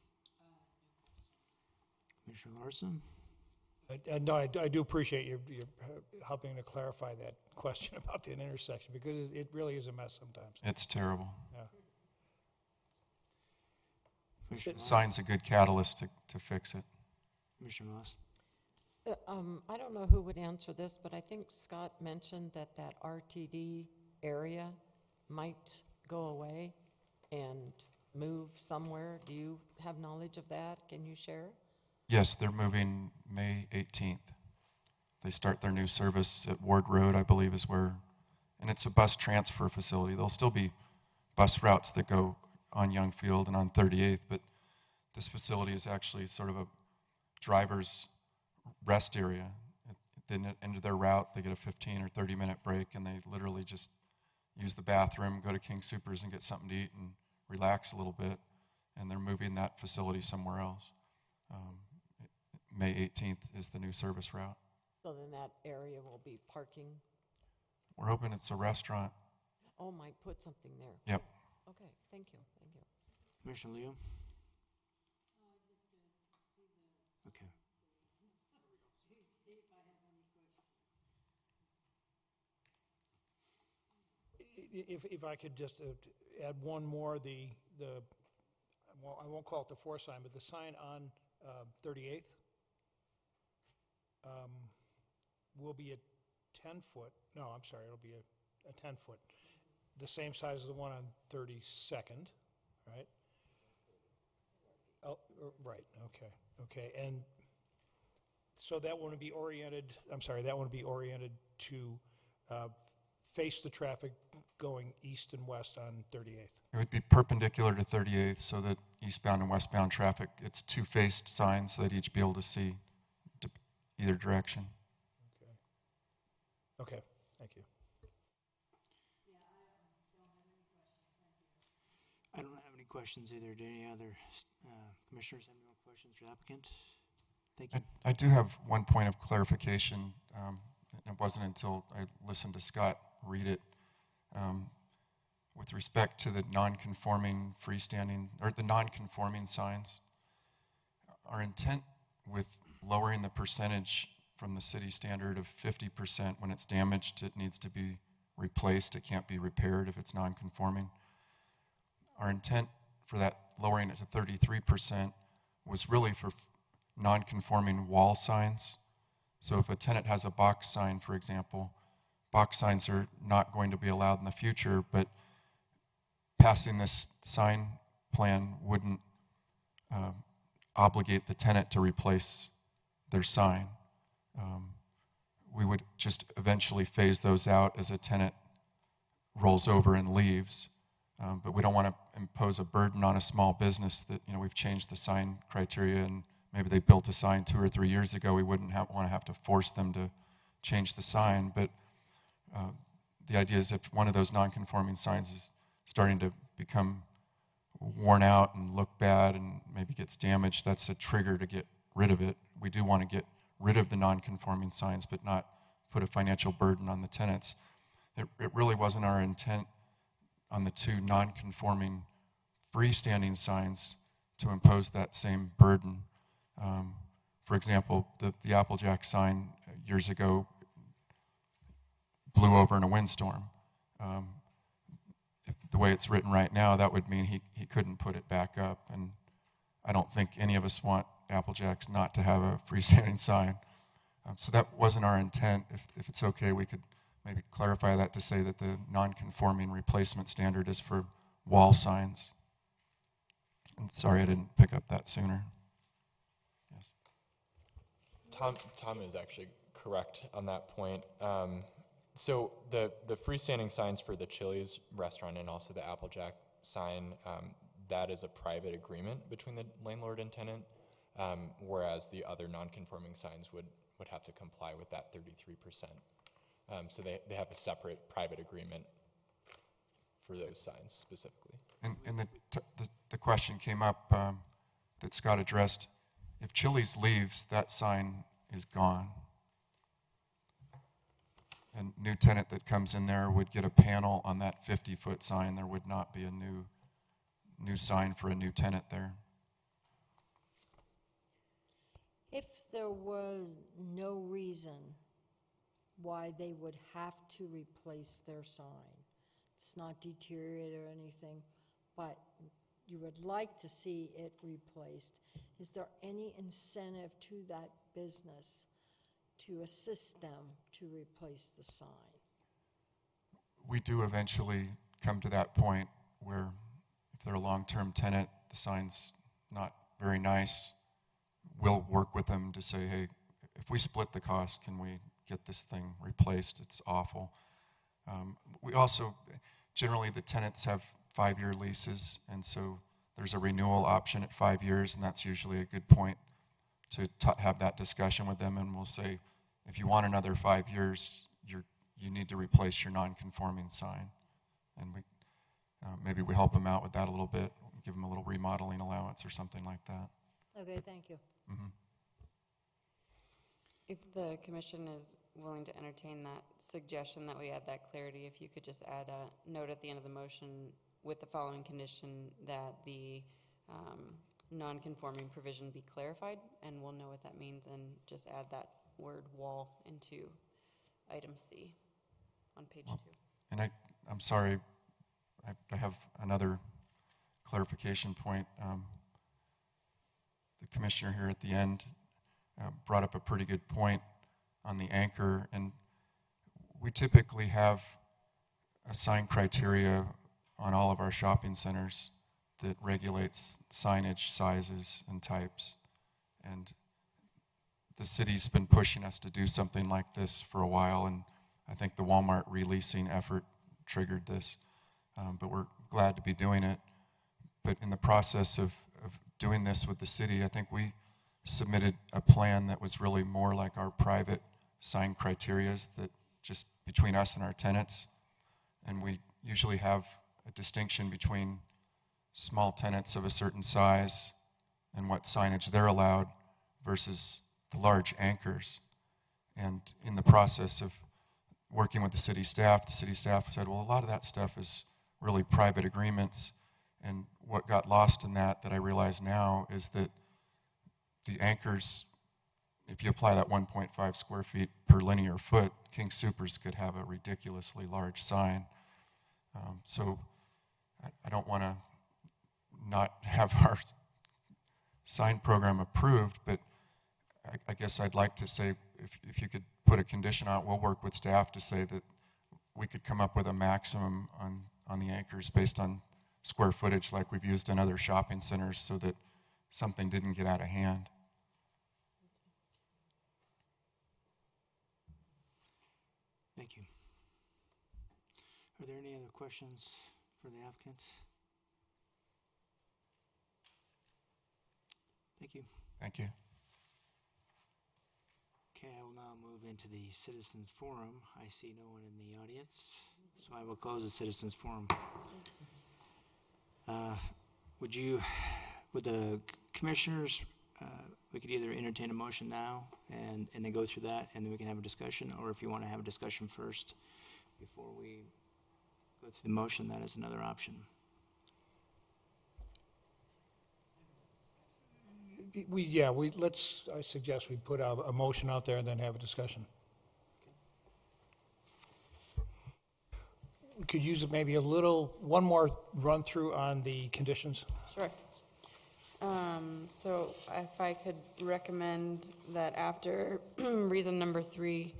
Commissioner Larson? No, I do appreciate you helping to clarify that question about the intersection, because it really is a mess sometimes. It's terrible. Yeah. The sign's a good catalyst to fix it. Commissioner Moss? I don't know who would answer this, but I think Scott mentioned that that RTD area might go away and move somewhere. Do you have knowledge of that? Can you share? Yes, they're moving May 18th. They start their new service at Ward Road, I believe is where, and it's a bus transfer facility. There'll still be bus routes that go on Youngfield and on 38th, but this facility is actually sort of a driver's rest area. At the end of their route, they get a 15 or 30-minute break, and they literally just use the bathroom, go to King Soopers and get something to eat and relax a little bit, and they're moving that facility somewhere else. May 18th is the new service route. So then that area will be parking? We're hoping it's a restaurant. Oh, might put something there. Yep. Okay, thank you, thank you. Commissioner Leo? Okay. If I could just add one more, I won't call it the 4 sign, but the sign on 38th will be a 10-foot, no, I'm sorry, it'll be a 10-foot, the same size as the one on 32nd, right? Oh, right, okay, and so that one would be oriented, that one would be oriented to face the traffic going east and west on 38th. It would be perpendicular to 38th so that eastbound and westbound traffic, it's 2 faced signs so that each be able to see either direction. Okay, thank you. I don't have any questions either. Do any other commissioners have any more questions for the applicant? Thank you. I do have one point of clarification. It wasn't until I listened to Scott read it. With respect to the non-conforming freestanding, or the non-conforming signs, our intent with lowering the percentage from the city standard of 50% when it's damaged, it needs to be replaced, it can't be repaired if it's non-conforming. Our intent for that, lowering it to 33%, was really for non-conforming wall signs. So if a tenant has a box sign, for example, box signs are not going to be allowed in the future, but passing this sign plan wouldn't obligate the tenant to replace their sign. We would just eventually phase those out as a tenant rolls over and leaves. But we don't want to impose a burden on a small business that, we've changed the sign criteria and maybe they built a sign 2 or 3 years ago. We wouldn't want to have to force them to change the sign. But the idea is if one of those non-conforming signs is starting to become worn out and look bad and maybe gets damaged, that's a trigger to get rid of it. We do want to get rid of the non-conforming signs, but not put a financial burden on the tenants. It really wasn't our intent on the 2 non-conforming freestanding signs to impose that same burden. For example, the Applejack sign years ago blew over in a windstorm. The way it's written right now, that would mean he couldn't put it back up, and I don't think any of us want Applejacks not to have a freestanding sign. So that wasn't our intent. If it's okay, we could maybe clarify that to say that the non-conforming replacement standard is for wall signs. And sorry I didn't pick up that sooner. Yes. Tom is actually correct on that point. So the freestanding signs for the Chili's restaurant and also the Applejack sign, that is a private agreement between the landlord and tenant, whereas the other non-conforming signs would have to comply with that 33%. So they have a separate private agreement for those signs specifically. And the question came up that Scott addressed. If Chili's leaves, that sign is gone. A new tenant that comes in there would get a panel on that 50-foot sign. There would not be a new sign for a new tenant there. If there was no reason why they would have to replace their sign, it's not deteriorated or anything, but you would like to see it replaced, is there any incentive to that business to assist them to replace the sign? We do eventually come to that point where if they're a long-term tenant, the sign's not very nice, we'll work with them to say, hey, if we split the cost, can we get this thing replaced? It's awful. We also, generally the tenants have 5-year leases, and so there's a renewal option at 5 years, and that's usually a good point to have that discussion with them, and we'll say, if you want another 5 years, you need to replace your non-conforming sign. And we, maybe we help them out with that a little bit, give them a little remodeling allowance or something like that. Okay, thank you. Mm-hmm. If the commission is willing to entertain that suggestion that we add that clarity, if you could just add a note at the end of the motion with the following condition that the non-conforming provision be clarified, and we'll know what that means, and just add that word wall into item C on page 2. And I'm sorry, I have another clarification point. The commissioner here at the end brought up a pretty good point on the anchor, and we typically have a sign criteria on all of our shopping centers that regulates signage sizes and types. And the city's been pushing us to do something like this for a while, and I think the Walmart releasing effort triggered this. But we're glad to be doing it. But in the process of doing this with the city, I think we submitted a plan that was really more like our private sign criterias that just between us and our tenants. And we usually have a distinction between small tenants of a certain size and what signage they're allowed versus the large anchors. And in the process of working with the city staff said, well, a lot of that stuff is really private agreements. And what got lost in that I realize now is that the anchors, if you apply that 1.5 square feet per linear foot, King Soopers could have a ridiculously large sign. So I don't want to not have our sign program approved, but I guess I'd like to say if you could put a condition on it, we'll work with staff to say that we could come up with a maximum on the anchors based on square footage like we've used in other shopping centers so that something didn't get out of hand. Thank you. Are there any other questions for the applicants? Thank you. Thank you. Okay, I will now move into the citizens forum. I see no one in the audience, so I will close the citizens forum. Would the commissioners, we could either entertain a motion now and then go through that, and then we can have a discussion, or if you want to have a discussion first before we go through the motion, that is another option. I suggest we put a motion out there and then have a discussion. We could use maybe one more run through on the conditions. Sure. So if I could recommend that after reason number 3,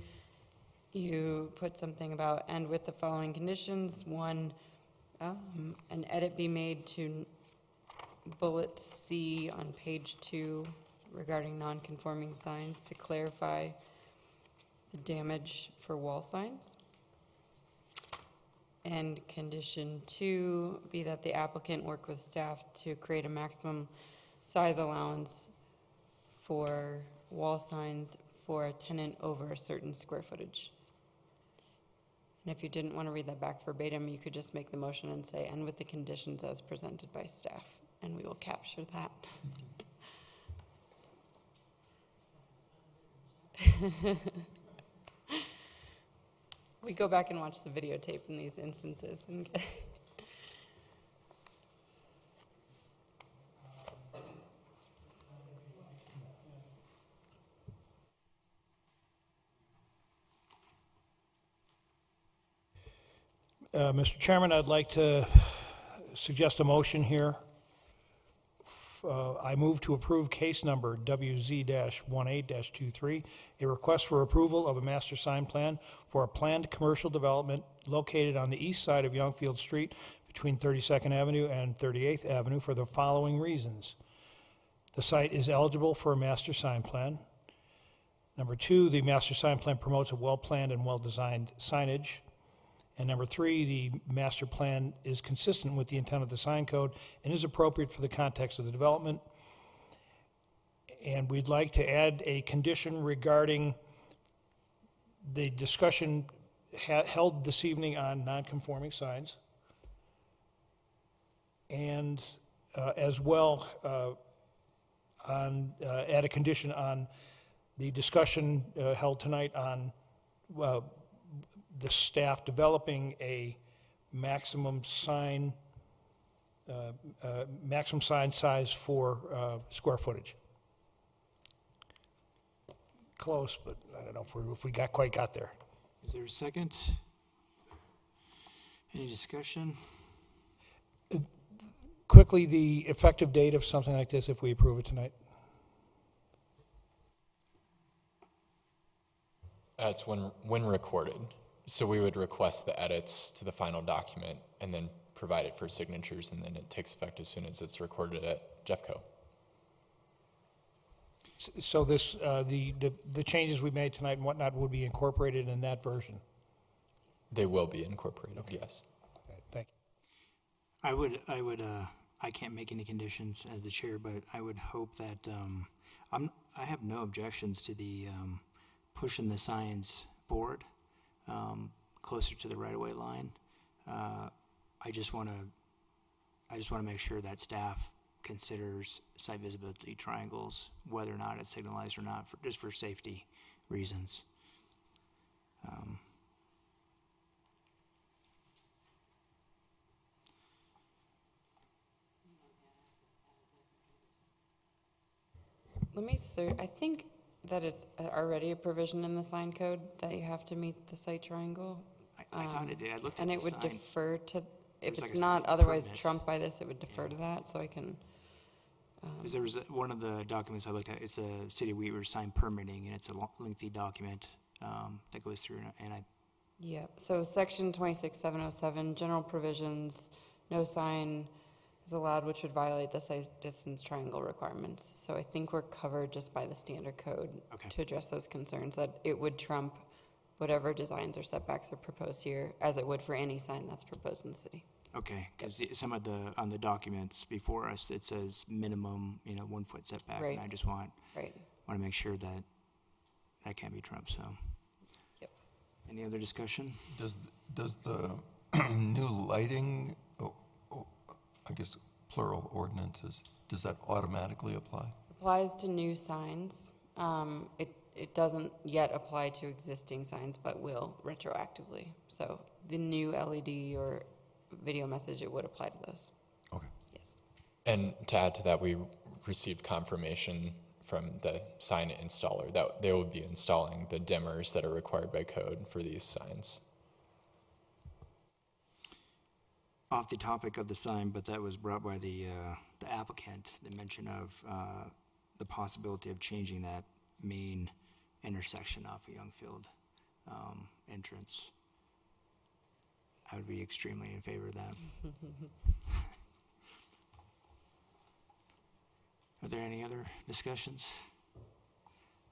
you put something about, and with the following conditions. 1, an edit be made to bullet C on page 2 regarding non-conforming signs to clarify the damage for wall signs. And condition 2 be that the applicant work with staff to create a maximum size allowance for wall signs for a tenant over a certain square footage. And if you didn't want to read that back verbatim, you could just make the motion and say, and with the conditions as presented by staff, and we will capture that. We go back and watch the videotape in these instances. And Mr. Chairman, I'd like to suggest a motion here I move to approve case number WZ-18-23, a request for approval of a master sign plan for a planned commercial development located on the east side of Youngfield Street between 32nd Avenue and 38th Avenue for the following reasons. The site is eligible for a master sign plan. Number 2, the master sign plan promotes a well-planned and well-designed signage. And number 3, the master plan is consistent with the intent of the sign code and is appropriate for the context of the development. And we'd like to add a condition regarding the discussion held this evening on non-conforming signs. And as well, add a condition on the discussion held tonight on the staff developing a maximum sign size for square footage. Close, but I don't know if we quite got there. Is there a second? Any discussion? Quickly, the effective date of something like this if we approve it tonight. It's when recorded. So we would request the edits to the final document and then provide it for signatures, and then it takes effect as soon as it's recorded at Jeffco. So this, the changes we made tonight and whatnot would be incorporated in that version? They will be incorporated, yes. Okay, thank you. I can't make any conditions as the chair, but I would hope that, I have no objections to the pushing the signs forward, closer to the right-of-way line. I just want to make sure that staff considers site visibility triangles, whether or not it's signalized or not, just for safety reasons. Let me I think that it's already a provision in the sign code that you have to meet the site triangle. I thought it did. I looked at and the it would sign. defer to, if There's it's like a not otherwise permit. trumped by this, it would defer to that, so I can. Because there was one of the documents I looked at, it's a City of Wheater sign permitting, and it's a lengthy document that goes through, and I. Yeah, so section 26707, general provisions, no sign is allowed which would violate the site distance triangle requirements. So I think we're covered just by the standard code to address those concerns, that it would trump whatever designs or setbacks are proposed here, as it would for any sign that's proposed in the city. Okay, because some of on the documents before us, it says minimum, 1 foot setback, Right. and I just want Right. to make sure that that can't be trumped. So. Yep. Any other discussion? Does the new lighting, I guess plural ordinances, does that automatically apply? Applies to new signs. It doesn't yet apply to existing signs, but will retroactively. So the new LED or video message, it would apply to those. Okay. Yes. And to add to that, we received confirmation from the sign installer that they will be installing the dimmers that are required by code for these signs. Off the topic of the sign, but that was brought by the applicant, the mention of the possibility of changing that main intersection off of Youngfield entrance. I would be extremely in favor of that. Are there any other discussions?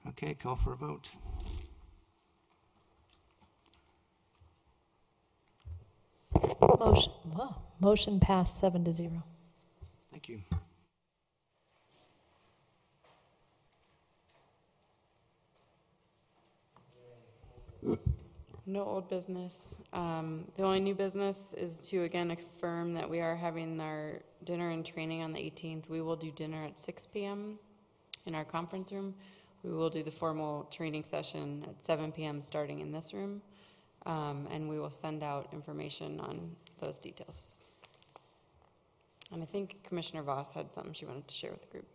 Okay, call for a vote. Motion passed 7-0. Thank you. No old business. The only new business is to again affirm that we are having our dinner and training on the 18th. We will do dinner at 6 p.m. in our conference room. We will do the formal training session at 7 p.m. starting in this room. And we will send out information on those details. And I think Commissioner Voss had something she wanted to share with the group.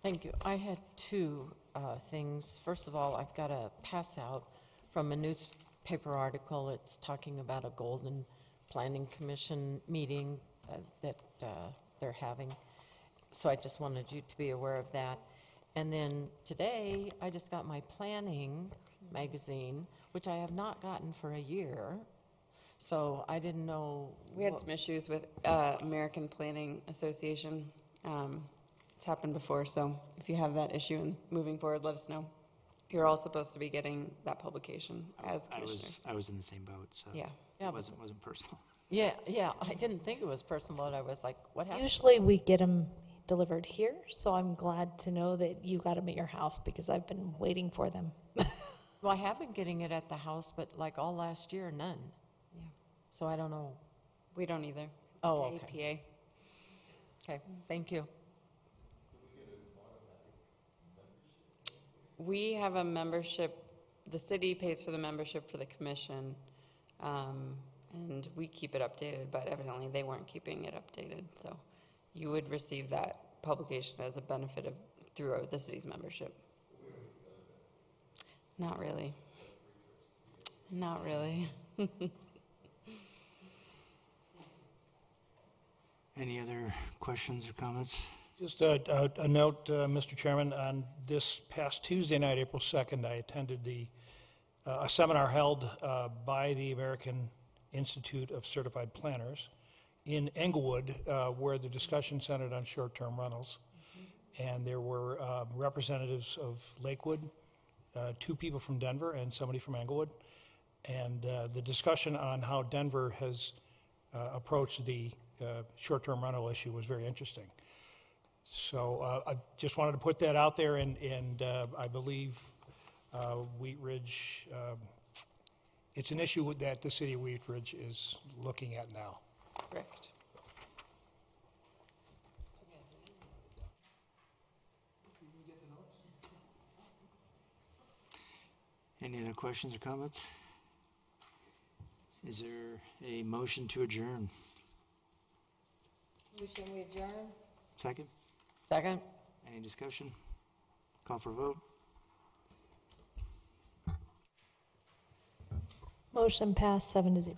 Thank you. I had two things. First of all, I've got a pass out from a newspaper article. It's talking about a Golden Planning Commission meeting that they're having. So I just wanted you to be aware of that. And then today, I just got my planning magazine, which I have not gotten for a year. So I didn't know. We had some issues with American Planning Association. It's happened before, so if you have that issue and moving forward, let us know. You're all supposed to be getting that publication as commissioners. I was in the same boat, so Yeah. Yeah, it wasn't personal. Yeah, I didn't think it was personal, but I was like, what happened? Usually we get them delivered here, so I'm glad to know that you got them at your house because I've been waiting for them. Well, I have been getting it at the house, but like all last year, none. Yeah. So I don't know. We don't either. Oh, The okay. Okay, thank you. We have a membership, the city pays for the membership for the commission, and we keep it updated, but evidently they weren't keeping it updated, so you would receive that publication as a benefit of, through the city's membership. Not really. Not really. Any other questions or comments? Just a note, Mr. Chairman, on this past Tuesday night, April 2nd, I attended a seminar held by the American Institute of Certified Planners in Englewood, where the discussion centered on short-term rentals. And there were representatives of Lakewood, 2 people from Denver and somebody from Englewood. And the discussion on how Denver has approached the short-term rental issue was very interesting. So I just wanted to put that out there, and I believe Wheat Ridge, it's an issue that the city of Wheat Ridge is looking at now. Correct. Any other questions or comments? Is there a motion to adjourn? Motion we adjourn? Second? Second. Any discussion? Call for vote. Motion passed 7-0.